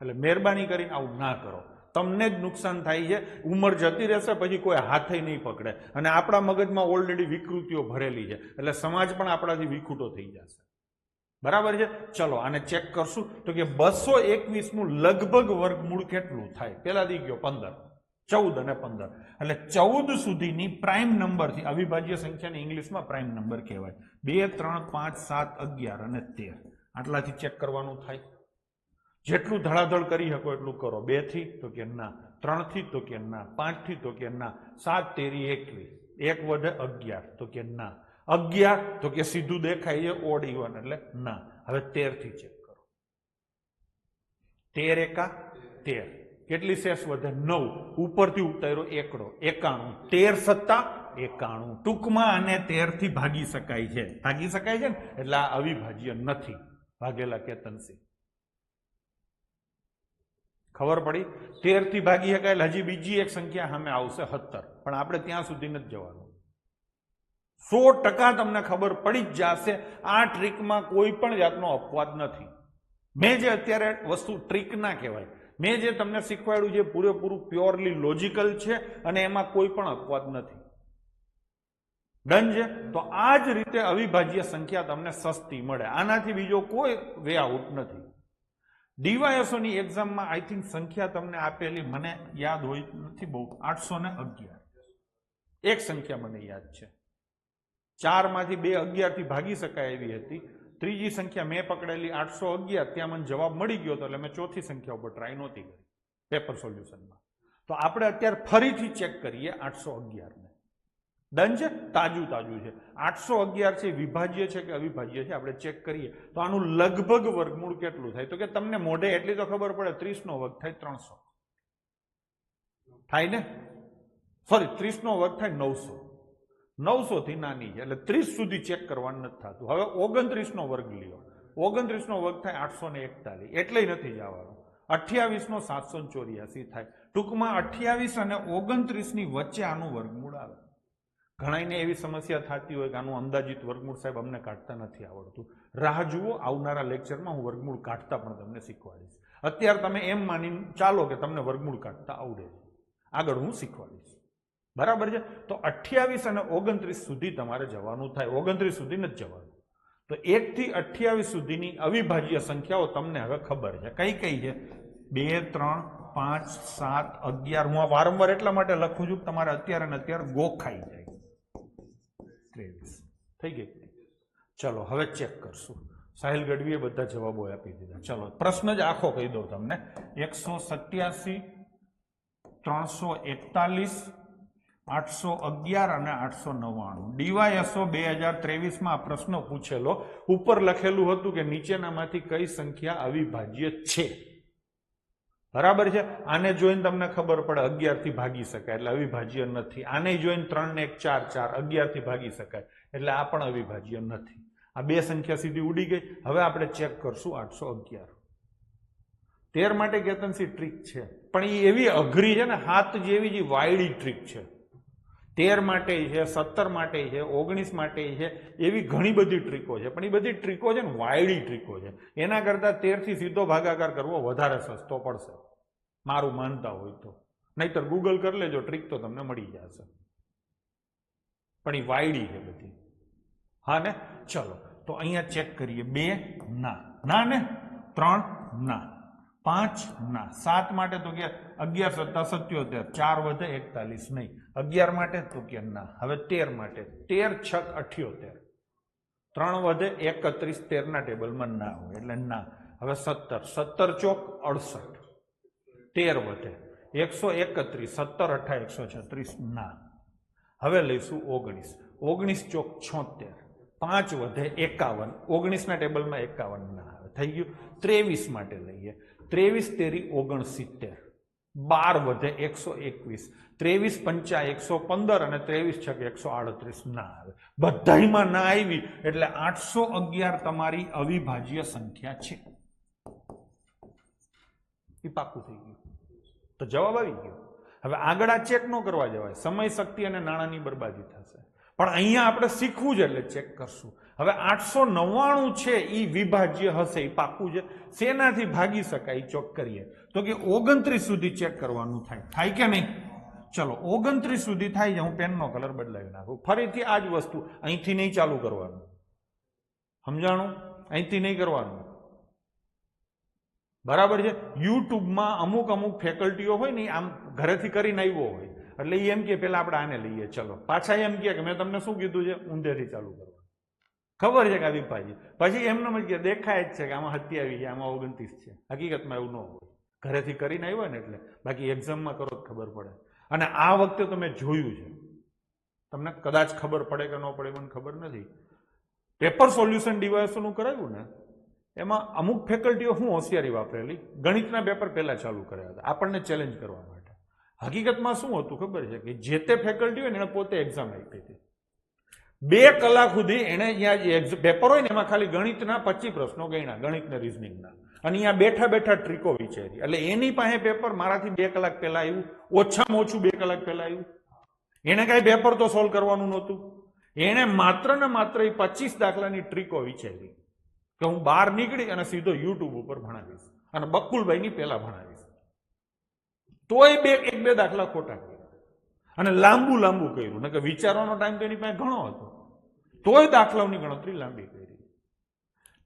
એટલે મહેરબાની કરીને આવું ના કરો, તમને જ નુકસાન થાય છે. ઉંમર જતી રહેશે પછી કોઈ હાથે નહીં પકડે અને આપણા મગજમાં ઓલરેડી વિકૃતિઓ ભરેલી છે, એટલે સમાજ પણ આપણાથી વિખૂટો થઈ જશે. બરાબર છે? ચલો આને ચેક કરશું તો કે 221 નું લગભગ વર્ગમૂળ કેટલું થાય? પેલા દી ગયો 15, 14 અને 15, એટલે 14 સુધીની પ્રાઇમ નંબરથી અવિભાજ્ય સંખ્યાને ઇંગ્લિશમાં પ્રાઇમ નંબર કહેવાય. 2, 3, 5, 7, 11 અને 13 આટલાથી ચેક કરવાનું થાય. જેટલું ધડાધડ કરી શકો એટલું કરો. 2 થી તો કે ના, 3 થી તો કે ના, 5 થી તો કે ના, 7 તેરી 21, 1 વધે 11 તો કે ના, 11 તો કે સીધું દેખાય છે ઓડ ઇવન એટલે ના. હવે 13 થી ચેક કરો. 13 એકા 13, કેટલી શેષ વધે? 9. ઉપરથી ઉતાર્યો એકડો 91, 13 સત્તા 91. ટૂંકમાં આને 13 થી ભાગી શકાય છે. ભાગી શકાય છે ને, એટલે આ અવિભાજ્ય નથી. ભાગેલા કેતનસિંહ, ખબર પડી? 13 થી ભાગી શકાય એટલે હજી બીજી એક સંખ્યા સામે આવશે 17, પણ આપણે ત્યાં સુધી નથી જવાનું. 100% તમને ખબર પડી જ જશે. આ ટ્રીકમાં કોઈ પણ જાતનો અપવાદ નથી. મેં જે અત્યારે વસ્તુ ટ્રીક ના કહેવાય, મેં જે તમને શીખવાડ્યું છે પૂરેપૂરું પ્યોરલી લોજિકલ છે અને એમાં કોઈ પણ અપવાદ નથી. ડન છે? તો આ જ રીતે અવિભાજ્ય સંખ્યા તમને સસ્તી મળે, આનાથી બીજો કોઈ વે આઉટ નથી. ડીવાયએસઓની એક્ઝામમાં આઈ થિંક સંખ્યા તમને આપેલી મને યાદ હોય નથી બહુ, 811 એક સંખ્યા મને યાદ છે. 4 માંથી 2 11 થી ભાગી શકાય એવી હતી. ત્રીજી સંખ્યા મેં પકડેલી 811, ત્યાં મને જવાબ મળી ગયો હતો એટલે મેં ચોથી સંખ્યા ઉપર ટ્રાય નહોતી કરી પેપર સોલ્યુશનમાં. તો આપણે અત્યારે ફરીથી ચેક કરીએ 811 ને. ડન છે? તાજું છે. 811 છે વિભાજ્ય છે કે અવિભાજ્ય છે આપણે ચેક કરીએ. તો આનું લગભગ વર્ગમૂળ કેટલું થાય? તો કે તમને મોઢે એટલી તો ખબર પડે, 30 નો વર્ગ થાય 300 થાય ને, સોરી 30 નો વર્ગ થાય 900. 900 થી નાની છે એટલે 30 સુધી ચેક કરવાનું નથી થતું. હવે 29 નો વર્ગ લ્યો, 29 નો વર્ગ થાય 841, એટલે નથી જવાનું. 28 નો 784 થાય. ટૂંકમાં 28 અને 29 ની વચ્ચે આનું વર્ગમૂળ આવે. ઘણાને એવી સમસ્યા થતી હોય કે આનું અંદાજિત વર્ગમૂળ સાહેબ અમને કાઢતા નથી આવડતું. રાહ જુઓ, આવનારા લેક્ચરમાં હું વર્ગમૂળ કાઢતા પણ તમને શીખવાડીશ. અત્યારે તમે એમ માની ચાલો કે તમને વર્ગમૂળ કાઢતા આવડે છે, આગળ હું શીખવાડીશ. બરાબર છે? તો 28 અને 29 સુધી તમારે જવાનું થાય. 29 સુધી નથી જવાનું. તો 1 થી 28 સુધીની અવિભાજ્ય સંખ્યાઓ તમને હવે ખબર છે. કઈ કઈ છે? 2, 3, 5, 7, 11. હું આ વારંવાર એટલા માટે લખું છું તમારે અત્યારે ને અત્યારે ગોખાઈ જાય. 23 થઈ ગઈ. ચલો હવે ચેક કરશું. સાહિલ ગઢવીએ બધા જવાબો આપી દીધા. ચલો પ્રશ્ન જ આખો કહી દઉં તમને. 187, 341, 811 અને 899. ડીવાયએસઓ 2023માં આ પ્રશ્ન પૂછેલો. ઉપર લખેલું હતું કે નીચેનામાંથી કઈ સંખ્યા અવિભાજ્ય છે? બરાબર છે? આને જોઈને તમને ખબર પડે 11 થી ભાગી શકાય એટલે અવિભાજ્ય નથી. આને જોઈને 3 ને 1 4 4, 11 થી ભાગી શકાય એટલે આ પણ અવિભાજ્ય નથી. આ બે સંખ્યા સીધી ઉડી ગઈ. હવે આપણે ચેક કરશું 811. 13 માટે કેતનસિંહ ટ્રીક છે, પણ એ એવી અઘરી છે ને, હાથ જેવી જ વાયડી ટ્રીક છે. 13 માટે છે, 17 માટે છે, 19 માટે છે, એવી ઘણી બધી ટ્રીકો છે, પણ એ બધી ટ્રીકો છે ને વાયડી ટ્રીકો છે. એના કરતા 13 થી સીધો ભાગાકાર કરવો વધારે સસ્તો પડશે, મારું માનતા હોય તો. નહીતર ગૂગલ કરી લેજો, ટ્રીક તો તમને મળી જશે, પણ એ વાયડી છે બધી. હા ને? ચલો તો અહીંયા ચેક કરીએ 2 ના, ના ને 3 ના, 5 ના, 7 માટે તો કે 11 + 77, 4 વધે 41 નહીં, 11 માટે તો કે ના. હવે 13 માટે 13 × 6 = 78, 3 વધે 31, 13 ના ટેબલમાં ના હોય એટલે ના. હવે 17, 17 ચોક 68, 13 વધે 131, 17 × 8 = 136 ના. હવે લઈશું 19, 19 ચોક 76, 5 વધે 51, 19 ના ટેબલમાં 51 ના આવે, થઈ ગયું. 23 માટે લઈએ, 23 × 3 = 69, 12 વધે 121, 23 × 5 = 115 અને 23 × 6 = 138 ના આવે. બધાયમાં ના આવી એટલે 811 તમારી અવિભાજ્ય સંખ્યા છે. એ પાકું થઈ ગયું, તો જવાબ આવી ગયો. હવે આગળ આ ચેક ન કરવા જવાય, સમય, શક્તિ અને નાણાંની બરબાદી થશે. પણ અહીંયા આપણે શીખવું છે એટલે ચેક કરશું. હવે 899 છે એ વિભાજ્ય હશે, એ પાકું છે. શેનાથી ભાગી શકાય ચોક કરીએ તો કે 29 સુધી ચેક કરવાનું થાય કે નહીં? ચલો 29 સુધી થાય છે. હું પેનનો કલર બદલાવી નાખું. ફરીથી આ જ વસ્તુ અહીંથી નહીં ચાલુ કરવાનું, સમજાણું? અહીંથી નહીં કરવાનું, બરાબર છે? યુટ્યુબમાં અમુક ફેકલ્ટીઓ હોય ને આમ ઘરેથી કરીને આવ્યો હોય એટલે એ એમ કે પેલા આપણે આને લઈએ, ચલો પાછા એમ કે મેં તમને શું કીધું છે, ઊંધેથી ચાલુ કરવાનું. ખબર છે કે આ વિભાજ્ય, પછી એમને જ કે દેખાય જ છે કે આમાં 27 છે, આમાં 29 છે. હકીકતમાં એવું ન હોય, ઘરેથી કરીને આવ્યો ને એટલે. બાકી એક્ઝામમાં કરો તો ખબર પડે. અને આ વખતે તમે જોયું છે, તમને કદાચ ખબર પડે કે ન પડે મને ખબર નથી, પેપર સોલ્યુશન ડિવાઇસોનું કરાવ્યું ને એમાં અમુક ફેકલ્ટીઓ શું હોશિયારી વાપરેલી, ગણિતના પેપર પહેલા ચાલુ કર્યા હતા આપણને ચેલેન્જ કરવા માટે. હકીકતમાં શું હતું ખબર છે કે જે તે ફેકલ્ટી હોય ને એને પોતે એક્ઝામ આપી હતી. 2 કલાક સુધી એને અહીંયા પેપર હોય ને એમાં ખાલી ગણિતના 25 પ્રશ્નો ગણ્યા, ગણિતના રિઝનિંગના, અને અહીંયા બેઠા બેઠા ટ્રીકો વિચારી. એટલે એની પાસે પેપર મારાથી 2 કલાક પહેલા આવ્યું, ઓછામાં ઓછું 2 કલાક પહેલા આવ્યું. એને કાંઈ પેપર તો સોલ્વ કરવાનું નહોતું. એને માત્ર ને માત્ર એ 25 દાખલાની ટ્રીકો વિચારી કે હું બહાર નીકળી અને સીધો યુટ્યુબ ઉપર ભણાવીશ અને બકુલભાઈની પહેલા ભણાવીશ. તોય 1-2 દાખલા ખોટા કર્યા અને લાંબુ કર્યું ને કે વિચારવાનો ટાઈમ તો એની પાસે ઘણો હતો, તોય દાખલાઓની ગણતરી લાંબી કરી.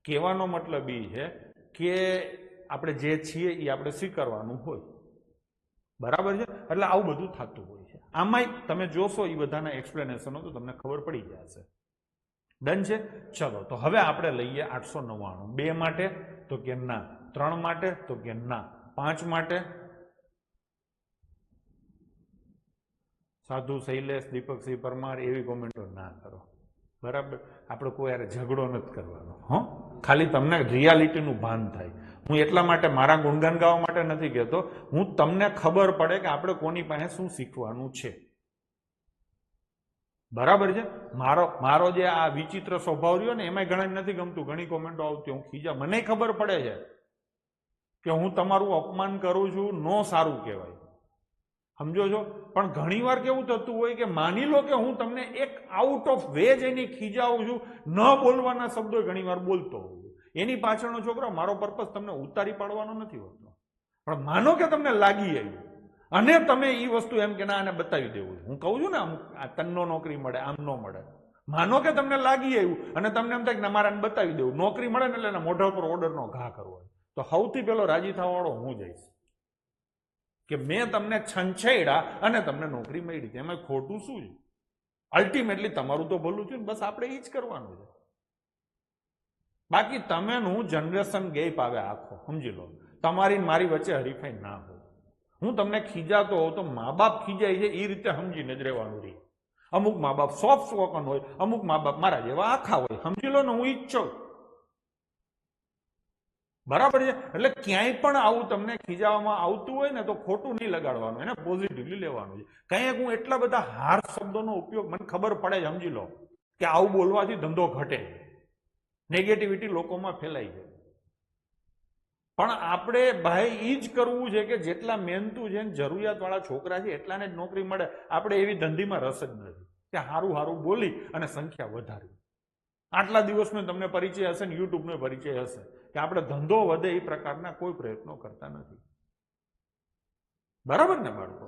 કહેવાનો મતલબ એ છે કે આપણે જે છીએ એ આપણે સ્વીકારવાનું હોય, બરાબર છે? એટલે આવું બધું થતું હોય છે. આમાંય તમે જોશો એ બધાના એક્સપ્લેનેશનો તો તમને ખબર પડી જશે. ડન છે? ચલો તો હવે આપણે લઈએ 899. 2 માટે તો કે ના, 3 માટે તો કે ના, 5 માટે સાધુ, શૈલેષ, દીપકસિંહ પરમાર એવી કોમેન્ટો ના કરો, બરાબર? આપણે કોઈ યાર ઝઘડો નથી કરવાનો, હો? ખાલી તમને રિયાલિટીનું ભાન થાય. હું એટલા માટે મારા ગુણગાન ગાવા માટે નથી કહેતો, હું તમને ખબર પડે કે આપણે કોની પાસે શું શીખવાનું છે, બરાબર છે? મારો જે આ વિચિત્ર સ્વભાવ રહ્યો ને એમાં ઘણા નથી ગમતું, ઘણી કોમેન્ટો આવતી, હું ખીજા, મને ખબર પડે છે કે હું તમારું અપમાન કરું છું, નો સારું કહેવાય, સમજો છો? પણ ઘણીવાર કેવું થતું હોય કે માની લો કે હું તમને એક આઉટ ઓફ વે જઈને ખીજાવું છું, ન બોલવાના શબ્દો ઘણીવાર બોલતો હોઉં, એની પાછળનો છોકરો મારો પર્પઝ તમને ઉતારી પાડવાનો નથી હોતો. પણ માનો કે તમને લાગી આવ્યું અને તમે એ વસ્તુ એમ કે ના આને બતાવી દેવું, હું કહું છું ને અમુક આ તન્નો નોકરી મળે, આમ ન મળે. માનો કે તમને લાગી આવ્યું અને તમને એમ થાય કે મારે આને બતાવી દેવું, નોકરી મળે ને એટલે એના મોઢા ઉપર ઓર્ડરનો ઘા કરવો, તો સૌથી પહેલો રાજી થવા વાળો હું જઈશ કે મેં તમને છંછેડ્યા અને તમને નોકરી મળી. એમાં ખોટું શું છે? અલ્ટિમેટલી તમારું તો ભલું થયું ને, બસ આપણે એ જ કરવાનું છે. બાકી તમેનું જનરેશન ગેપ આવે આખો, સમજી લો. તમારી મારી વચ્ચે હરીફાઈ ના હોય. હું તમને ખીજાતો હોઉં તો મા બાપ ખીજાય છે એ રીતે સમજીને જ રહેવાનું રહી. અમુક મા બાપ સોફ્ટ સ્પોકન હોય, અમુક મા બાપ મારા જેવા આખા હોય, સમજી લો ને, હું ઈચ્છું, બરાબર છે? એટલે ક્યાંય પણ આવું તમને ખીજાવવામાં આવતું હોય ને તો ખોટું નહીં લગાડવાનું, એને પોઝિટિવલી લેવાનું છે. કંઈક હું એટલા બધા હાર્શ શબ્દોનો ઉપયોગ મને ખબર પડે, સમજી લો કે આવું બોલવાથી ધંધો ઘટે, નેગેટિવિટી લોકોમાં ફેલાઈ જાય. પણ આપણે ભાઈ એ જ કરવું છે કે જેટલા મહેનતુ છે ને જરૂરિયાતવાળા છોકરા છે એટલાને જ નોકરી મળે. આપણે એવી ધંધીમાં રસ જ નથી કે સારું બોલી અને સંખ્યા વધારવી. આટલા દિવસનો તમને પરિચય હશે ને યુટ્યુબનો પરિચય હશે કે આપણે ધંધો વધે એ પ્રકારના કોઈ પ્રયત્નો કરતા નથી, બરાબર ને બાળકો?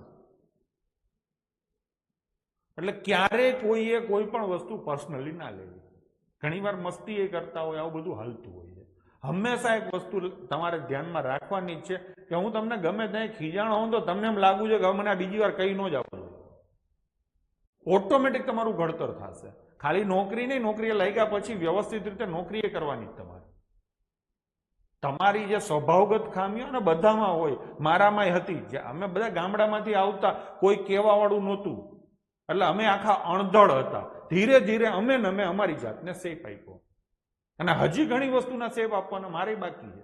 એટલે ક્યારેય કોઈએ કોઈ પણ વસ્તુ પર્સનલી ના લેવી. ઘણીવાર મસ્તી એ કરતા હોય, આવું બધું હાલતું હોય છે. હંમેશા એક વસ્તુ તમારે ધ્યાનમાં રાખવાની જ છે કે હું તમને ગમે ત્યાં ખીજાણો હોઉં તો તમને એમ લાગુ છે કે હવે મને આ બીજી વાર કહી ન જવું જોઈએ. ઓટોમેટિક તમારું ઘડતર થશે. ખાલી નોકરી નહીં, નોકરીએ લાગ્યા પછી વ્યવસ્થિત રીતે નોકરી એ કરવાની જ તમારે. તમારી જે સ્વભાવગત ખામીઓ ને બધામાં હોય, મારામાં હતી. જે અમે બધા ગામડામાંથી આવતા, કોઈ કહેવા વાળું નહોતું, એટલે અમે આખા અણધડ હતા. ધીરે ધીરે અમે અમારી જાતને શેપ આપ્યો, અને હજી ઘણી વસ્તુના શેપ આપવાના મારે બાકી છે.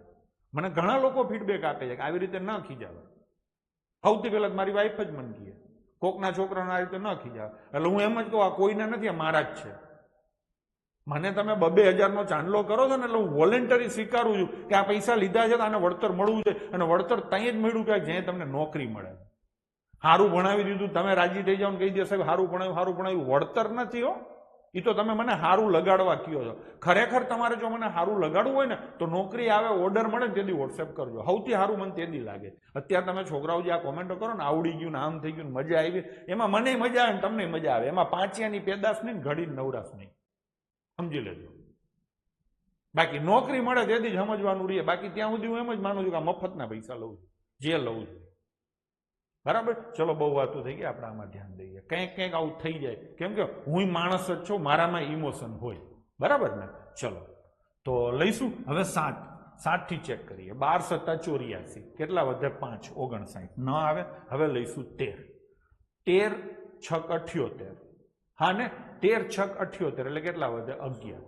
મને ઘણા લોકો ફીડબેક આપે છે કે આવી રીતે ન ખીજાવે. સૌથી પહેલા મારી વાઈફ જ મને કહે કોકના છોકરાને આ રીતે ન ખીજાવે. એટલે હું એમ જ કહું આ કોઈના નથી, આ મારા જ છે. મને તમે 2,000 ચાંદલો કરો છો ને, એટલે હું વોલેન્ટરી સ્વીકારું છું કે આ પૈસા લીધા છે તો આને વળતર મળવું છે. અને વળતર ત્યાં જ મળ્યું કે જ્યાં તમને નોકરી મળે. સારું ભણાવી દીધું, તમે રાજી થઈ જાઓ ને કહી દો સાહેબ સારું ભણાવ્યું, વળતર નથી હો. એ તો તમે મને સારું લગાડવા કહો છો. ખરેખર તમારે જો મને સારું લગાડવું હોય ને તો નોકરી આવે, ઓર્ડર મળે ને તેથી વોટ્સએપ કરજો. સૌથી સારું મને તેથી લાગે. અત્યારે તમે છોકરાઓ જે આ કોમેન્ટો કરો ને, આવડી ગયું ને આમ થઈ ગયું ને મજા આવી, એમાં મને મજા આવે ને તમને મજા આવે. એમાં પાંચિયાની પેદાશ નહીં, ઘડી નવરાશ નહીં, સમજી લેજો. બાકી નોકરી મળે તેથી જ સમજવાનું રહીએ. બાકી ત્યાં સુધી હું એમ જ માનું છું કે મફતના પૈસા લઉં છું, જે લઉં છું. બરાબર. ચલો બહુ વાતો થઈ ગઈ, આપણે આમાં ધ્યાન દઈએ. કંઈક આવું થઈ જાય, કેમ કે હું માણસ જ છું, મારામાં ઇમોશન હોય. બરાબર ને. ચલો તો લઈશું હવે 7 થી ચેક કરીએ. 12 × 7 = 84. કેટલા વધે? 5 59 ન આવે. હવે લઈશું 13. 13 × 6 = 78. હા ને, 13 × 6 = 78 એટલે કેટલા વધે? 11.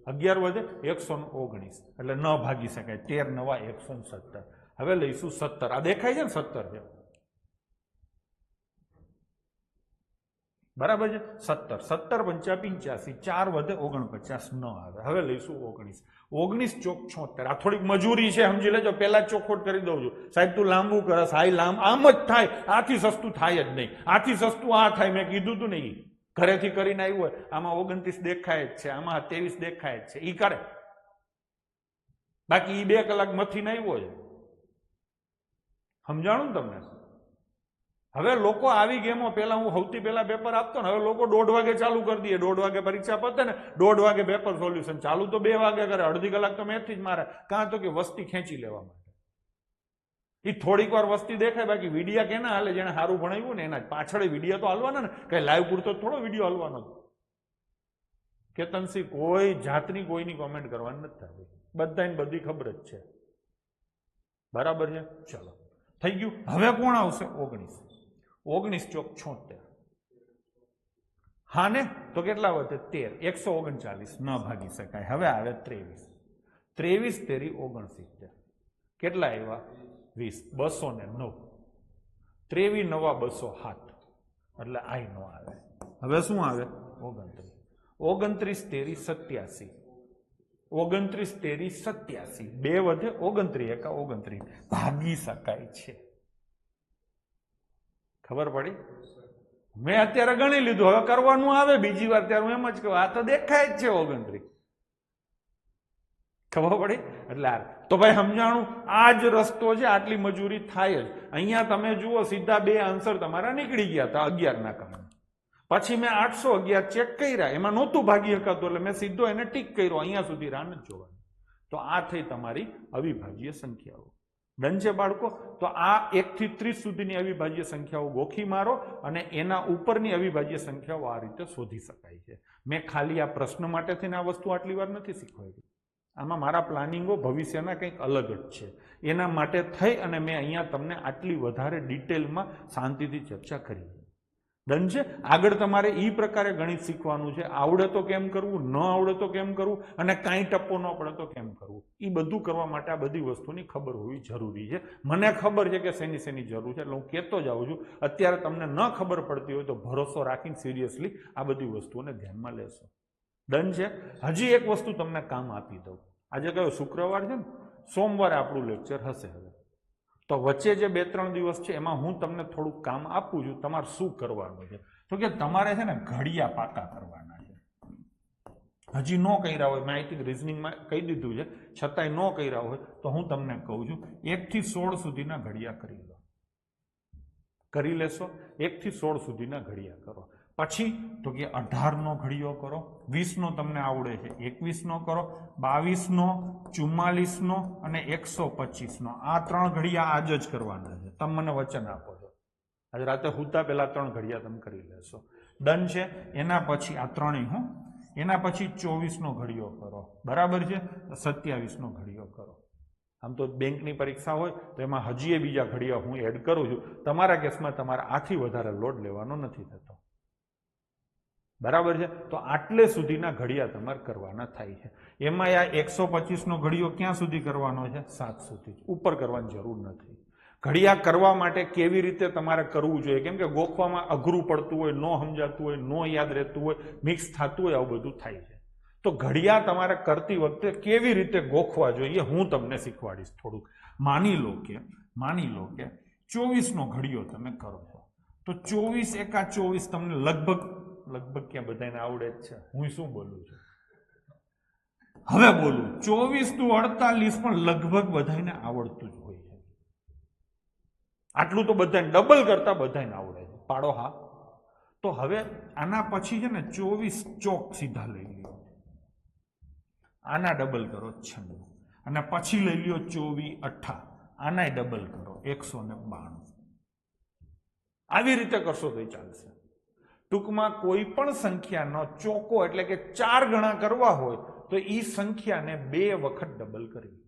11 વધે 119 એટલે ન ભાગી શકાય. 13 × 9 = 117. હવે લઈશું 17. આ દેખાય છે ને 17 છે, બરાબર છે. 17 17 × 5 = 85. 4 વધે 49 ન આવે. હવે લઈશું 19. 19 × 4 = 76. આ થોડીક મજૂરી છે, સમજી લેજો. પેલા ચોખવટ કરી દઉં છું. સાહેબ તું લાંબુ કરસ, હાય આમ જ થાય, આથી સસ્તું થાય જ નહીં. આથી સસ્તું આ થાય, મેં કીધું તું નહીં. ઘરેથી કરીને આવ્યું હોય, આમાં 29 દેખાય જ છે, આમાં 23 દેખાય જ છે, ઈ કરે. બાકી ઈ 2 કલાક મથીને આવ્યો છે. સમજાણું ને તમને? હવે લોકો આવી ગેમો, પેલા હું સૌથી પહેલા પેપર આપતો ને, હવે લોકો 1:30 વાગે ચાલુ કરી દઈએ. 1:30 વાગે પરીક્ષા પતે ને 1:30 વાગે પેપર સોલ્યુશન ચાલુ તો 2 વાગે કરે. અડધી કલાક તો મેથથી જ મારે. કાં તો કે વસ્તી ખેંચી લેવા માટે. એ થોડીક વાર વસ્તી દેખાય, બાકી વિડીયા કેના હાલે? જેને સારું ભણાવ્યું ને એના પાછળ વિડીયો તો હાલવાના ને. કઈ લાઈવ પૂરતો થોડો વિડીયો હાલવાનો. કેતનસિંહ કોઈ જાતની કોઈની કોમેન્ટ કરવાની નથી થતી. બધાને બધી ખબર જ છે. બરાબર છે. ચલો થઈ ગયું. હવે કોણ આવશે? 19. 19 × 4 = 76. હા ને, તો કેટલા વધે? 13. 139 ન ભાગી શકાય. હવે આવે 23. 23 તેરી 69. કેટલા આવ્યા? 20. 209. 23 × 9 = 207 એટલે આઈ નો આવે. હવે શું આવે? 29. 29 તેરી 87. 29 તેરી 87. 2 વધે 29 × 29 ભાગી શકાય છે. ખબર પડી? મેં અત્યારે ગણી લીધું, હવે કરવાનું આવે બીજી વાર ત્યારે હું એમ જ કહું આ તો દેખાય જ છે 29. ખબર પડી? એટલે તો ભાઈ સમજાણું, આ જ રસ્તો છે, આટલી મજૂરી થાય જ. અહીંયા તમે જુઓ સીધા 2 આન્સર તમારા નીકળી ગયા હતા 11 ના કારણે. પછી મેં 811 ચેક કર્યા, એમાં નહોતું ભાગી શકાતું એટલે મેં સીધો એને ટીક કર્યો. અહીંયા સુધી રાહ નથી જોવાની. તો આ થઈ તમારી અવિભાજ્ય સંખ્યાઓ. ડન છે બાળકો? તો આ 1 થી 30 સુધીની અવિભાજ્ય સંખ્યાઓ ગોખી મારો, અને એના ઉપરની અવિભાજ્ય સંખ્યાઓ આ રીતે શોધી શકાય છે. મેં ખાલી આ પ્રશ્ન માટે થઈને આ વસ્તુ આટલી વાર નથી શીખવાડી. આમાં મારા પ્લાનિંગો ભવિષ્યના કંઈક અલગ જ છે. એના માટે થઈ અને મેં અહીંયા તમને આટલી વધારે ડિટેલમાં શાંતિથી ચર્ચા કરી. ડન છે? આગળ તમારે એ પ્રકારે ગણિત શીખવાનું છે. આવડે તો કેમ કરવું, ન આવડે તો કેમ કરવું, અને કાંઈ ટપ્પો ન પડે તો કેમ કરવું. એ બધું કરવા માટે આ બધી વસ્તુની ખબર હોવી જરૂરી છે. મને ખબર છે કે શેની જરૂર છે, એટલે હું કહેતો જાઉં છું. અત્યારે તમને ન ખબર પડતી હોય તો ભરોસો રાખીને સિરિયસલી આ બધી વસ્તુઓને ધ્યાનમાં લેશો. ડન છે? હજી એક વસ્તુ તમને કામ આપી દઉં. આજે કયો શુક્રવાર છે ને, સોમવારે આપણું લેક્ચર હશે. હવે તો વચ્ચે જે 2-3 દિવસ છે એમાં હું તમને થોડુંક કામ આપું છું. તમારે શું કરવાનું છે? તો કે તમારે છે ને ઘડિયા પાકા કરવાના છે. હજી ન કર્યા હોય, માહિતી રિઝનિંગમાં કહી દીધું છે, છતાંય ન કર્યા હોય તો હું તમને કહું છું 1 થી 16 સુધીના ઘડિયા કરી લો. કરી લેશો? 1 થી 16 સુધીના ઘડિયા કરો. પછી તો કે 18 ઘડિયો કરો, 20 તમને આવડે છે 21 કરો, 22 44 અને 125 આ 3 ઘડિયા આજ જ કરવાના છે. તમે મને વચન આપો છો આજે રાતે હુતા પહેલા 3 ઘડિયા તમે કરી લેશો. ડન છે. એના પછી આ 3 એના પછી 24 ઘડિયો કરો, બરાબર છે. 27 ઘડિયો કરો. આમ તો બેંકની પરીક્ષા હોય તો એમાં હજી બીજા ઘડિયા હું એડ કરું છું. તમારા કેસમાં તમારે આથી વધારે લોડ લેવાનો નથી થતો, બરાબર છે. તો આટલે સુધીના ઘડિયા તમારે કરવાના થાય છે. એમાં આ 125 ઘડિયો ક્યાં સુધી કરવાનો છે? 7 સુધી. ઉપર કરવાની જરૂર નથી. ઘડિયા કરવા માટે કેવી રીતે તમારે કરવું જોઈએ, કેમ કે ગોખવામાં અઘરું પડતું હોય, ન સમજાતું હોય, ન યાદ રહેતું હોય, મિક્સ થતું હોય, આવું બધું થાય છે. તો ઘડિયા તમારે કરતી વખતે કેવી રીતે ગોખવા જોઈએ હું તમને શીખવાડીશ થોડુંક. માની લો કે 24 ઘડિયો તમે કરો છો તો 24 એકા 24 તમને લગભગ ક્યાં બધાને આવડે જ છે. હું શું બોલું છું હવે બોલું 24 દુ 48 પણ લગભગ બધાને આવડતું જ હોય છે. આટલું તો બધાને ડબલ કરતા બધાને આવડે છે. પાડો હા. તો હવે આના પછી છે ને 24 ચોક સીધા લઈ લ્યો, આના ડબલ કરો 96 અને પછી લઈ લ્યો 24 8 આના ડબલ કરો 192. આવી રીતે કરશો તો ચાલશે. ટૂંકમાં કોઈ પણ સંખ્યાનો ચોકો એટલે કે 4 ગણા કરવા હોય તો એ સંખ્યાને 2 વખત ડબલ કરવી.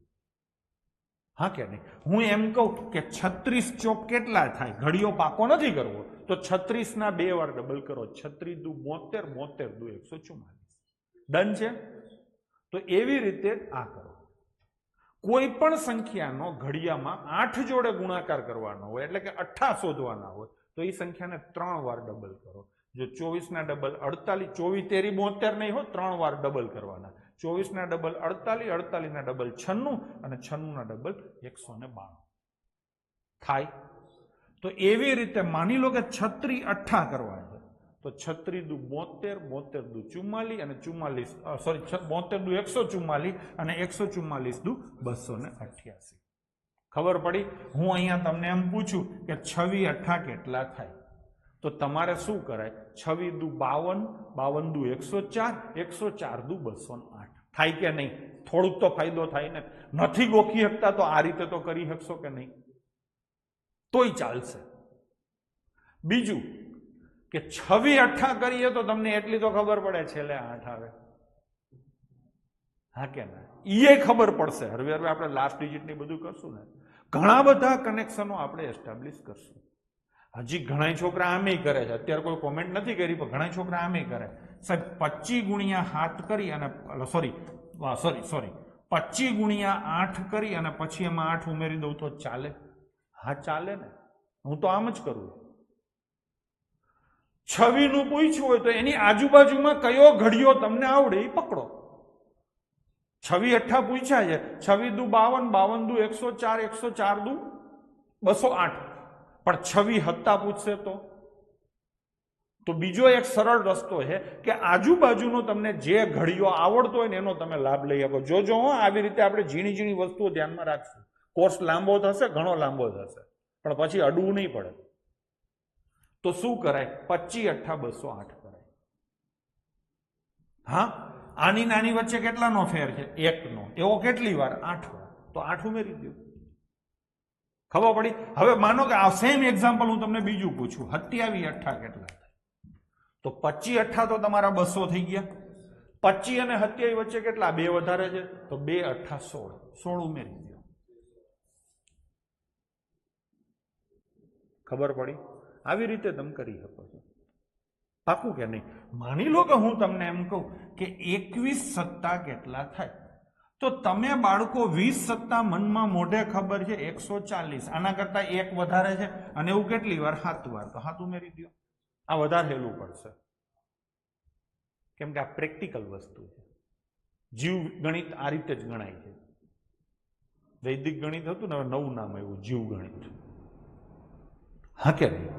હા કે નહીં? હું એમ કહું કે 36 ચોક કેટલા થાય, ઘડિયો પાકો નથી કરવો તો 36 ના 2 વાર ડબલ કરો. 36 દુ 72, 72 દુ 144. ડન છે. તો એવી રીતે આ કરો. કોઈ પણ સંખ્યાનો ઘડિયામાં 8 જોડે ગુણાકાર કરવાનો હોય એટલે કે 8 શોધવાના હોય તો એ સંખ્યાને 3 વાર ડબલ કરો. જો 24 ના ડબલ 48, 24 તેરી 72 નહીં હોય, 3 વાર ડબલ કરવાના. 24 ના ડબલ 48, 48 ના ડબલ 96 અને 96 ના ડબલ 192 થાય. તો એવી રીતે માની લો કે 36 8 કરવા છે તો 36 દુ 72, 72 દુ 44 અને 44 સોરી 72 દુ 144 અને 144 દુ 288. ખબર પડી? હું અહીંયા તમને એમ પૂછું કે 26 8 કેટલા થાય તો તમારે શું કરાય? 26 દુ 52, 52 દુ 104, 104 દુ 208 થાય કે નહીં? થોડુંક તો ફાયદો થાય ને. નથી ગોખી શકતા તો આ રીતે તો કરી શકશો કે નહીં? તોય ચાલશે. બીજું કે 26 8 કરીએ તો તમને એટલી તો ખબર પડે છેલ્લે 8 આવે. હા કે ના? એ ખબર પડશે. હવે આપણે લાસ્ટ ડિજિટ ની બધું કરશું ને, ઘણા બધા કનેક્શનો આપણે એસ્ટાબ્લિશ કરશું. હજી ઘણા છોકરા આમે કરે છે. અત્યારે કોઈ કોમેન્ટ નથી કરી પણ ઘણા છોકરા આમે કરે. સાહેબ 25 ગુણ્યા 7 કરી અને સોરી 25 ગુણ્યા 8 કરી અને પછી એમાં 8 ઉમેરી દઉં તો ચાલે? હા ચાલે ને. હું તો આમ જ કરું. 26 નું પૂછ્યું હોય તો એની આજુબાજુમાં કયો ઘડિયો તમને આવડે એ પકડો. 26 8 પૂછ્યા છે. 26 દુ 52, 52 દુ 104, 104 દુ 208 પણ 26 7 પૂછશે તો બીજો એક સરળ રસ્તો છે કે આજુબાજુનો તમને જે ઘડિયો આવડતો હોય ને એનો તમે લાભ લઈ શકો. જોજો આવી રીતે આપણે ઝીણી ઝીણી વસ્તુઓ ધ્યાનમાં રાખશું. કોર્સ લાંબો થશે, ઘણો લાંબો થશે, પણ પછી અડવું નહીં પડે. તો શું કરાય? 25 8 208 કરાય. હા, આની નાની વચ્ચે કેટલાનો ફેર છે? 1 નો. એવો કેટલી વાર? 8 વાર. તો 8 ઉમેરી દો. ખબર પડી? હવે માનો કે આ સેમ એક્ઝામ્પલ હું તમને બીજું પૂછું, 27 8 કેટલા થાય? તો 25 8 તો તમારા 200 થઈ ગયા. 25 અને 27 વચ્ચે કેટલા? 2 વધારે છે તો 2 8 16. 16 ઉમેરી દો. ખબર પડી? આવી રીતે તમે કરી શકો છો. પાકું કે નહીં? માની લો કે હું તમને એમ કહું કે 21 સત્તા કેટલા થાય તો તમે બાળકો 20 સત્તા મનમાં મોઢે ખબર છે 140. આના કરતા 1 વધારે છે અને એવું કેટલી વાર? 7 વાર. તો 7 ઉમેરી દો. આ વધારે હેલું પડશે કેમ કે આ પ્રેક્ટિકલ વસ્તુ છે. જીવ ગણિત આ રીતે જ ગણાય છે. વૈદિક ગણિત હતું ને, હવે નવું નામ આવ્યું જીવ ગણિત. હા કે નહીં?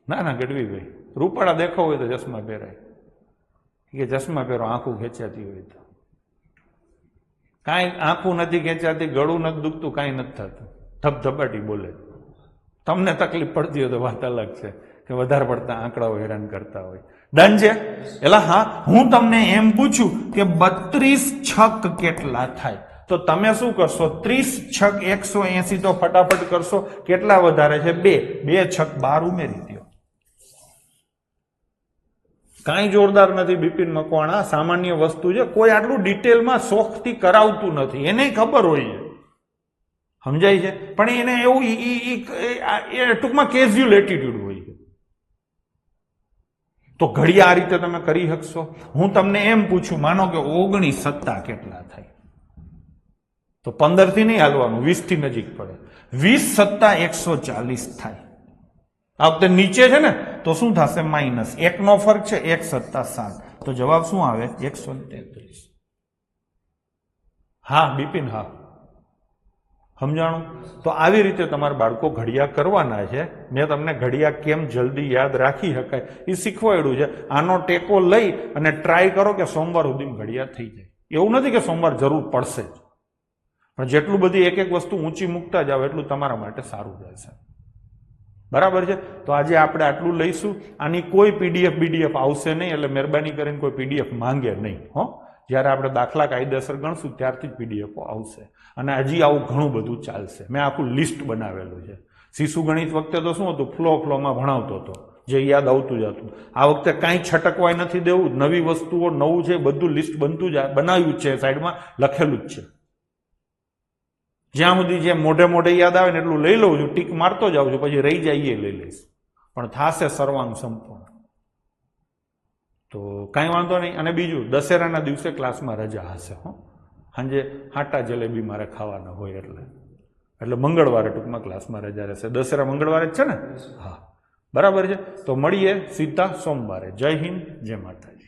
ના ના ગઢવી ભાઈ, રૂપાળા દેખાવ હોય તો ચશ્મા પહેરાય. કે ચશ્મા પહેરો આંખું ખેંચાતી હોય તો. કાંઈ આંખું નથી ખેંચાતી, ગળું નથી દુખતું, કાંઈ નથી થતું. ધબધબાટી બોલે. તમને તકલીફ પડતી હોય તો વાત અલગ છે કે વધારે પડતા આંકડાઓ હેરાન કરતા હોય. ડન છે? એટલે હા, હું તમને એમ પૂછું કે 32 છક કેટલા થાય, તો તમે શું કરશો? 30 છક 180 તો ફટાફટ કરશો. કેટલા વધારે છે? 2. 2 છક 12 ઉમેરી દો. કાંઈ જોરદાર નથી બિપિન મકવાણા, સામાન્ય વસ્તુ છે. કોઈ આટલું ડિટેલમાં શોખથી કરાવતું નથી, એને ખબર હોય છે, સમજાય છે? પણ એને એવું ટૂંકમાં કેઝ્યુઅલ એટીટ્યુડ હોય છે. તો ઘડિયા આ રીતે તમે કરી શકશો. હું તમને એમ પૂછું, માનો કે 19 સત્તા કેટલા થાય, તો 15 થી નહીં હાલવાનું, 20 થી નજીક પડે. 20 સત્તા 140 થાય. આ વખતે નીચે છે ને, તો શું થશે? માઇનસ 1 નો ફરક છે, 1 સત્તા 7. તો જવાબ શું આવે? 133. હા બિપિન, હા સમજાણું? તો આવી રીતે તમારા બાળકો ઘડિયા કરવાના છે. મેં તમને ઘડિયા કેમ જલ્દી યાદ રાખી શકાય એ શીખવાડ્યું છે. આનો ટેકો લઈ અને ટ્રાય કરો કે સોમવાર સુધી ઘડિયા થઈ જાય. એવું નથી કે સોમવાર જરૂર પડશે જ, પણ જેટલું બધી એક એક વસ્તુ ઊંચી મૂકતા જાવ એટલું તમારા માટે સારું રહેશે. બરાબર છે? તો આજે આપણે આટલું લઈશું. આની કોઈ પીડીએફ આવશે નહીં, એટલે મહેરબાની કરીને કોઈ પીડીએફ માંગે નહીં હો. જ્યારે આપણે દાખલા કાયદેસર ગણશું ત્યારથી જ પીડીએફો આવશે. અને હજી આવું ઘણું બધું ચાલશે. મેં આખું લિસ્ટ બનાવેલું છે. શિશુ ગણિત વખતે તો શું હતું? ફ્લોમાં ભણાવતો હતો, જે યાદ આવતું જ હતું. આ વખતે કાંઈ છટકવાય નથી દેવું. નવી વસ્તુઓ, નવું છે, બધું લિસ્ટ બનતું જ બનાવ્યું છે, સાઈડમાં લખેલું જ છે. જ્યાં સુધી જે મોઢે મોઢે યાદ આવે ને એટલું લઈ લઉં છું, ટીક મારતો જાઉં છું, પછી રહી જાય એ લઈ લઈશ, પણ થાશે સર્વાંગ સંપૂર્ણ. તો કાંઈ વાંધો નહીં. અને બીજું, દશેરાના દિવસે ક્લાસમાં રજા હશે હો. સાંજે હાટા જલેબી મારે ખાવાના હોય, એટલે મંગળવારે ટૂંકમાં ક્લાસમાં રજા રહેશે. દશેરા મંગળવારે જ છે ને? હા બરાબર છે. તો મળીએ સીધા સોમવારે. જય હિન્દ, જય માતાજી.